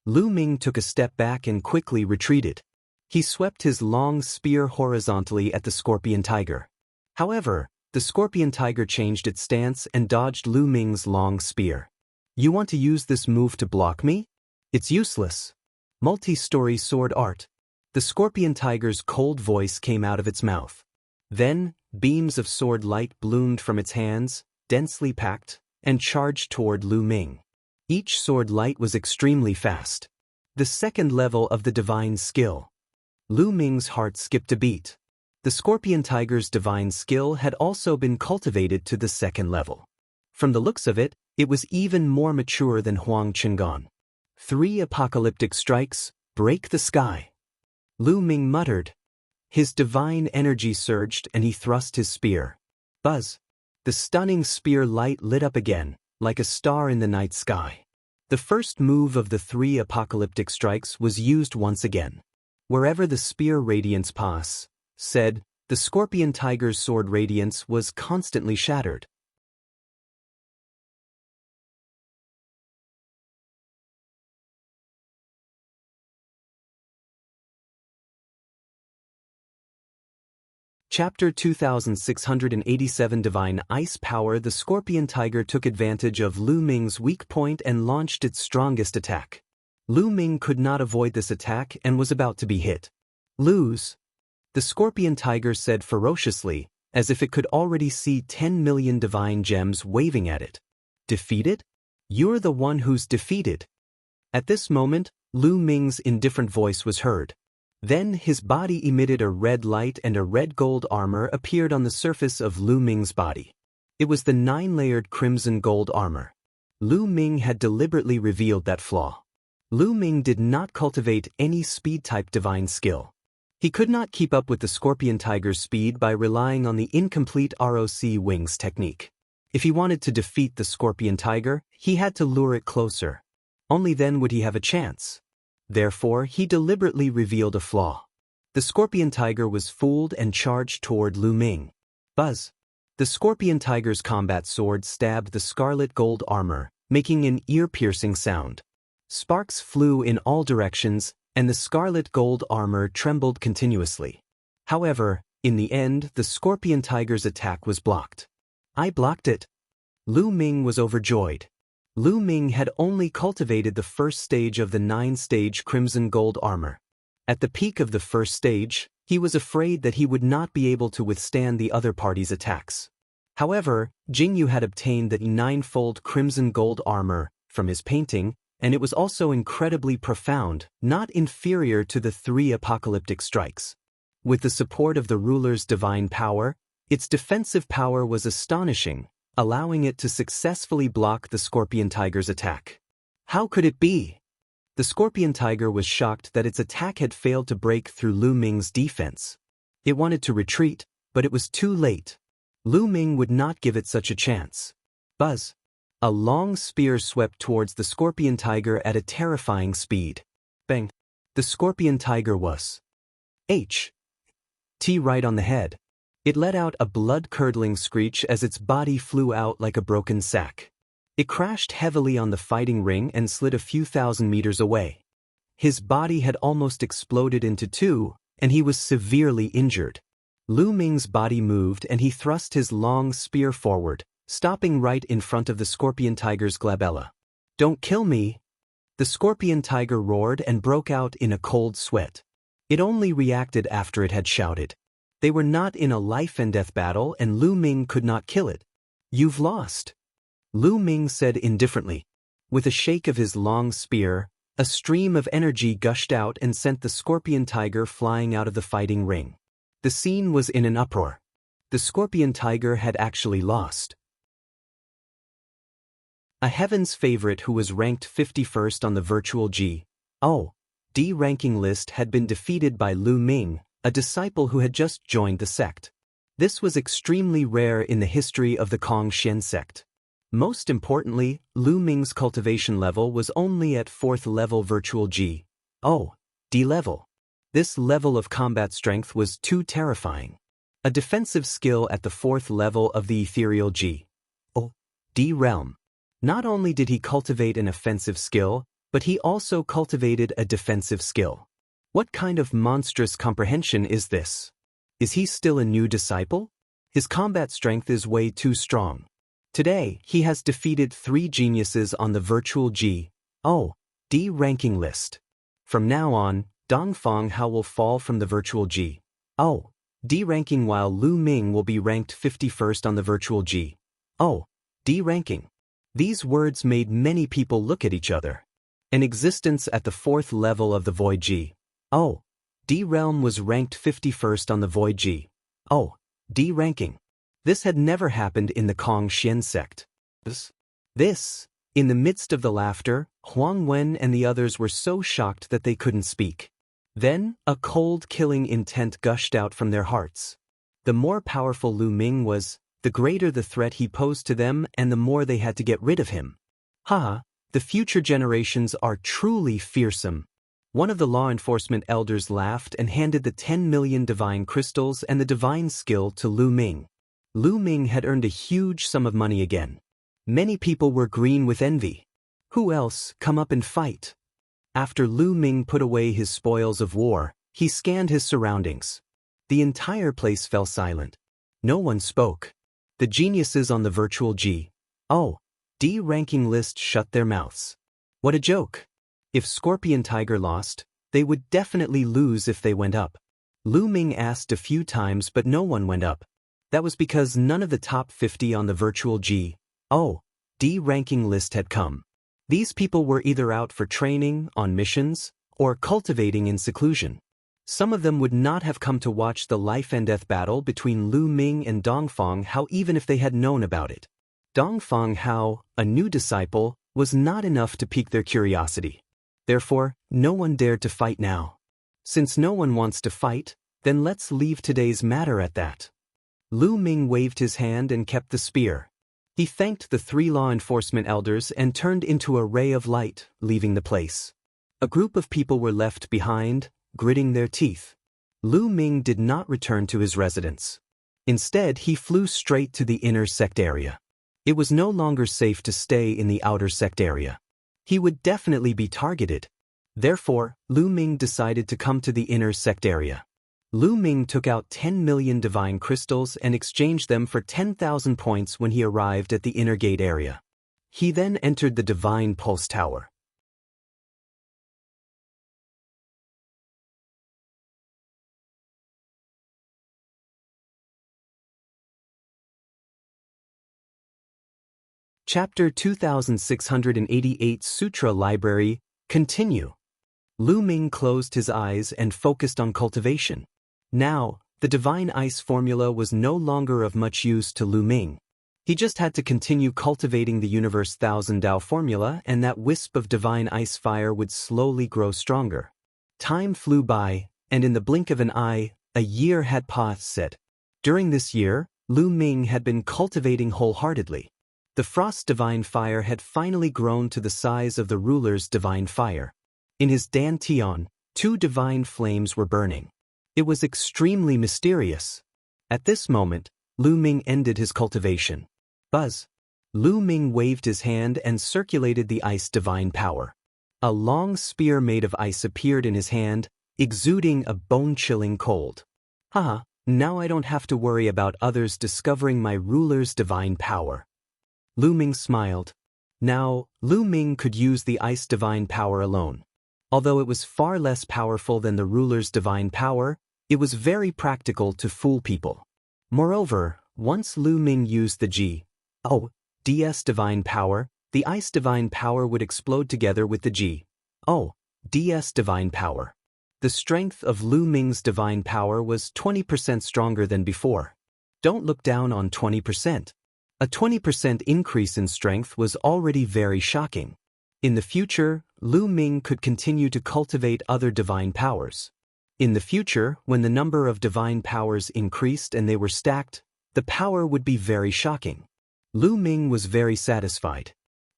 Lu Ming took a step back and quickly retreated. He swept his long spear horizontally at the scorpion tiger. However, the scorpion tiger changed its stance and dodged Lu Ming's long spear. "You want to use this move to block me? It's useless." Multi-story sword art. The scorpion tiger's cold voice came out of its mouth. Then, beams of sword light bloomed from its hands, densely packed, and charged toward Lu Ming. Each sword light was extremely fast. The second level of the divine skill. Lu Ming's heart skipped a beat. The scorpion tiger's divine skill had also been cultivated to the second level. From the looks of it, it was even more mature than Huang Qing'an. 3 apocalyptic strikes, break the sky. Lu Ming muttered. His divine energy surged and he thrust his spear. Buzz! The stunning spear light lit up again, like a star in the night sky. The first move of the 3 apocalyptic strikes was used once again. Wherever the spear radiance said, the scorpion tiger's sword radiance was constantly shattered. Chapter 2687 Divine Ice Power. The scorpion tiger took advantage of Lu Ming's weak point and launched its strongest attack. Lu Ming could not avoid this attack and was about to be hit. "Lose," the scorpion tiger said ferociously, as if it could already see 10 million divine gems waving at it. Defeated? You're the one who's defeated. At this moment, Lu Ming's indifferent voice was heard. Then his body emitted a red light and a red gold armor appeared on the surface of Lu Ming's body. It was the 9-layered crimson gold armor. Lu Ming had deliberately revealed that flaw. Lu Ming did not cultivate any speed-type divine skill. He could not keep up with the scorpion tiger's speed by relying on the incomplete ROC wings technique. If he wanted to defeat the scorpion tiger, he had to lure it closer. Only then would he have a chance. Therefore, he deliberately revealed a flaw. The scorpion tiger was fooled and charged toward Lu Ming. Buzz! The scorpion tiger's combat sword stabbed the scarlet gold armor, making an ear-piercing sound. Sparks flew in all directions, and the scarlet gold armor trembled continuously. However, in the end, the scorpion tiger's attack was blocked. I blocked it. Lu Ming was overjoyed. Lu Ming had only cultivated the first stage of the 9-stage crimson gold armor. At the peak of the first stage, he was afraid that he would not be able to withstand the other party's attacks. However, Jingyu had obtained the 9-fold crimson gold armor from his painting, and it was also incredibly profound, not inferior to the 3 apocalyptic strikes. With the support of the ruler's divine power, its defensive power was astonishing, allowing it to successfully block the scorpion tiger's attack. How could it be? The scorpion tiger was shocked that its attack had failed to break through Lu Ming's defense. It wanted to retreat, but it was too late. Lu Ming would not give it such a chance. Buzz! A long spear swept towards the scorpion tiger at a terrifying speed. Bang! The scorpion tiger was T right on the head. It let out a blood-curdling screech as its body flew out like a broken sack. It crashed heavily on the fighting ring and slid a few thousand meters away. His body had almost exploded into two, and he was severely injured. Lu Ming's body moved and he thrust his long spear forward, stopping right in front of the scorpion tiger's glabella. Don't kill me! The scorpion tiger roared and broke out in a cold sweat. It only reacted after it had shouted. They were not in a life-and-death battle and Lu Ming could not kill it. You've lost, Lu Ming said indifferently. With a shake of his long spear, a stream of energy gushed out and sent the scorpion tiger flying out of the fighting ring. The scene was in an uproar. The scorpion tiger had actually lost. A Heaven's favorite who was ranked 51st on the virtual G.O.D. ranking list had been defeated by Lu Ming, a disciple who had just joined the sect. This was extremely rare in the history of the Kongxian sect. Most importantly, Lu Ming's cultivation level was only at 4th level virtual G.O.D. level. This level of combat strength was too terrifying. A defensive skill at the 4th level of the ethereal G.O.D. realm. Not only did he cultivate an offensive skill, but he also cultivated a defensive skill. What kind of monstrous comprehension is this? Is he still a new disciple? His combat strength is way too strong. Today, he has defeated 3 geniuses on the virtual G.O.D. ranking list. From now on, Dongfang Hao will fall from the virtual G.O.D. ranking while Lu Ming will be ranked 51st on the virtual G.O.D. ranking. These words made many people look at each other. An existence at the 4th level of the Void G.O.D. realm was ranked 51st on the Void G.O.D. ranking. This had never happened in the Kongxian sect. In the midst of the laughter, Huang Wen and the others were so shocked that they couldn't speak. Then, a cold killing intent gushed out from their hearts. The more powerful Lu Ming was, the greater the threat he posed to them and the more they had to get rid of him. The future generations are truly fearsome. One of the law enforcement elders laughed and handed the 10 million divine crystals and the divine skill to Lu Ming. Lu Ming had earned a huge sum of money again. Many people were green with envy. Who else come up and fight? After Lu Ming put away his spoils of war, he scanned his surroundings. The entire place fell silent. No one spoke. The geniuses on the virtual G.O.D. ranking list shut their mouths. What a joke! If Scorpion Tiger lost, they would definitely lose if they went up. Lu Ming asked a few times but no one went up. That was because none of the top 50 on the virtual G.O.D. D-ranking list had come. These people were either out for training, on missions, or cultivating in seclusion. Some of them would not have come to watch the life-and-death battle between Lu Ming and Dongfang Hao even if they had known about it. Dongfang Hao, a new disciple, was not enough to pique their curiosity. Therefore, no one dared to fight now. Since no one wants to fight, then let's leave today's matter at that. Lu Ming waved his hand and kept the spear. He thanked the 3 law enforcement elders and turned into a ray of light, leaving the place. A group of people were left behind, gritting their teeth. Lu Ming did not return to his residence. Instead, he flew straight to the inner sect area. It was no longer safe to stay in the outer sect area. He would definitely be targeted. Therefore, Lu Ming decided to come to the inner sect area. Lu Ming took out 10 million divine crystals and exchanged them for 10,000 points when he arrived at the inner gate area. He then entered the divine pulse tower. Chapter 2688 Sutra Library, Continue. Lu Ming closed his eyes and focused on cultivation. Now, the divine ice formula was no longer of much use to Lu Ming. He just had to continue cultivating the universe thousand Tao formula, and that wisp of divine ice fire would slowly grow stronger. Time flew by, and in the blink of an eye, a year had passed. During this year, Lu Ming had been cultivating wholeheartedly. The frost divine fire had finally grown to the size of the ruler's divine fire. In his dantian, 2 divine flames were burning. It was extremely mysterious. At this moment, Lu Ming ended his cultivation. Buzz. Lu Ming waved his hand and circulated the ice divine power. A long spear made of ice appeared in his hand, exuding a bone-chilling cold. Haha, now I don't have to worry about others discovering my ruler's divine power. Lu Ming smiled. Now, Lu Ming could use the ice divine power alone. Although it was far less powerful than the ruler's divine power, it was very practical to fool people. Moreover, once Lu Ming used the G.O.D.S divine power, the ice divine power would explode together with the G.O.D.S divine power. The strength of Lu Ming's divine power was 20% stronger than before. Don't look down on 20%. A 20% increase in strength was already very shocking. In the future, Lu Ming could continue to cultivate other divine powers. In the future, when the number of divine powers increased and they were stacked, the power would be very shocking. Lu Ming was very satisfied.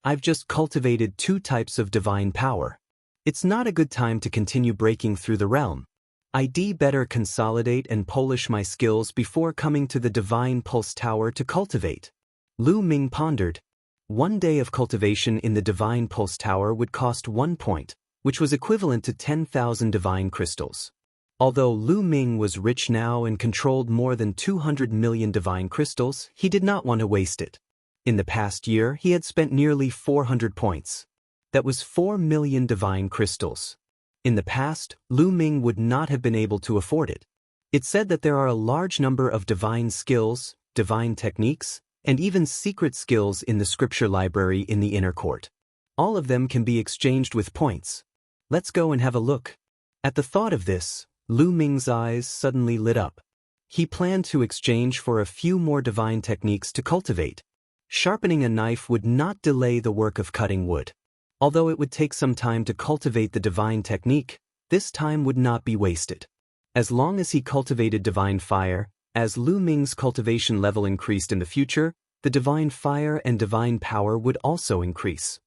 I've just cultivated 2 types of divine power. It's not a good time to continue breaking through the realm. I'd better consolidate and polish my skills before coming to the divine pulse tower to cultivate. Lu Ming pondered. 1 day of cultivation in the divine pulse tower would cost 1 point, which was equivalent to 10,000 divine crystals. Although Lu Ming was rich now and controlled more than 200 million divine crystals, he did not want to waste it. In the past year, he had spent nearly 400 points. That was 4 million divine crystals. In the past, Lu Ming would not have been able to afford it. It said that there are a large number of divine skills, divine techniques, and even secret skills in the scripture library in the inner court. All of them can be exchanged with points. Let's go and have a look. At the thought of this, Lu Ming's eyes suddenly lit up. He planned to exchange for a few more divine techniques to cultivate. Sharpening a knife would not delay the work of cutting wood. Although it would take some time to cultivate the divine technique, this time would not be wasted. As long as he cultivated divine fire, as Lu Ming's cultivation level increased in the future, the divine fire and divine power would also increase.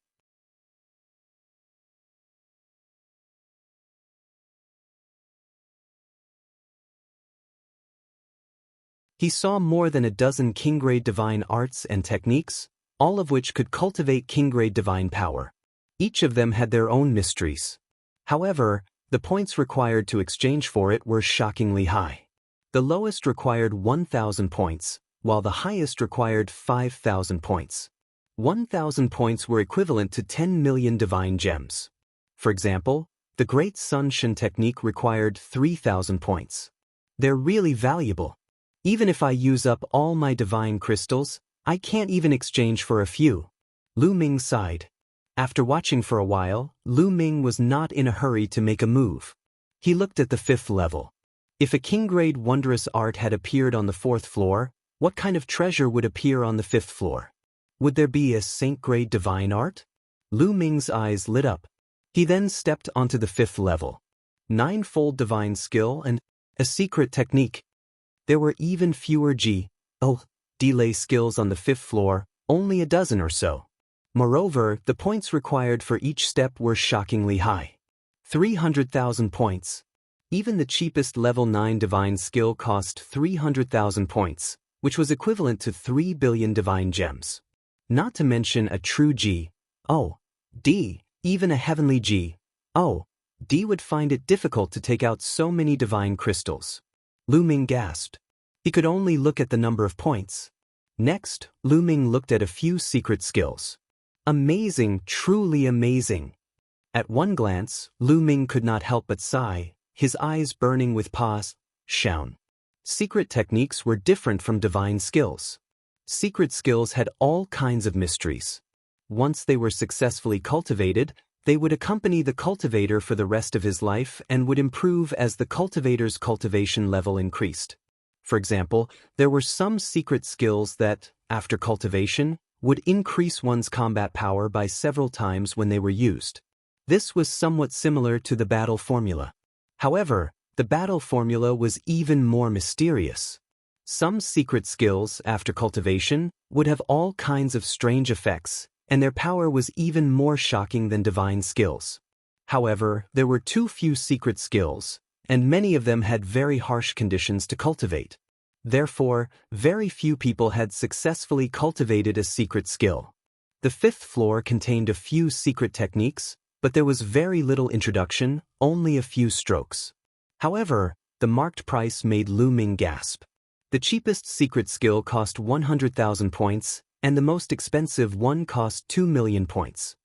He saw more than a dozen king-grade divine arts and techniques, all of which could cultivate king-grade divine power. Each of them had their own mysteries. However, the points required to exchange for it were shockingly high. The lowest required 1,000 points, while the highest required 5,000 points. 1,000 points were equivalent to 10 million divine gems. For example, the Great Sun Shen technique required 3,000 points. They're really valuable. Even if I use up all my divine crystals, I can't even exchange for a few. Lu Ming sighed. After watching for a while, Lu Ming was not in a hurry to make a move. He looked at the 5th level. If a king-grade wondrous art had appeared on the 4th floor, what kind of treasure would appear on the 5th floor? Would there be a saint-grade divine art? Lu Ming's eyes lit up. He then stepped onto the 5th level. 9-fold divine skill and a secret technique. There were even fewer delay skills on the 5th floor, only a dozen or so. Moreover, the points required for each step were shockingly high. 300,000 points. Even the cheapest level 9 divine skill cost 300,000 points, which was equivalent to 3 billion divine gems. Not to mention a true D, even a heavenly D would find it difficult to take out so many divine crystals. Lu Ming gasped. He could only look at the number of points. Next, Lu Ming looked at a few secret skills. Amazing, truly amazing. At one glance, Lu Ming could not help but sigh, his eyes burning with passion. Secret techniques were different from divine skills. Secret skills had all kinds of mysteries. Once they were successfully cultivated, they would accompany the cultivator for the rest of his life and would improve as the cultivator's cultivation level increased. For example, there were some secret skills that, after cultivation, would increase one's combat power by several times when they were used. This was somewhat similar to the battle formula. However, the battle formula was even more mysterious. Some secret skills, after cultivation, would have all kinds of strange effects, and their power was even more shocking than divine skills. However, there were too few secret skills, and many of them had very harsh conditions to cultivate. Therefore, very few people had successfully cultivated a secret skill. The 5th floor contained a few secret techniques, but there was very little introduction, only a few strokes. However, the marked price made Lu Ming gasp. The cheapest secret skill cost 100,000 points, and the most expensive one cost 2 million points.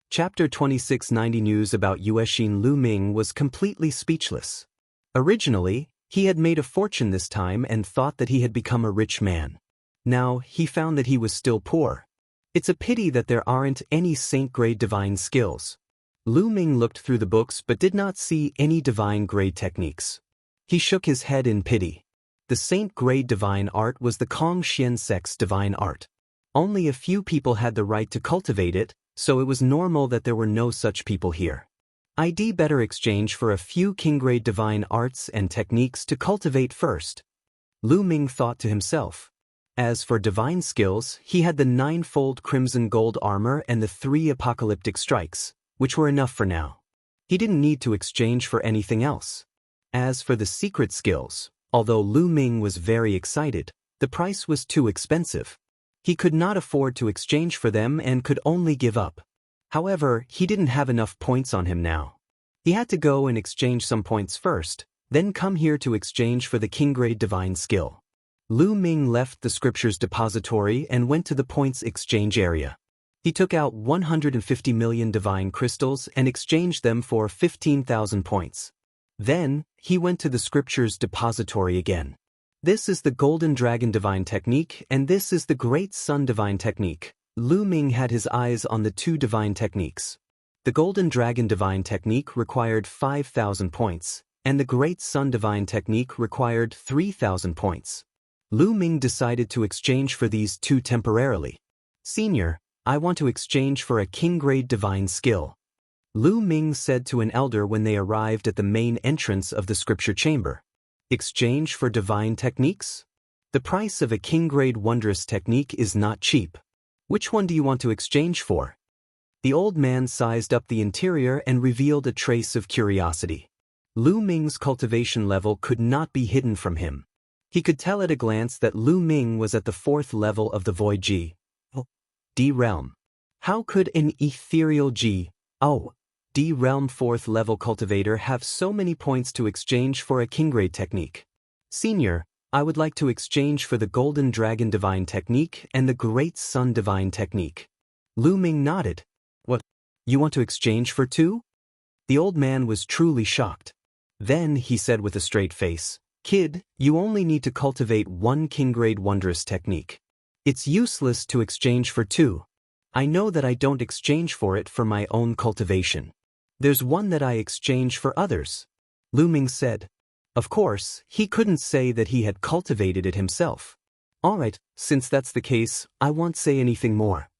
Chapter 2690 News about Yuexin. Lu Ming was completely speechless. Originally, he had made a fortune this time and thought that he had become a rich man. Now, he found that he was still poor. It's a pity that there aren't any saint-grade divine skills. Lu Ming looked through the books but did not see any divine-grade techniques. He shook his head in pity. The saint-grade divine art was the Kong Xian sect's divine art. Only a few people had the right to cultivate it, so it was normal that there were no such people here. I'd better exchange for a few king-grade divine arts and techniques to cultivate first. Lu Ming thought to himself. As for divine skills, he had the 9-fold crimson gold armor and the 3 apocalyptic strikes, which were enough for now. He didn't need to exchange for anything else. As for the secret skills, although Lu Ming was very excited, the price was too expensive. He could not afford to exchange for them and could only give up. However, he didn't have enough points on him now. He had to go and exchange some points first, then come here to exchange for the king-grade divine skill. Lu Ming left the scriptures depository and went to the points exchange area. He took out 150 million divine crystals and exchanged them for 15,000 points. Then, he went to the scriptures depository again. This is the Golden Dragon Divine Technique and this is the Great Sun Divine Technique. Lu Ming had his eyes on the 2 divine techniques. The Golden Dragon Divine Technique required 5,000 points, and the Great Sun Divine Technique required 3,000 points. Lu Ming decided to exchange for these 2 temporarily. Senior, I want to exchange for a king-grade divine skill. Lu Ming said to an elder when they arrived at the main entrance of the scripture chamber. Exchange for divine techniques? The price of a king-grade wondrous technique is not cheap. Which one do you want to exchange for? The old man sized up the interior and revealed a trace of curiosity. Lu Ming's cultivation level could not be hidden from him. He could tell at a glance that Lu Ming was at the 4th level of the Void D realm. How could an ethereal D realm 4th level cultivator have so many points to exchange for a king-grade technique? Senior, I would like to exchange for the Golden Dragon Divine Technique and the Great Sun Divine Technique. Lu Ming nodded. What? You want to exchange for 2? The old man was truly shocked. Then he said with a straight face, Kid, you only need to cultivate one king-grade wondrous technique. It's useless to exchange for two. I know that I don't exchange for it for my own cultivation. There's one that I exchange for others. Lu Ming said. Of course, he couldn't say that he had cultivated it himself. Alright, since that's the case, I won't say anything more.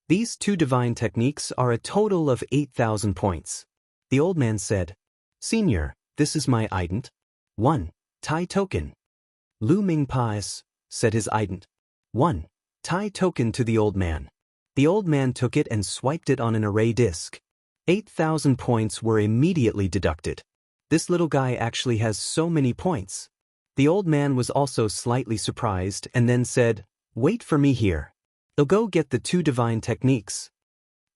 These two divine techniques are a total of 8,000 points. The old man said, Senior, this is my ident. 1. Tai token. Lu Ming Pais, said his ident. 1. Tai token to the old man. The old man took it and swiped it on an array disk. 8,000 points were immediately deducted. This little guy actually has so many points. The old man was also slightly surprised and then said, Wait for me here. I'll go get the two divine techniques.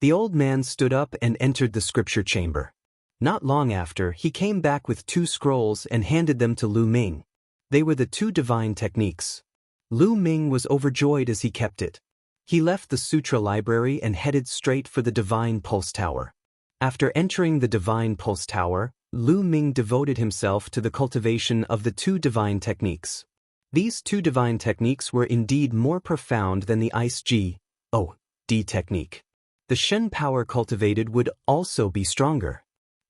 The old man stood up and entered the scripture chamber. Not long after, he came back with two scrolls and handed them to Lu Ming. They were the two divine techniques. Lu Ming was overjoyed as he kept it. He left the sutra library and headed straight for the divine pulse tower. After entering the divine pulse tower, Lu Ming devoted himself to the cultivation of the two divine techniques. These two divine techniques were indeed more profound than the Ice G-O-D technique. The Shen power cultivated would also be stronger.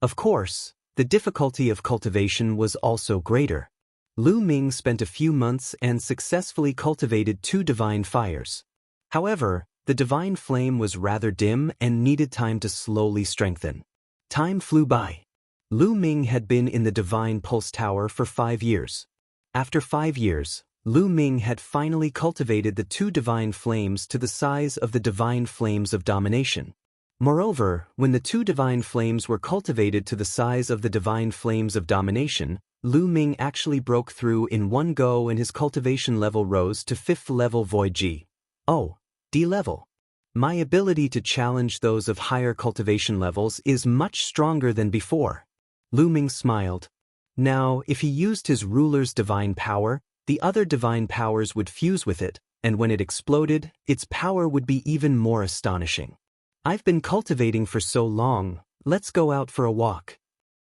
Of course, the difficulty of cultivation was also greater. Lu Ming spent a few months and successfully cultivated two divine fires. However, the divine flame was rather dim and needed time to slowly strengthen. Time flew by. Lu Ming had been in the divine pulse tower for 5 years. After 5 years, Lu Ming had finally cultivated the two divine flames to the size of the divine flames of domination. Moreover, when the two divine flames were cultivated to the size of the divine flames of domination, Lu Ming actually broke through in one go and his cultivation level rose to 5th level Void G-O-D level. My ability to challenge those of higher cultivation levels is much stronger than before. Lu Ming smiled. Now, if he used his ruler's divine power, the other divine powers would fuse with it, and when it exploded, its power would be even more astonishing. I've been cultivating for so long, let's go out for a walk.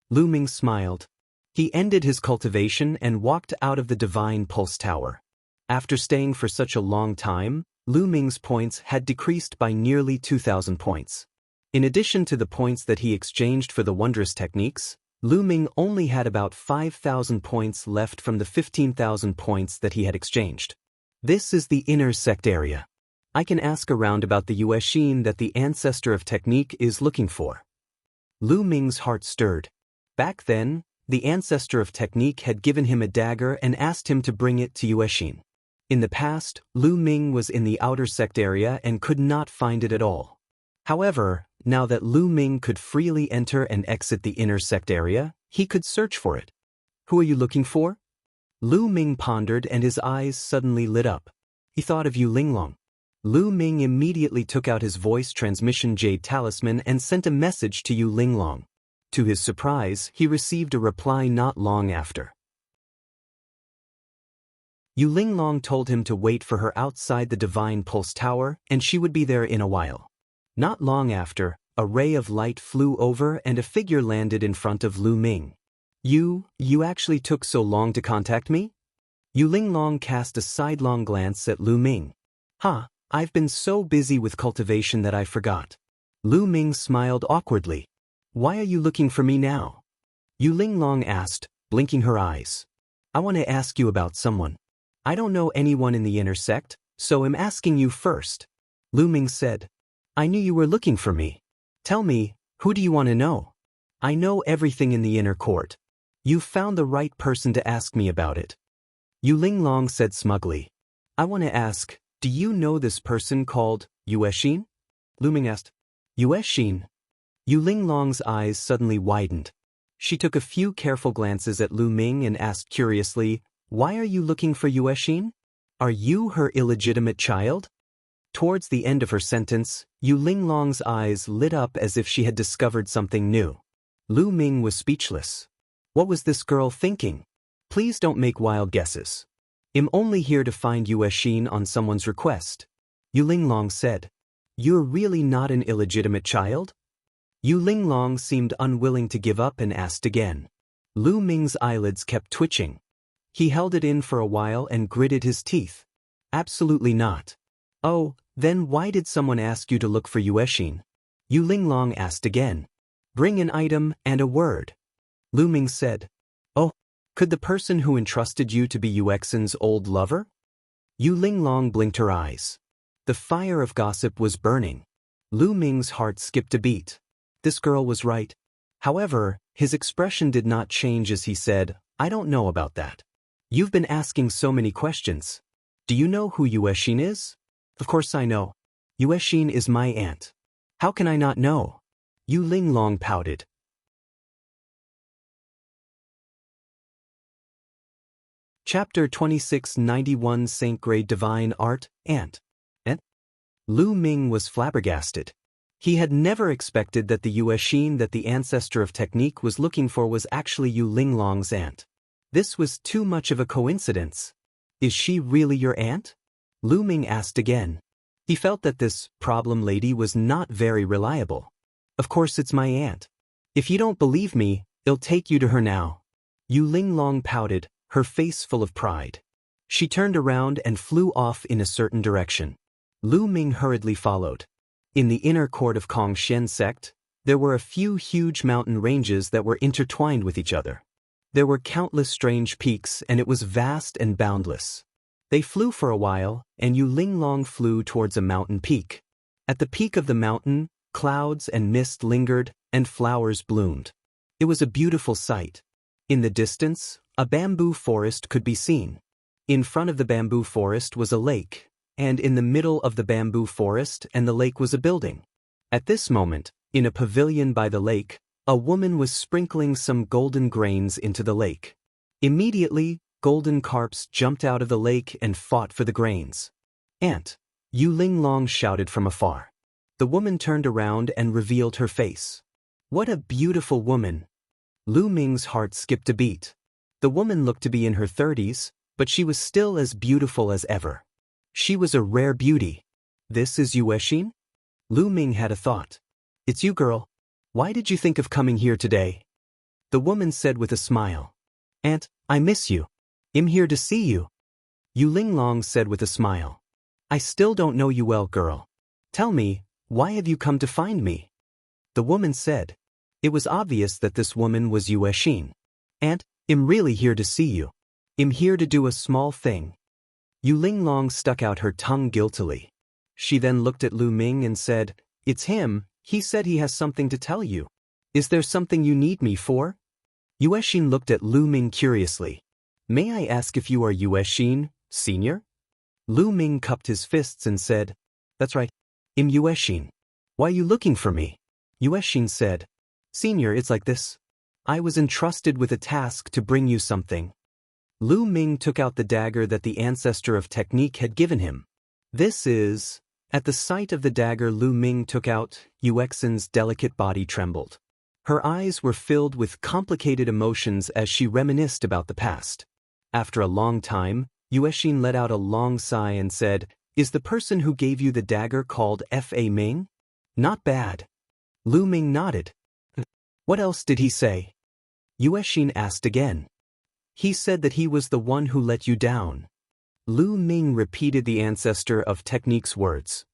Lu Ming smiled. He ended his cultivation and walked out of the divine pulse tower. After staying for such a long time, Lu Ming's points had decreased by nearly 2,000 points. In addition to the points that he exchanged for the wondrous techniques, Lu Ming only had about 5,000 points left from the 15,000 points that he had exchanged. This is the inner sect area. I can ask around about the Yuexin that the ancestor of technique is looking for. Lu Ming's heart stirred. Back then, the ancestor of technique had given him a dagger and asked him to bring it to Yuexin. In the past, Lu Ming was in the outer sect area and could not find it at all. However, now that Lu Ming could freely enter and exit the inner sect area, he could search for it. Who are you looking for? Lu Ming pondered and his eyes suddenly lit up. He thought of Yu Linglong. Lu Ming immediately took out his voice transmission jade talisman and sent a message to Yu Linglong. To his surprise, he received a reply not long after. Yu Linglong told him to wait for her outside the divine pulse tower and she would be there in a while. Not long after, a ray of light flew over and a figure landed in front of Lu Ming. You actually took so long to contact me? Yu Linglong cast a sidelong glance at Lu Ming. I've been so busy with cultivation that I forgot. Lu Ming smiled awkwardly. Why are you looking for me now? Yu Linglong asked, blinking her eyes. I want to ask you about someone. I don't know anyone in the inner sect, so I'm asking you first. Lu Ming said. I knew you were looking for me. Tell me, who do you want to know? I know everything in the inner court. You've found the right person to ask me about it. Yu Linglong said smugly. I want to ask, do you know this person called Yuexin? Lu Ming asked. Yuexin? Yu Linglong's eyes suddenly widened. She took a few careful glances at Lu Ming and asked curiously, why are you looking for Yuexin? Are you her illegitimate child? Towards the end of her sentence, Yu Linglong's eyes lit up as if she had discovered something new. Lu Ming was speechless. What was this girl thinking? Please don't make wild guesses. I'm only here to find Yuexin on someone's request. Yu Linglong said. You're really not an illegitimate child? Yu Linglong seemed unwilling to give up and asked again. Lu Ming's eyelids kept twitching. He held it in for a while and gritted his teeth. Absolutely not. Oh, then why did someone ask you to look for Yuexin? Yu Linglong asked again. Bring an item and a word. Lu Ming said. Oh, could the person who entrusted you to be Yuexin's old lover? Yu Linglong blinked her eyes. The fire of gossip was burning. Lu Ming's heart skipped a beat. This girl was right. However, his expression did not change as he said, I don't know about that. You've been asking so many questions. Do you know who Yuexin is? Of course I know. Yuexin is my aunt. How can I not know? Yu Linglong pouted. Chapter 2691 Saint Grade Divine Art, Aunt. Lu Ming was flabbergasted. He had never expected that the Yuexin that the ancestor of technique was looking for was actually Yu Linglong's aunt. This was too much of a coincidence. Is she really your aunt? Lu Ming asked again. He felt that this problem lady was not very reliable. Of course it's my aunt. If you don't believe me, I'll take you to her now. Yu Linglong pouted, her face full of pride. She turned around and flew off in a certain direction. Lu Ming hurriedly followed. In the inner court of Kongshen sect, there were a few huge mountain ranges that were intertwined with each other. There were countless strange peaks and it was vast and boundless. They flew for a while, and Yu Linglong flew towards a mountain peak. At the peak of the mountain, clouds and mist lingered, and flowers bloomed. It was a beautiful sight. In the distance, a bamboo forest could be seen. In front of the bamboo forest was a lake, and in the middle of the bamboo forest and the lake was a building. At this moment, in a pavilion by the lake, a woman was sprinkling some golden grains into the lake. Immediately, golden carps jumped out of the lake and fought for the grains. Aunt! Yu Linglong shouted from afar. The woman turned around and revealed her face. What a beautiful woman! Lu Ming's heart skipped a beat. The woman looked to be in her 30s, but she was still as beautiful as ever. She was a rare beauty. This is Yuexin? Lu Ming had a thought. It's you, girl. Why did you think of coming here today? The woman said with a smile. Aunt, I miss you. I'm here to see you. Yu Linglong said with a smile. I still don't know you well, girl. Tell me, why have you come to find me? The woman said. It was obvious that this woman was Yuexin. Aunt, I'm really here to see you. I'm here to do a small thing. Yu Linglong stuck out her tongue guiltily. She then looked at Lu Ming and said, It's him, he said he has something to tell you. Is there something you need me for? Yuexin looked at Lu Ming curiously. May I ask if you are Yuexin, senior? Lu Ming cupped his fists and said, That's right. I'm Yuexin. Why are you looking for me? Yuexin said, Senior, it's like this. I was entrusted with a task to bring you something. Lu Ming took out the dagger that the ancestor of technique had given him. This is... At the sight of the dagger Lu Ming took out, Yuexin's delicate body trembled. Her eyes were filled with complicated emotions as she reminisced about the past. After a long time, Yuexin let out a long sigh and said, Is the person who gave you the dagger called Fa Ming? Not bad. Lu Ming nodded. What else did he say? Yuexin asked again. He said that he was the one who let you down. Lu Ming repeated the ancestor of technique's words.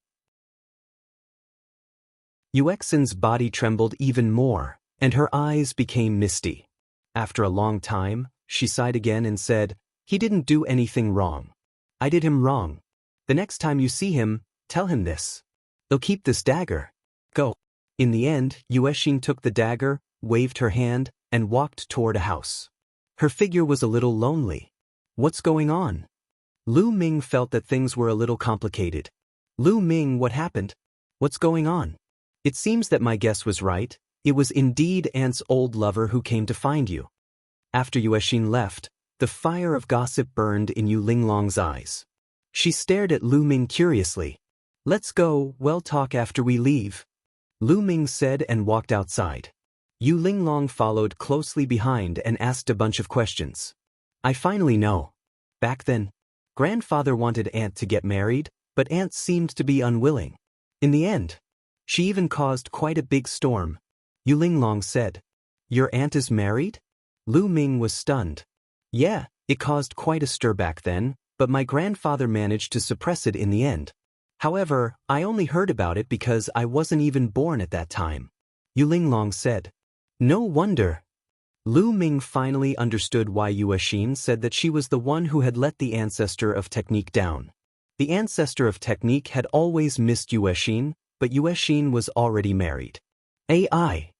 Yuexin's body trembled even more, and her eyes became misty. After a long time, she sighed again and said, He didn't do anything wrong. I did him wrong. The next time you see him, tell him this. I'll keep this dagger. Go. In the end, Yuexin took the dagger, waved her hand, and walked toward a house. Her figure was a little lonely. What's going on? Lu Ming felt that things were a little complicated. Lu Ming, what happened? What's going on? It seems that my guess was right. It was indeed Aunt's old lover who came to find you. After Yuexin left, the fire of gossip burned in Yu Linglong's eyes. She stared at Lu Ming curiously. Let's go, we'll talk after we leave. Lu Ming said and walked outside. Yu Linglong followed closely behind and asked a bunch of questions. I finally know. Back then, Grandfather wanted Aunt to get married, but Aunt seemed to be unwilling. In the end, she even caused quite a big storm. Yu Linglong said, Your aunt is married? Lu Ming was stunned. Yeah, it caused quite a stir back then, but my grandfather managed to suppress it in the end. However, I only heard about it because I wasn't even born at that time. Yu Linglong said. No wonder. Lu Ming finally understood why Yuexin said that she was the one who had let the ancestor of technique down. The ancestor of technique had always missed Yuexin, but Yuexin was already married. AI.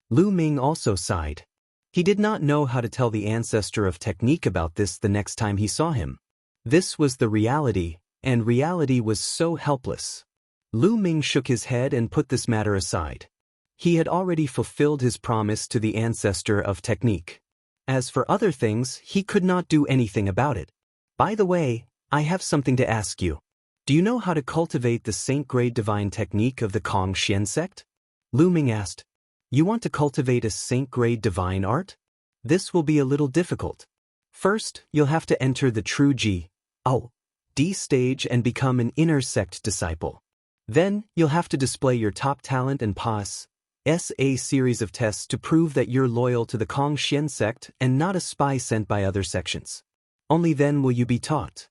Lu Ming also sighed. He did not know how to tell the ancestor of technique about this the next time he saw him. This was the reality, and reality was so helpless. Lu Ming shook his head and put this matter aside. He had already fulfilled his promise to the ancestor of technique. As for other things, he could not do anything about it. By the way, I have something to ask you. Do you know how to cultivate the Saint-grade divine technique of the Kong Xian sect? Lu Ming asked. You want to cultivate a Saint-grade divine art? This will be a little difficult. First, you'll have to enter the true D stage and become an inner sect disciple. Then, you'll have to display your top talent and pass a series of tests to prove that you're loyal to the Kong Xian sect and not a spy sent by other sections. Only then will you be taught.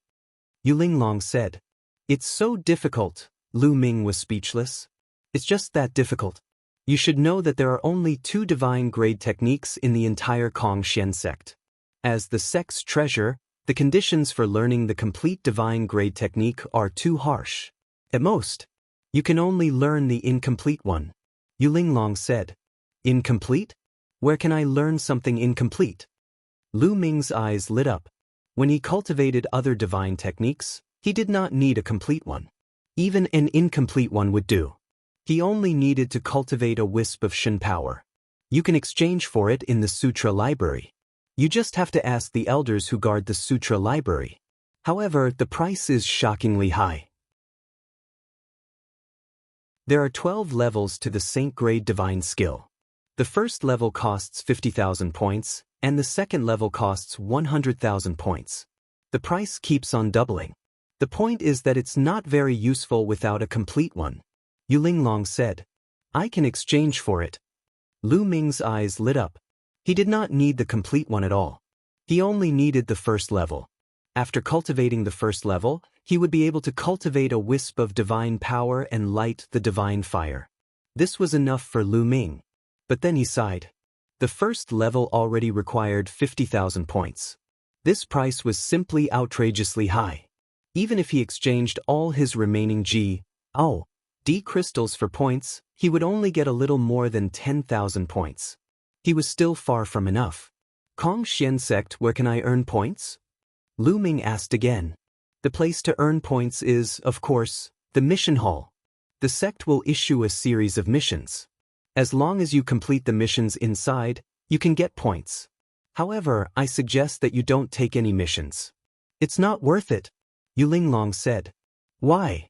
Yu Linglong said. It's so difficult. Lu Ming was speechless. It's just that difficult. You should know that there are only 2 divine grade techniques in the entire Kong Xian sect. As the sect's treasure, the conditions for learning the complete divine grade technique are too harsh. At most, you can only learn the incomplete one. Yu Linglong said. Incomplete? Where can I learn something incomplete? Lu Ming's eyes lit up. When he cultivated other divine techniques, he did not need a complete one. Even an incomplete one would do. He only needed to cultivate a wisp of Shen power. You can exchange for it in the Sutra library. You just have to ask the elders who guard the Sutra library. However, the price is shockingly high. There are 12 levels to the Saint-grade divine skill. The first level costs 50,000 points, and the second level costs 100,000 points. The price keeps on doubling. The point is that it's not very useful without a complete one. Yu Linglong said. I can exchange for it. Lu Ming's eyes lit up. He did not need the complete one at all. He only needed the first level. After cultivating the first level, he would be able to cultivate a wisp of divine power and light the divine fire. This was enough for Lu Ming. But then he sighed. The first level already required 50,000 points. This price was simply outrageously high. Even if he exchanged all his remaining D crystals for points, he would only get a little more than 10,000 points. He was still far from enough. Kong Xian sect, where can I earn points? Lu Ming asked again. The place to earn points is, of course, the mission hall. The sect will issue a series of missions. As long as you complete the missions inside, you can get points. However, I suggest that you don't take any missions. It's not worth it, Yu Linglong said. Why?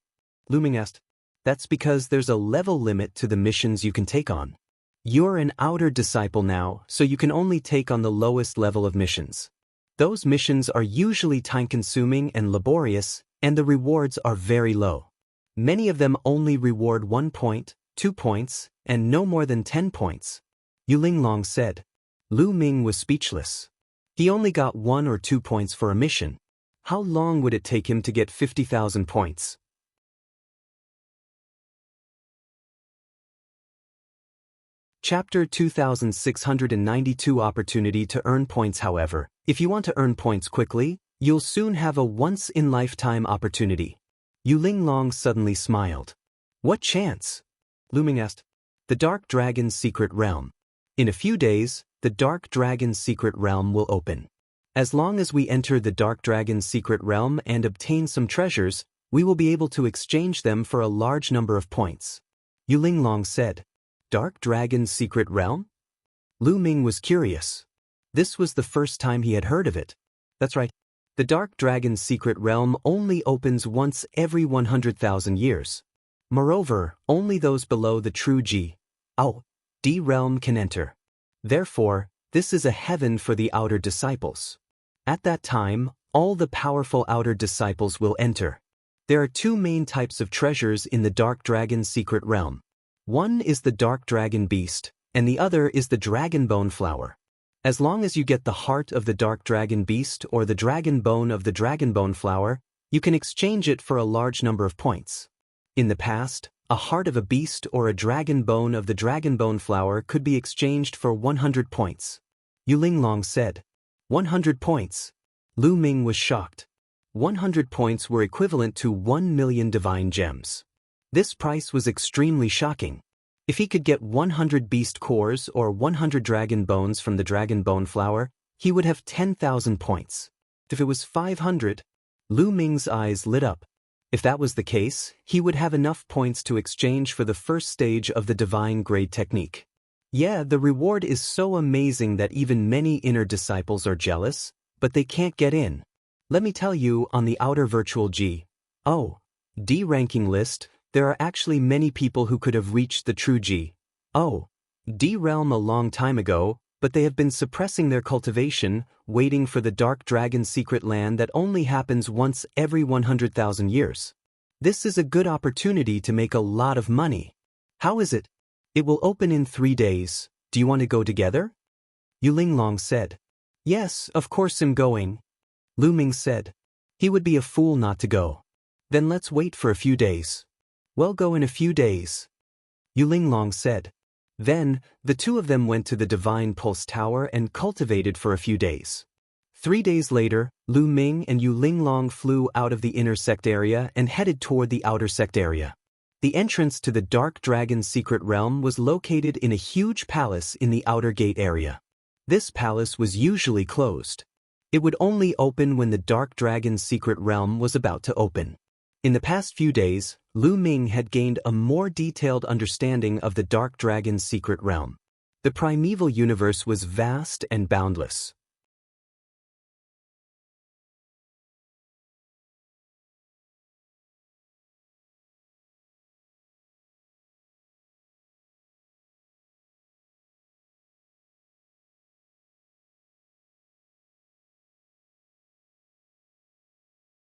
Lu Ming asked. That's because there's a level limit to the missions you can take on. You're an outer disciple now, so you can only take on the lowest level of missions. Those missions are usually time-consuming and laborious, and the rewards are very low. Many of them only reward 1 point, 2 points, and no more than 10 points. Yu Linglong said. Lu Ming was speechless. He only got 1 or 2 points for a mission. How long would it take him to get 50,000 points? Chapter 2692 Opportunity to earn points. However, if you want to earn points quickly, you'll soon have a once-in-lifetime opportunity. Yu Linglong suddenly smiled. What chance? Lu Ming asked. The Dark Dragon's Secret Realm. In a few days, the Dark Dragon's Secret Realm will open. As long as we enter the Dark Dragon's Secret Realm and obtain some treasures, we will be able to exchange them for a large number of points. Yu Linglong said. Dark Dragon's Secret Realm? Lu Ming was curious. This was the first time he had heard of it. That's right. The Dark Dragon's Secret Realm only opens once every 100,000 years. Moreover, only those below the true D realm can enter. Therefore, this is a heaven for the outer disciples. At that time, all the powerful outer disciples will enter. There are 2 main types of treasures in the Dark Dragon's Secret Realm. One is the Dark Dragon Beast, and the other is the Dragon Bone Flower. As long as you get the heart of the dark dragon beast or the dragon bone of the dragon bone flower, you can exchange it for a large number of points. In the past, a heart of a beast or a dragon bone of the dragon bone flower could be exchanged for 100 points. Yu Linglong said. 100 points. Lu Ming was shocked. 100 points were equivalent to 1 million divine gems. This price was extremely shocking. If he could get 100 beast cores or 100 dragon bones from the dragon bone flower, he would have 10,000 points. If it was 500, Lu Ming's eyes lit up. If that was the case, he would have enough points to exchange for the first stage of the divine grade technique. Yeah, the reward is so amazing that even many inner disciples are jealous, but they can't get in. Let me tell you, on the outer virtual G.O.D. ranking list, there are actually many people who could have reached the true G.O.D. realm a long time ago, but they have been suppressing their cultivation, waiting for the dark dragon secret land that only happens once every 100,000 years. This is a good opportunity to make a lot of money. How is it? It will open in 3 days. Do you want to go together? Yu Linglong said. Yes, of course I'm going. Lu Ming said. He would be a fool not to go. Then let's wait for a few days. We'll go in a few days. Yu Linglong said. Then, the two of them went to the Divine Pulse Tower and cultivated for a few days. 3 days later, Lu Ming and Yu Linglong flew out of the inner sect area and headed toward the outer sect area. The entrance to the Dark Dragon's secret realm was located in a huge palace in the outer gate area. This palace was usually closed. It would only open when the Dark Dragon's secret realm was about to open. In the past few days, Lu Ming had gained a more detailed understanding of the Dark Dragon's secret realm. The primeval universe was vast and boundless.